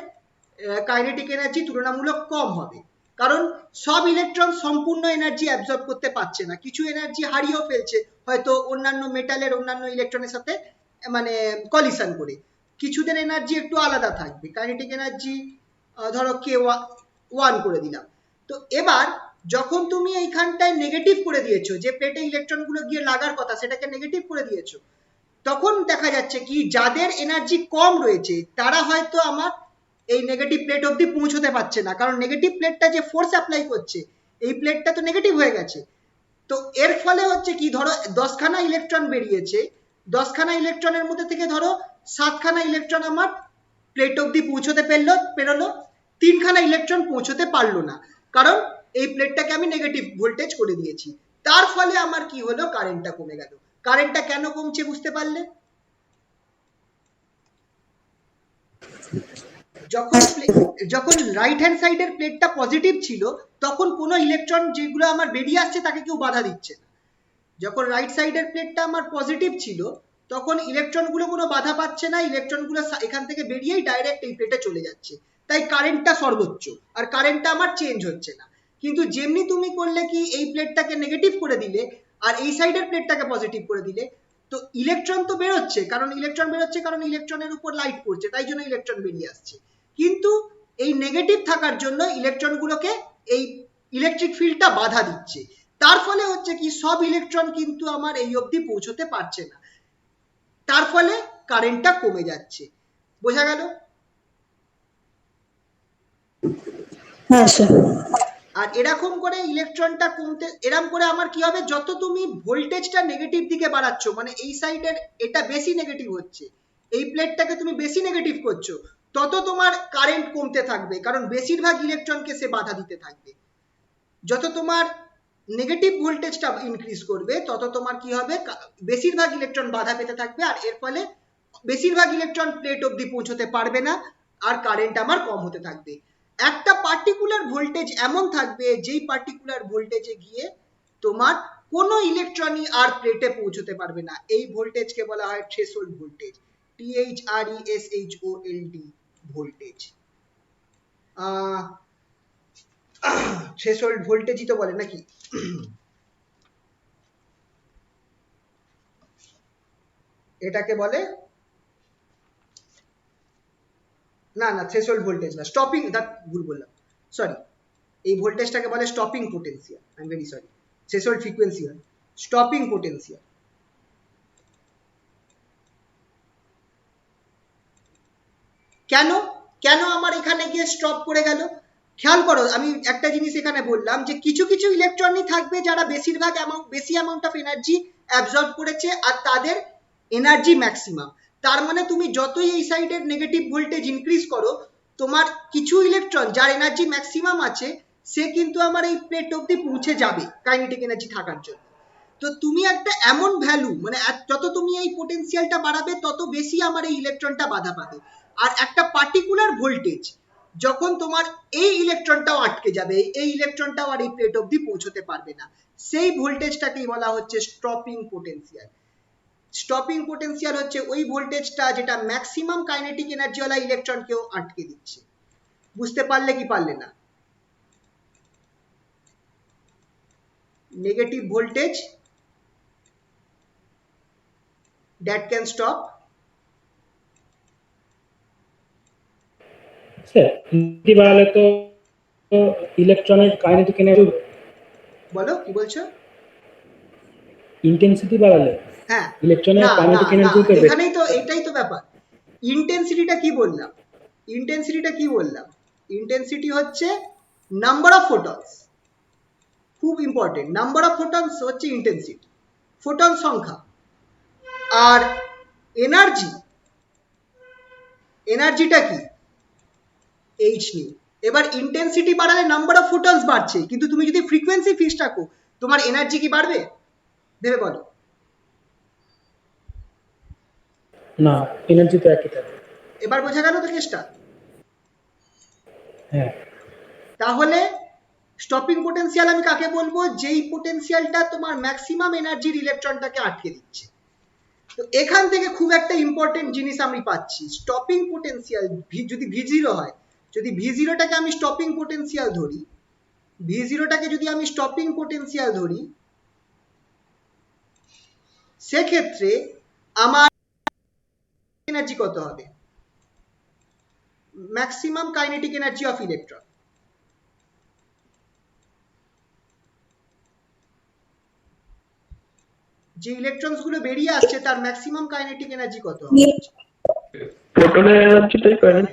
কাইনেটিক এনার্জি তুলনামূলক কম হবে, কারণ সব ইলেকট্রন সম্পূর্ণ এনার্জি অ্যাবজর্ব করতে পারছে না, কিছু এনার্জি হারিয়েও ফেলছে, হয়তো অন্যান্য মেটালের অন্যান্য ইলেকট্রনের সাথে মানে কলিশন করে। কিছুদের এনার্জি একটু আলাদা থাকবে, কাইনেটিক এনার্জি ধরো K1 করে দিলাম। তো এবার যখন তুমি এইখানটায় নেগেটিভ করে দিয়েছো, যে প্লেটে ইলেকট্রন গুলো গিয়ে লাগার কথা সেটাকে নেগেটিভ করে দিয়েছো, তখন দেখা যাচ্ছে কি যাদের এনার্জি কম রয়েছে তারা হয়তো আমার এই নেগেটিভ প্লেট অবধি পৌঁছতে পারছে না, কারণ নেগেটিভ প্লেটটা যে ফোর্স অ্যাপ্লাই করছে এই প্লেটটা তো নেগেটিভ হয়ে গেছে। তো এর ফলে হচ্ছে কি, ধরো 10খানা ইলেকট্রন বেরিয়েছে, 10খানা ইলেকট্রনের মধ্যে থেকে ধরো 7খানা ইলেকট্রন আমার প্লেট অবধি পৌঁছতে পেরোলো, 3খানা ইলেকট্রন পৌঁছতে পারলো না, কারণ এই প্লেটটাকে আমি নেগেটিভ ভোল্টেজ করে দিয়েছি। তার ফলে আমার কি হলো, কারেন্টটা কমে গেল। কারেন্টটা কেন কমছে বুঝতে পারলে? যখন রাইট হ্যান্ড সাইডের প্লেটটা পজিটিভ ছিল তখন কোনো ইলেকট্রন যেগুলো আমার বেরিয়ে আসছে তাকে কেউ বাধা দিচ্ছে না। যখন রাইট সাইডের প্লেটটা আমার পজিটিভ ছিল তখন ইলেকট্রনগুলো কোনো বাধা পাচ্ছে না, ইলেকট্রনগুলো এখান থেকে বেরিয়েই ডাইরেক্ট এই প্লেটে চলে যাচ্ছে, তাই কারেন্টটা সর্বোচ্চ আর কারেন্টটা আমার চেঞ্জ হচ্ছে না। কিন্তু যেমনি তুমি করলে কি এই প্লেটটাকে নেগেটিভ করে দিলে আর এই সাইডের প্লেটটাকে পজিটিভ করে দিলে, তো ইলেকট্রন তো বেরোচ্ছে, কারণ ইলেকট্রনের উপর লাইট পড়ছে তাই জন্য ইলেকট্রন বেরিয়ে আসছে, কিন্তু এই নেগেটিভ থাকার জন্য ইলেকট্রনগুলোকে এই ইলেকট্রিক ফিল্ডটা বাধা দিচ্ছে। তার ফলে হচ্ছে কি সব ইলেকট্রন কিন্তু আমার এই অবধি পৌঁছতে পারছে না, তার ফলে কারেন্টটা কমে যাচ্ছে। বোঝা গেল? হ্যাঁ স্যার। আর এরকম করে ইলেকট্রনটা কমতে, এরকম করে আমার কি হবে, যত তুমি ভোল্টেজটা নেগেটিভ দিকে বাড়াচ্ছ, মানে এই সাইডের এটা বেশি নেগেটিভ হচ্ছে, এই প্লেটটাকে তুমি বেশি নেগেটিভ করছো, তত তোমার কারেন্ট কমতে থাকবে, কারণ বেশিরভাগ ইলেকট্রনকে সে বাধা দিতে থাকবে। যত তোমার নেগেটিভ ভোল্টেজটা ইনক্রিজ করবে তত তোমার কি হবে, বেশিরভাগ ইলেকট্রন বাধা পেতে থাকবে, আর এর ফলে বেশিরভাগ ইলেকট্রন প্লেট অবধি পৌঁছতে পারবে না, আর কারেন্ট আমার কম হতে থাকবে। একটা পার্টিকুলার ভোল্টেজ এমন থাকবে যেই পার্টিকুলার ভোল্টেজে গিয়ে তোমার কোনো ইলেকট্রনই আর প্লেটে পৌঁছতে পারবে না, এই ভোল্টেজকে বলা হয় threshold voltage, THRESHOLD voltage. Threshold ভোল্টেজই তো বলে নাকি? এটাকে বলে না থ্রেশহোল্ড ভোল্টেজ না, স্টপিং, ভুল বললাম, সরি, এই ভোল্টেজটাকে বলে stopping potential, I am very sorry, threshold frequency হয়, স্টপিং পোটেনশিয়াল। কেন আমার এখানে গিয়ে স্টপ করে গেল? খেয়াল করো, আমি একটা জিনিস এখানে বললাম যে কিছু কিছু ইলেকট্রনই থাকবে যারা বেশি অ্যামাউন্ট অফ এনার্জি অ্যাবজর্ব করেছে আর তাদের এনার্জি ম্যাক্সিমাম। তার মানে তুমি যতই এই সাইডের নেগেটিভ ভোল্টেজ ইনক্রিজ করো, তোমার কিছু ইলেকট্রন যার এনার্জি ম্যাক্সিমাম আছে সে কিন্তু আমার এই প্লেট অবধি পৌঁছে যাবে কাইনেটিক এনার্জি থাকার জন্য। তো তুমি একটা এমন ভ্যালু, মানে যত তুমি এই পোটেনশিয়ালটা বাড়াবে তত বেশি আমার এই ইলেকট্রনটা বাধা পাবে, আর একটা পার্টিকুলার ভোল্টেজ যখন তোমার এই ইলেকট্রনটাও আটকে যাবে, এই ইলেকট্রনটাও আর এই প্লেট অবধি পৌঁছতে পারবে না, সেই ভোল্টেজটাকেই বলা হচ্ছে স্টপিং পোটেনশিয়াল। স্টপিং পোটেনশিয়াল হচ্ছে ওই ভোল্টেজটা যেটা ম্যাক্সিমাম কাইনেটিক এনার্জিওয়ালা ইলেকট্রনকেও আটকে দিচ্ছে। বুঝতে পারলে কি পারলে না? Negative voltage that can stop sir intensity বাড়ালে তো ইলেকট্রনের কাইনেটিক এনার্জি, বলো কি বলছো? ইনটেন্সিটি বাড়ালে হ্যাঁ, ইলেকট্রনের কাইনেটিক এনার্জি তো এখানেই তো এটাই তো ব্যাপার। ইন্টেন্সিটিটা কি বললাম? ইন্টেন্সিটি হচ্ছে নাম্বার অফ ফোটনস, খুব ইম্পর্টেন্ট, নাম্বার অফ ফোটনস হচ্ছে ইন্টেন্সিটি, ফোটন সংখ্যা। আর এনার্জিটা কি? H new. এবার ইন্টেন্সিটি বাড়ালে নাম্বার অফ ফোটনস বাড়ছে, কিন্তু তুমি যদি ফ্রিকোয়েন্সি ফিক্স রাখো তোমার এনার্জি কি বাড়বে? ভেবে বলো। না, এনার্জি তো একই থাকে। এবার বোঝা গেল তো কেসটা? হ্যাঁ। তাহলে স্টপিং পোটেনশিয়াল আমি কাকে বলবো? যেই পোটেনশিয়ালটা তোমার ম্যাক্সিমাম এনার্জির ইলেকট্রনটাকে আটকে দিচ্ছে। তো এখান থেকে খুব একটা ইম্পর্টেন্ট জিনিস আমি পাচ্ছি, স্টপিং পোটেনশিয়াল যদি V0 হয়, যদি V0টাকে আমি স্টপিং পোটেনশিয়াল ধরি, সেক্ষেত্রে আমার এনার্জি কত হবে? Maximum kinetic energy of electron. যে ইলেকট্রনস গুলো বেরিয়ে আসছে তার ম্যাক্সিমাম কাইনেটিক এনার্জি কত হবে? প্রোটনের এনার্জিটাই পাই না।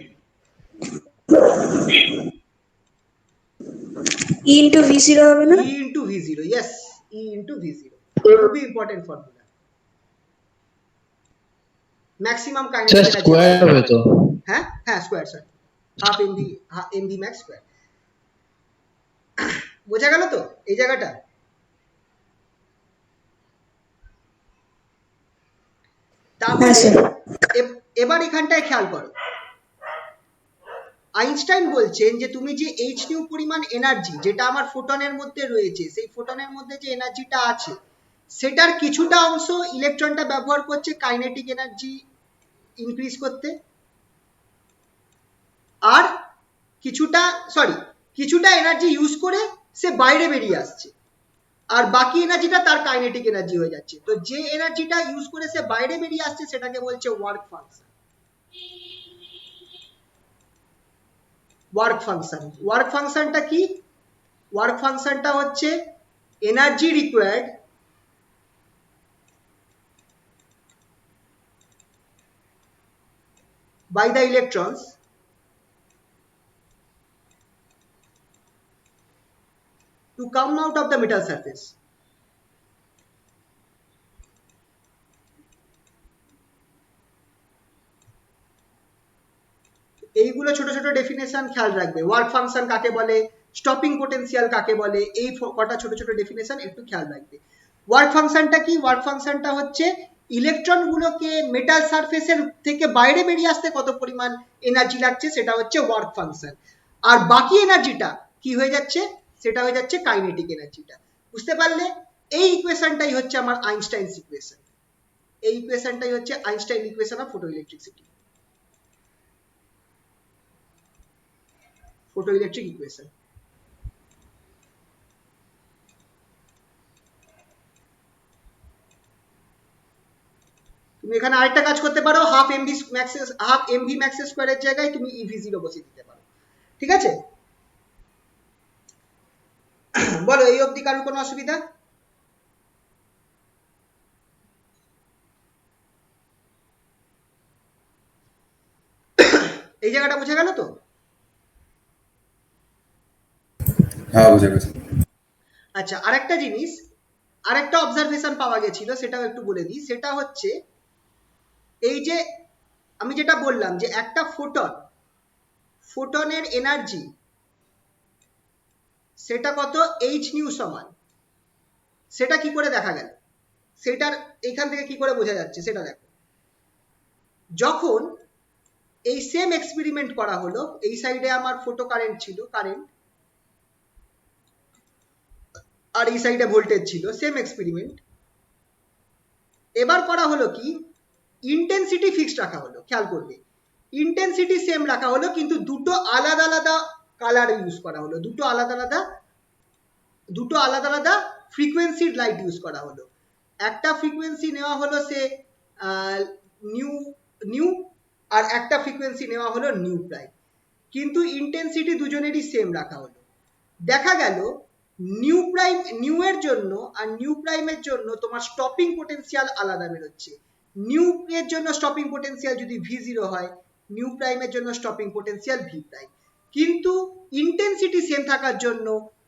E into V0 হবে না? E into V0, yes, E into V0, খুবই important formula. Maximum kinetic sir energy, square হবে তো? হ্যাঁ হ্যাঁ square, sorry, half mv max square. বোঝা গেল তো এই জায়গাটা? তাহলে এবার এখানটায় খেয়াল করো, আইনস্টাইন বলছেন যে তুমি যে এইচ নিউ পরিমাণ এনার্জি যেটা আমার ফোটনের মধ্যে রয়েছে, সেই ফোটনের মধ্যে যে এনার্জিটা আছে সেটার কিছুটা অংশ ইলেকট্রনটা ব্যবহার করছে কাইনেটিক এনার্জি ইনক্রিজ করতে, আর কিছুটা এনার্জি ইউজ করে সে বাইরে বেরিয়ে আসছে, আর বাকি এনার্জিটা তার কাইনেটিক এনার্জি হয়ে যাচ্ছে। তো যে এনার্জিটা ইউজ করে সে বাইরে বেরিয়ে আসছে সেটাকে বলছে ওয়ার্ক ফাংশন। ওয়ার্ক ফাংশনটা কি? ওয়ার্ক ফাংশনটা হচ্ছে energy required by the electrons to come out of the metal surface. এইগুলো ছোট ছোট ডেফিনেশন খেয়াল রাখবে। ওয়ার্ক ফাংশন কাকে বলে, স্টপিং পোটেনশিয়াল কাকে বলে, এই কটা ছোট ছোট ডেফিনেশন একটু খেয়াল রাখবে। ওয়ার্ক ফাংশনটা কি? ওয়ার্ক ফাংশনটা হচ্ছে ইলেকট্রন গুলোকে মেটাল সারফেসের থেকে বাইরে বেরিয়ে আসতে কত পরিমাণ এনার্জি লাগছে সেটা হচ্ছে ওয়ার্ক ফাংশন, আর বাকি এনার্জিটা কি হয়ে যাচ্ছে সেটা হয়ে যাচ্ছে কাইনেটিক এনার্জিটা। বুঝতে পারলে? এই ইকুয়েশনটাই হচ্ছে আমার আইনস্টাইনস ইকুয়েশন। এই ইকুয়েশনটাই হচ্ছে Einstein equation of photoelectricity, photoelectric equation। তুমি এখানে আরেকটা কাজ করতে পারো, হাফ mv ম্যাক্স স্কয়ারের জায়গায় তুমি ev0 বসিয়ে দিতে পারো, ঠিক আছে? বলো এই অবধি কারোর কোনো অসুবিধা? এই জায়গাটা বোঝা গেল তো? হ্যাঁ বুঝে গেছি। আচ্ছা, আরেকটা জিনিস, আরেকটা অবজারভেশন পাওয়া গেছিল সেটাও একটু বলে দিই। সেটা হচ্ছে এই যে আমি যেটা বললাম যে একটা ফোটনের এনার্জি সেটা কত, এইচ নিউ সমান, সেটা কি করে দেখা গেল? সেটার এখান থেকে কি করে বোঝা যাচ্ছে সেটা দেখো। যখন এই সেম এক্সপেরিমেন্ট করা হলো, এই সাইডে আমার ফোটো কারেন্ট ছিল, কারেন্ট, আর এই সাইডে ভোল্টেজ ছিল, সেম এক্সপেরিমেন্ট। এবার করা হলো কি, ইন্টেন্সিটি ফিক্সড রাখা হলো। খেয়াল করবে, ইন্টেন্সিটি সেম রাখা হলো কিন্তু দুটো আলাদা আলাদা কালার ইউজ করা হলো, দুটো আলাদা আলাদা ফ্রিকোয়েন্সির লাইট ইউজ করা হলো। একটা ফ্রিকোয়েন্সি নেওয়া হলো সে নিউ, আর একটা ফ্রিকোয়েন্সি নেওয়া হলো নিউ প্রাইম, কিন্তু ইন্টেন্সিটি দুজনেরই সেম রাখা হলো। দেখা গেল নিউ এর জন্য আর নিউ প্রাইমের জন্য তোমার স্টপিং পোটেনশিয়াল আলাদা বেরোচ্ছে। নিউ এর জন্য স্টপিং পোটেনশিয়াল যদি v0 হয়, নিউ প্রাইমের জন্য স্টপিং পোটেনশিয়াল v প্রাইম, কিন্তু ইন্টেন্সিটি সেম থাকার জন্য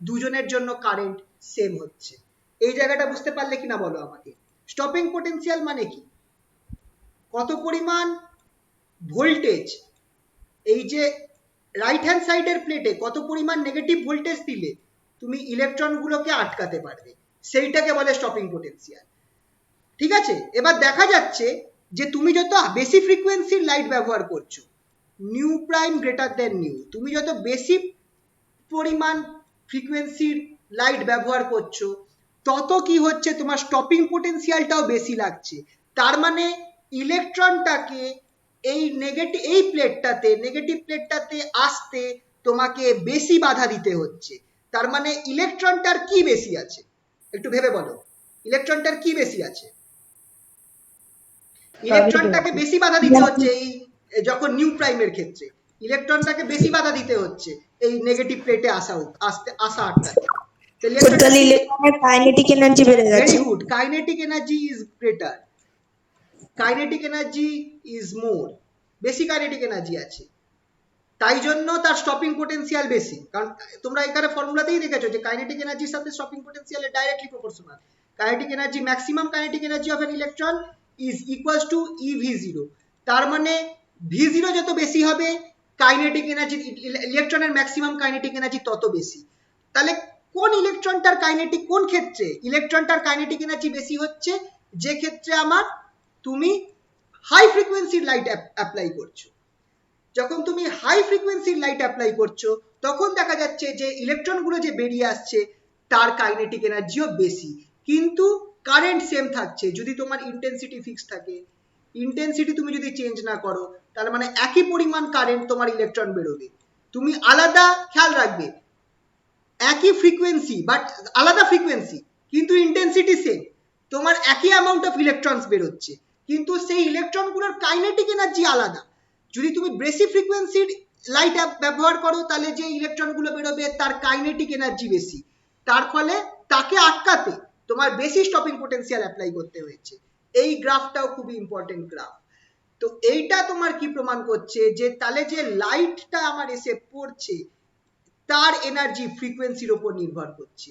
দুজনের জন্য কারেন্ট সেম হচ্ছে। এই জায়গাটা বুঝতে পারলে কিনা বলো আমাকে? স্টপিং পোটেনশিয়াল মানে কি? কত পরিমাণ ভোল্টেজ, এই যে রাইট হ্যান্ড সাইডের প্লেটে কত পরিমাণ নেগেটিভ ভোল্টেজ দিলে তুমি ইলেকট্রনগুলোকে আটকাতে পারবে, সেইটাকে বলে স্টপিং পোটেনশিয়াল। ঠিক আছে? এবার দেখা যাচ্ছে যে তুমি যত বেশি ফ্রিকোয়েন্সির লাইট ব্যবহার করছো, new prime greater than new, তুমি যত বেশি পরিমাণ ফ্রিকোয়েন্সির লাইট ব্যবহার করছো তত কি হচ্ছে, তোমার স্টপিং পোটেনশিয়ালটাও বেশি লাগছে। তার মানে ইলেকট্রনটাকে এই নেগেটিভ প্লেটটাতে আসতে তোমাকে বেশি বাধা দিতে হচ্ছে। তার মানে ইলেকট্রনটার কি বেশি আছে, একটু ভেবে বলো, ইলেকট্রনটার কি বেশি আছে? ইলেকট্রনটাকে বেশি বাধা দিতে হচ্ছে এই যখন নিউ প্রাইমের ক্ষেত্রে, ইলেকট্রনটাকে বেশি বাধা দিতে হচ্ছে এই নেগেটিভ প্লেটে আসা আটকাতে। তাহলে ইলেকট্রনের কাইনেটিক এনার্জি বেড়ে ভেরি গেছে। Good, kinetic energy is greater, kinetic energy is more, বেশি কাইনেটিক এনার্জি আছে, তাই জন্য তার স্টপিং পোটেনশিয়াল বেশি। কারণ তোমরা এখানে ফর্মুলাতেই দেখেছো যে কাইনেটিক এনার্জির সাথে stopping potential directly proportional. Kinetic energy, maximum kinetic energy of an electron is equals to EV0। তার মানে V0 যত বেশি হবে কাইনেটিক এনার্জি, ইলেকট্রনের ম্যাক্সিমাম কাইনেটিক এনার্জি তত বেশি। তাহলে কোন ইলেকট্রনটার কাইনেটিক, কোন ক্ষেত্রে ইলেকট্রনটার কাইনেটিক এনার্জি বেশি হচ্ছে? যে ক্ষেত্রে আমার তুমি হাই ফ্রিকোয়েন্সির লাইট অ্যাপ্লাই করছো। যখন তুমি হাই ফ্রিকোয়েন্সির লাইট অ্যাপ্লাই করছো তখন দেখা যাচ্ছে যে ইলেকট্রনগুলো যে বেরিয়ে আসছে তার কাইনেটিক এনার্জিও বেশি, কিন্তু কারেন্ট সেম থাকছে। যদি তোমার ইন্টেন্সিটি ফিক্স থাকে, ইন্টেন্সিটি তুমি যদি চেঞ্জ না করো, তার মানে একই পরিমাণ কারেন্ট তোমার ইলেকট্রন বেরোবে। তুমি আলাদা, খেয়াল রাখবে, একই ফ্রিকোয়েন্সি বাট আলাদা ফ্রিকোয়েন্সি, কিন্তু ইন্টেন্সিটি সেম, তোমার একই অ্যামাউন্ট অফ ইলেকট্রনস বেরোচ্ছে, কিন্তু সেই ইলেকট্রনগুলোর কাইনেটিক এনার্জি আলাদা। যদি তুমি বেশি ফ্রিকোয়েন্সির লাইট ব্যবহার করো তাহলে যে ইলেকট্রনগুলো বেরোবে তার কাইনেটিক এনার্জি বেশি, তার ফলে তাকে আটকাতে তোমার বেশি স্টপিং পোটেনশিয়াল অ্যাপ্লাই করতে হয়েছে। এই গ্রাফটাও খুবই ইম্পর্টেন্ট গ্রাফ। তো এইটা তোমার কি প্রমাণ করছে? যে তাহলে যে লাইটটা আমার এসে পড়ছে তার এনার্জি ফ্রিকোয়েন্সির উপর নির্ভর করছে।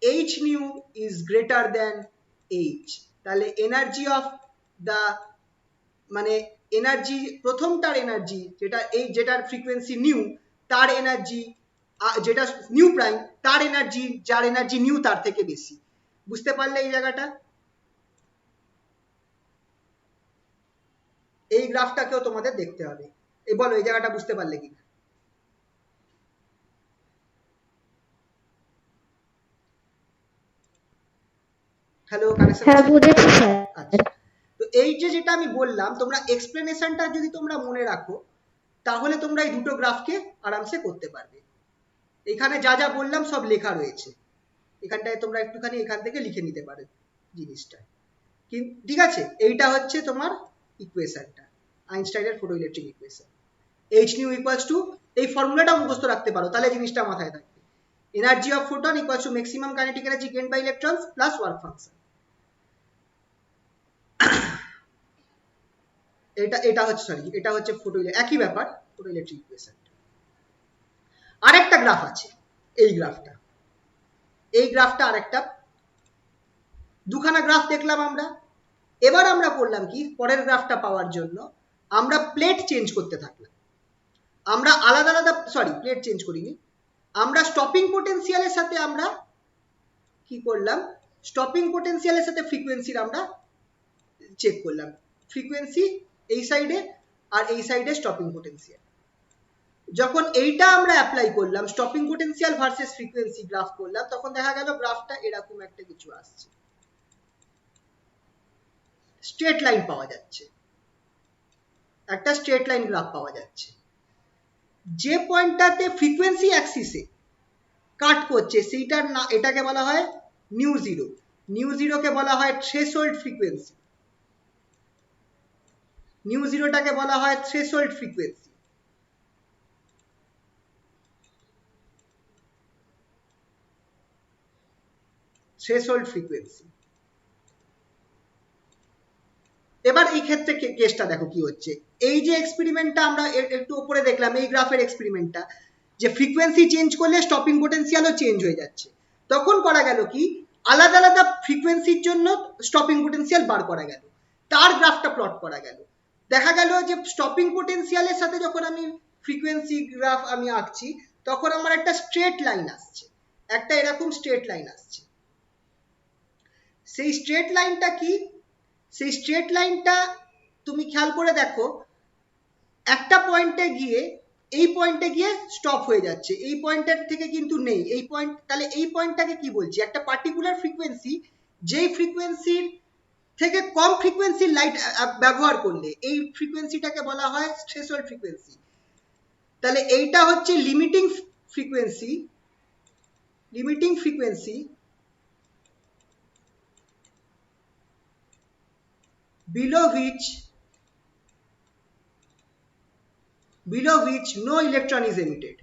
h nu is greater than h, তাহলে এনার্জি অফ দা, মানে এনার্জি, প্রথমটার এনার্জি যেটার ফ্রিকোয়েন্সি নিউ, তার এনার্জি, যেটা নিউ প্রাইম, তার এনার্জি, যার এনার্জি নিউ তার থেকে বেশি। বুঝতে পারলে এই জায়গাটা? এই গ্রাফটাকেও তোমাদের দেখতে হবে। এই বলো এই জায়গাটা বুঝতে পারলে কিনা? হ্যালো, কানেকশন হ্যাঁ আছে? বুঝেছি স্যার। আচ্ছা, তো এই যে যেটা আমি বললাম, তোমরা এক্সপ্লেনেশনটা যদি তোমরা মনে রাখো তাহলে তোমরা এই দুটো গ্রাফকে আরামসে করতে পারবে। এখানে যা যা বললাম সব লেখা রয়েছে, এখানটায় তোমরা একটুখানি এখান থেকে লিখে নিতে পারো জিনিসটা। ঠিক আছে, এইটা হচ্ছে তোমার ইকুয়েশনটা, আইনস্টাইনের photo electric equation. h nu equals to, এই ফর্মুলাটা মুখস্থ রাখতে পারো তাহলে জিনিসটা মাথায় থাকবে। Energy of photon equals to maximum kinetic energy gain by electrons plus work function. এটা হচ্ছে, সরি, এটা হচ্ছে ফটো, একই ব্যাপার, ফটো ইলেকট্রিক ইকুয়েশন। আরেকটা গ্রাফ আছে, এই গ্রাফটা আরেকটা, দুখানা গ্রাফ দেখলাম আমরা। এবার আমরা করলাম কি, পরের গ্রাফটা পাওয়ার জন্য আমরা প্লেট চেঞ্জ করতে থাকলাম। আমরা আলাদা আলাদা, সরি প্লেট চেঞ্জ করিনি, আমরা স্টপিং পোটেনশিয়ালের সাথে আমরা কি করলাম, স্টপিং পোটেনশিয়ালের সাথে ফ্রিকোয়েন্সির আমরা চেক করলাম। ফ্রিকোয়েন্সি এই সাইডে আর এই সাইডে স্টপিং পোটেনশিয়াল। যখন এইটা আমরা অ্যাপ্লাই করলাম, stopping potential versus frequency graph করলাম, তখন দেখা গেল গ্রাফটা এরকম একটা কিছু আসছে, স্ট্রেট লাইন পাওয়া যাচ্ছে, একটা স্ট্রেট লাইন গ্রাফ পাওয়া যাচ্ছে। যে পয়েন্টটাতে ফ্রিকোয়েন্সি অ্যাক্সিসে কাট করছে সেইটার না, এটাকে বলা হয় নিউ জিরো। নিউ জিরোকে বলা হয় থ্রেশহোল্ড ফ্রিকোয়েন্সি, নিউ জিরোটাকে বলা হয় থ্রেশহোল্ড ফ্রিকোয়েন্সি। Threshold frequency. এবার এই ক্ষেত্রে কেসটা দেখো কি হচ্ছে। এই যে এক্সপেরিমেন্টটা আমরা একটু উপরে দেখলাম, এই গ্রাফের এক্সপেরিমেন্টটা, যে ফ্রিকোয়েন্সি চেঞ্জ করলে স্টপিং পোটেনশিয়ালও চেঞ্জ হয়ে যাচ্ছে। তখন করা গেল কি, আলাদা আলাদা ফ্রিকোয়েন্সির জন্য স্টপিং পোটেনশিয়াল বার করা গেল, তার গ্রাফটা প্লট করা গেল। দেখা গেল যে স্টপিং পোটেনশিয়ালের সাথে যখন আমি ফ্রিকোয়েন্সি গ্রাফ আমি আঁকছি তখন আমার একটা স্ট্রেট লাইন আসছে, একটা এরকম স্ট্রেট লাইন আসছে। সেই স্ট্রেট লাইনটা কি, সেই স্ট্রেট লাইনটা তুমি খেয়াল করে দেখো, একটা পয়েন্টে গিয়ে, এই পয়েন্টে গিয়ে স্টপ হয়ে যাচ্ছে, এই পয়েন্টের থেকে কিন্তু নেই এই পয়েন্ট। তাহলে এই পয়েন্টটাকে কি বলছি, একটা পার্টিকুলার ফ্রিকোয়েন্সি, যেই ফ্রিকোয়েন্সির থেকে কম ফ্রিকোয়েন্সির লাইট ব্যবহার করলে এই ফ্রিকোয়েন্সিটাকে বলা হয় থ্রেশহোল্ড ফ্রিকোয়েন্সি। তাহলে এইটা হচ্ছে limiting frequency, limiting frequency below which no electron is emitted.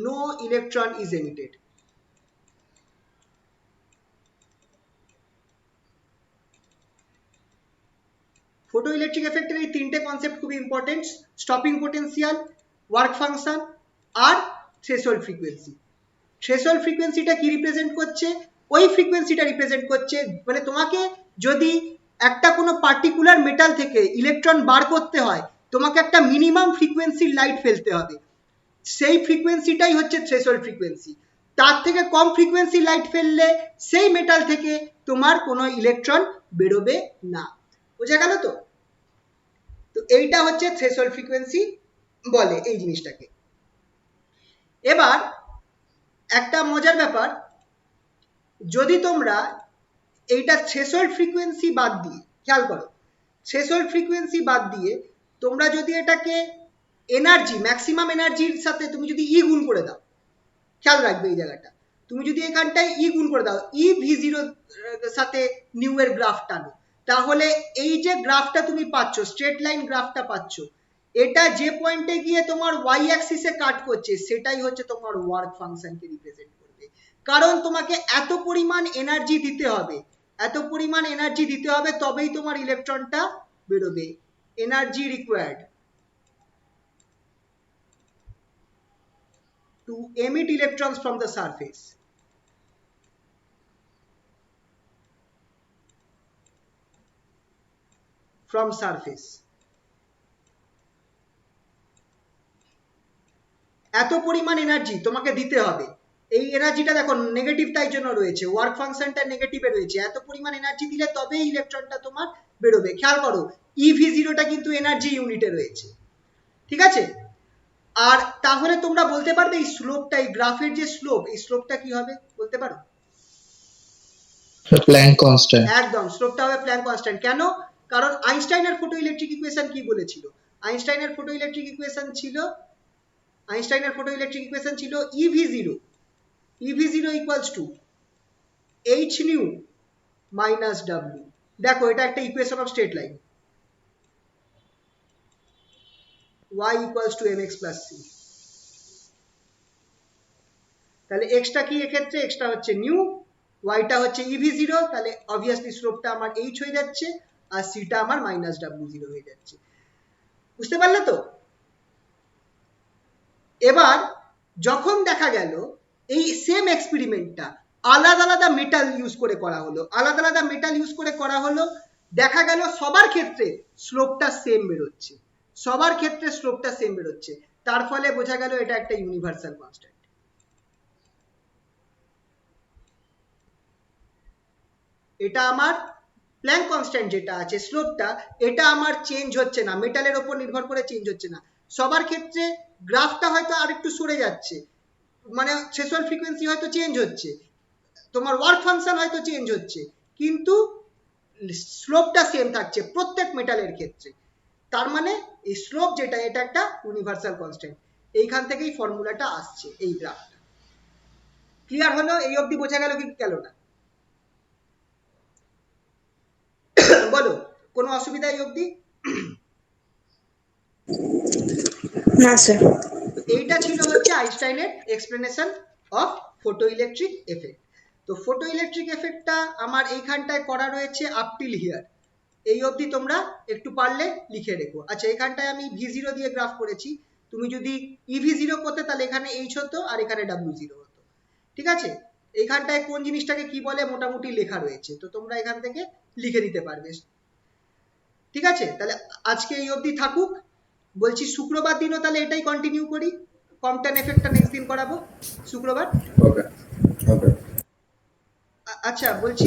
No electron is emitted. Photoelectric এফেক্টের এই তিনটে কনসেপ্ট খুবই important, stopping potential, work function আর থ্রেশহোল্ড ফ্রিকোয়েন্সি। থ্রেশহোল্ড ফ্রিকোয়েন্সিটা কি রিপ্রেজেন্ট করছে? ওই ফ্রিকোয়েন্সিটা রিপ্রেজেন্ট করছে, মানে তোমাকে যদি একটা কোনো পার্টিকুলার মেটাল থেকে ইলেকট্রন বার করতে হয়, তোমাকে একটা মিনিমাম ফ্রিকোয়েন্সির লাইট ফেলতে হবে, সেই ফ্রিকোয়েন্সিটাই হচ্ছে থ্রেশহোল্ড ফ্রিকোয়েন্সি। তার থেকে কম ফ্রিকোয়েন্সি লাইট ফেললে সেই মেটাল থেকে তোমার কোনো ইলেকট্রন বেরোবে না। বোঝা গেল তো? তো এইটা হচ্ছে থ্রেশহোল্ড ফ্রিকোয়েন্সি বলে এই জিনিসটাকে। এবার একটা মজার ব্যাপার, যদি তোমরা এইটা থ্রেশহোল্ড ফ্রিকোয়েন্সি বাদ দিয়ে, খেয়াল করো, থ্রেশহোল্ড ফ্রিকোয়েন্সি বাদ দিয়ে তোমরা যদি এটাকে এনার্জি, ম্যাক্সিমাম এনার্জির সাথে তুমি যদি ই গুণ করে দাও, খেয়াল রাখবে এই জায়গাটা, তুমি যদি এখানটায় ই গুণ করে দাও, ই v0 সাথে নিউ এর গ্রাফ টানো, তাহলে এই যে গ্রাফটা তুমি পাচ্ছ, স্ট্রেট লাইন গ্রাফটা পাচ্ছ, এটা যে পয়েন্টে গিয়ে তোমার ওয়াই অ্যাক্সিসে কাট করছে সেটাই হচ্ছে তোমার ওয়ার্ক ফাংশনকে রিপ্রেজেন্ট করবে। কারণ তোমাকে এত পরিমাণ এনার্জি দিতে হবে, এত পরিমাণ এনার্জি দিতে হবে, তবেই তোমার ইলেকট্রনটা বেরোবে। Energy required to emit electrons from the surface. From surface. এত পরিমাণ এনার্জি তোমাকে দিতে হবে। এই এনার্জিটা দেখো নেগেটিভ তাই জন্য রয়েছে, ওয়ার্ক ফাংশনটা নেগেটিভে রয়েছে, এত পরিমাণ এনার্জি দিলে তবেই ইলেকট্রনটা তোমার বেরোবে। খেয়াল করো ইভি0টা কিন্তু এনার্জি ইউনিটে রয়েছে, ঠিক আছে? আর তাহলে তোমরা বলতে পারবে এই স্লোপটা, এই গ্রাফের যে স্লোপ, এই স্লোপটা কি হবে বলতে পারো? Planck constant. একদম, স্লোপটা হবে প্ল্যাঙ্ক কনস্ট্যান্ট। কেন? কারণ আইনস্টাইনের ফটোইলেকট্রিক ইকুয়েশন কি বলেছিল? আইনস্টাইনের ফটোইলেকট্রিক ইকুয়েশন ছিল EV0 equals to h nu minus w। দেখো এটা একটা equation of straight line, y equals to mx plus c। তাহলে x টা কি এক্ষেত্রে? x টা হচ্ছে নিউ, y টা হচ্ছে EV0, তাহলে অবভিয়াসলি স্লোপটা আমার h হয়ে যাচ্ছে আর c টা আমার মাইনাস w0 হয়ে যাচ্ছে। বুঝতে পারলে তো? এবার যখন দেখা গেল এই সেম এক্সপেরিমেন্টটা আলাদা আলাদা মেটাল ইউজ করে করা হলো, দেখা গেল সবার ক্ষেত্রে স্লোপটা সেম বেরোচ্ছে, তার ফলে বোঝা গেল এটা একটা ইউনিভার্সাল কনস্ট্যান্ট। এটা আমার প্ল্যাঙ্ক কনস্ট্যান্ট যেটা আছে স্লোপটা, এটা আমার চেঞ্জ হচ্ছে না, মেটালের উপর নির্ভর করে চেঞ্জ হচ্ছে না। সবার ক্ষেত্রে গ্রাফটা হয়তো আরেকটু সরে যাচ্ছে, মানে থ্রেশহোল্ড ফ্রিকোয়েন্সি হয়তো চেঞ্জ হচ্ছে, তোমার ওয়ার্ক ফাংশন হয়তো চেঞ্জ হচ্ছে, কিন্তু স্লোপটা সেম থাকছে প্রত্যেক মেটালের ক্ষেত্রে। তার মানে এই স্লোপ যেটা, এটা একটা ইউনিভার্সাল কনস্ট্যান্ট। এইখান থেকেই ফর্মুলাটা আসছে, এই গ্রাফটা। ক্লিয়ার হলো? এই অবধি বোঝা গেল কি গেল না? বলো, কোনো অসুবিধা এই অবধি? না স্যার। এইটা ছিল হচ্ছে আইনস্টাইনের এক্সপ্লেনেশন অফ ফটোইলেকট্রিক এফেক্ট। তো ফটোইলেকট্রিক এফেক্টটা আমার এইখানটায় করা রয়েছে আপ টিল হিয়ার, এই অবধি তোমরা একটু পারলে লিখে রেখো। আচ্ছা, এখানটায় আমি v0 দিয়ে গ্রাফ করেছি, তুমি যদি EV0 করতে তাহলে এখানে h হতো আর এখানে w0 হতো, ঠিক আছে? এইখানটায় কোন জিনিসটাকে কি বলে মোটামুটি লেখা রয়েছে, তো তোমরা এখান থেকে লিখে দিতে পারবে, ঠিক আছে? তাহলে আজকে এই অবধি থাকুক, বলছি শুক্রবার দিনও তাহলে এটাই কন্টিনিউ করি, কম্পটন এফেক্টটা নেক্সট দিন করাবো শুক্রবার। ওকে। আচ্ছা বলছি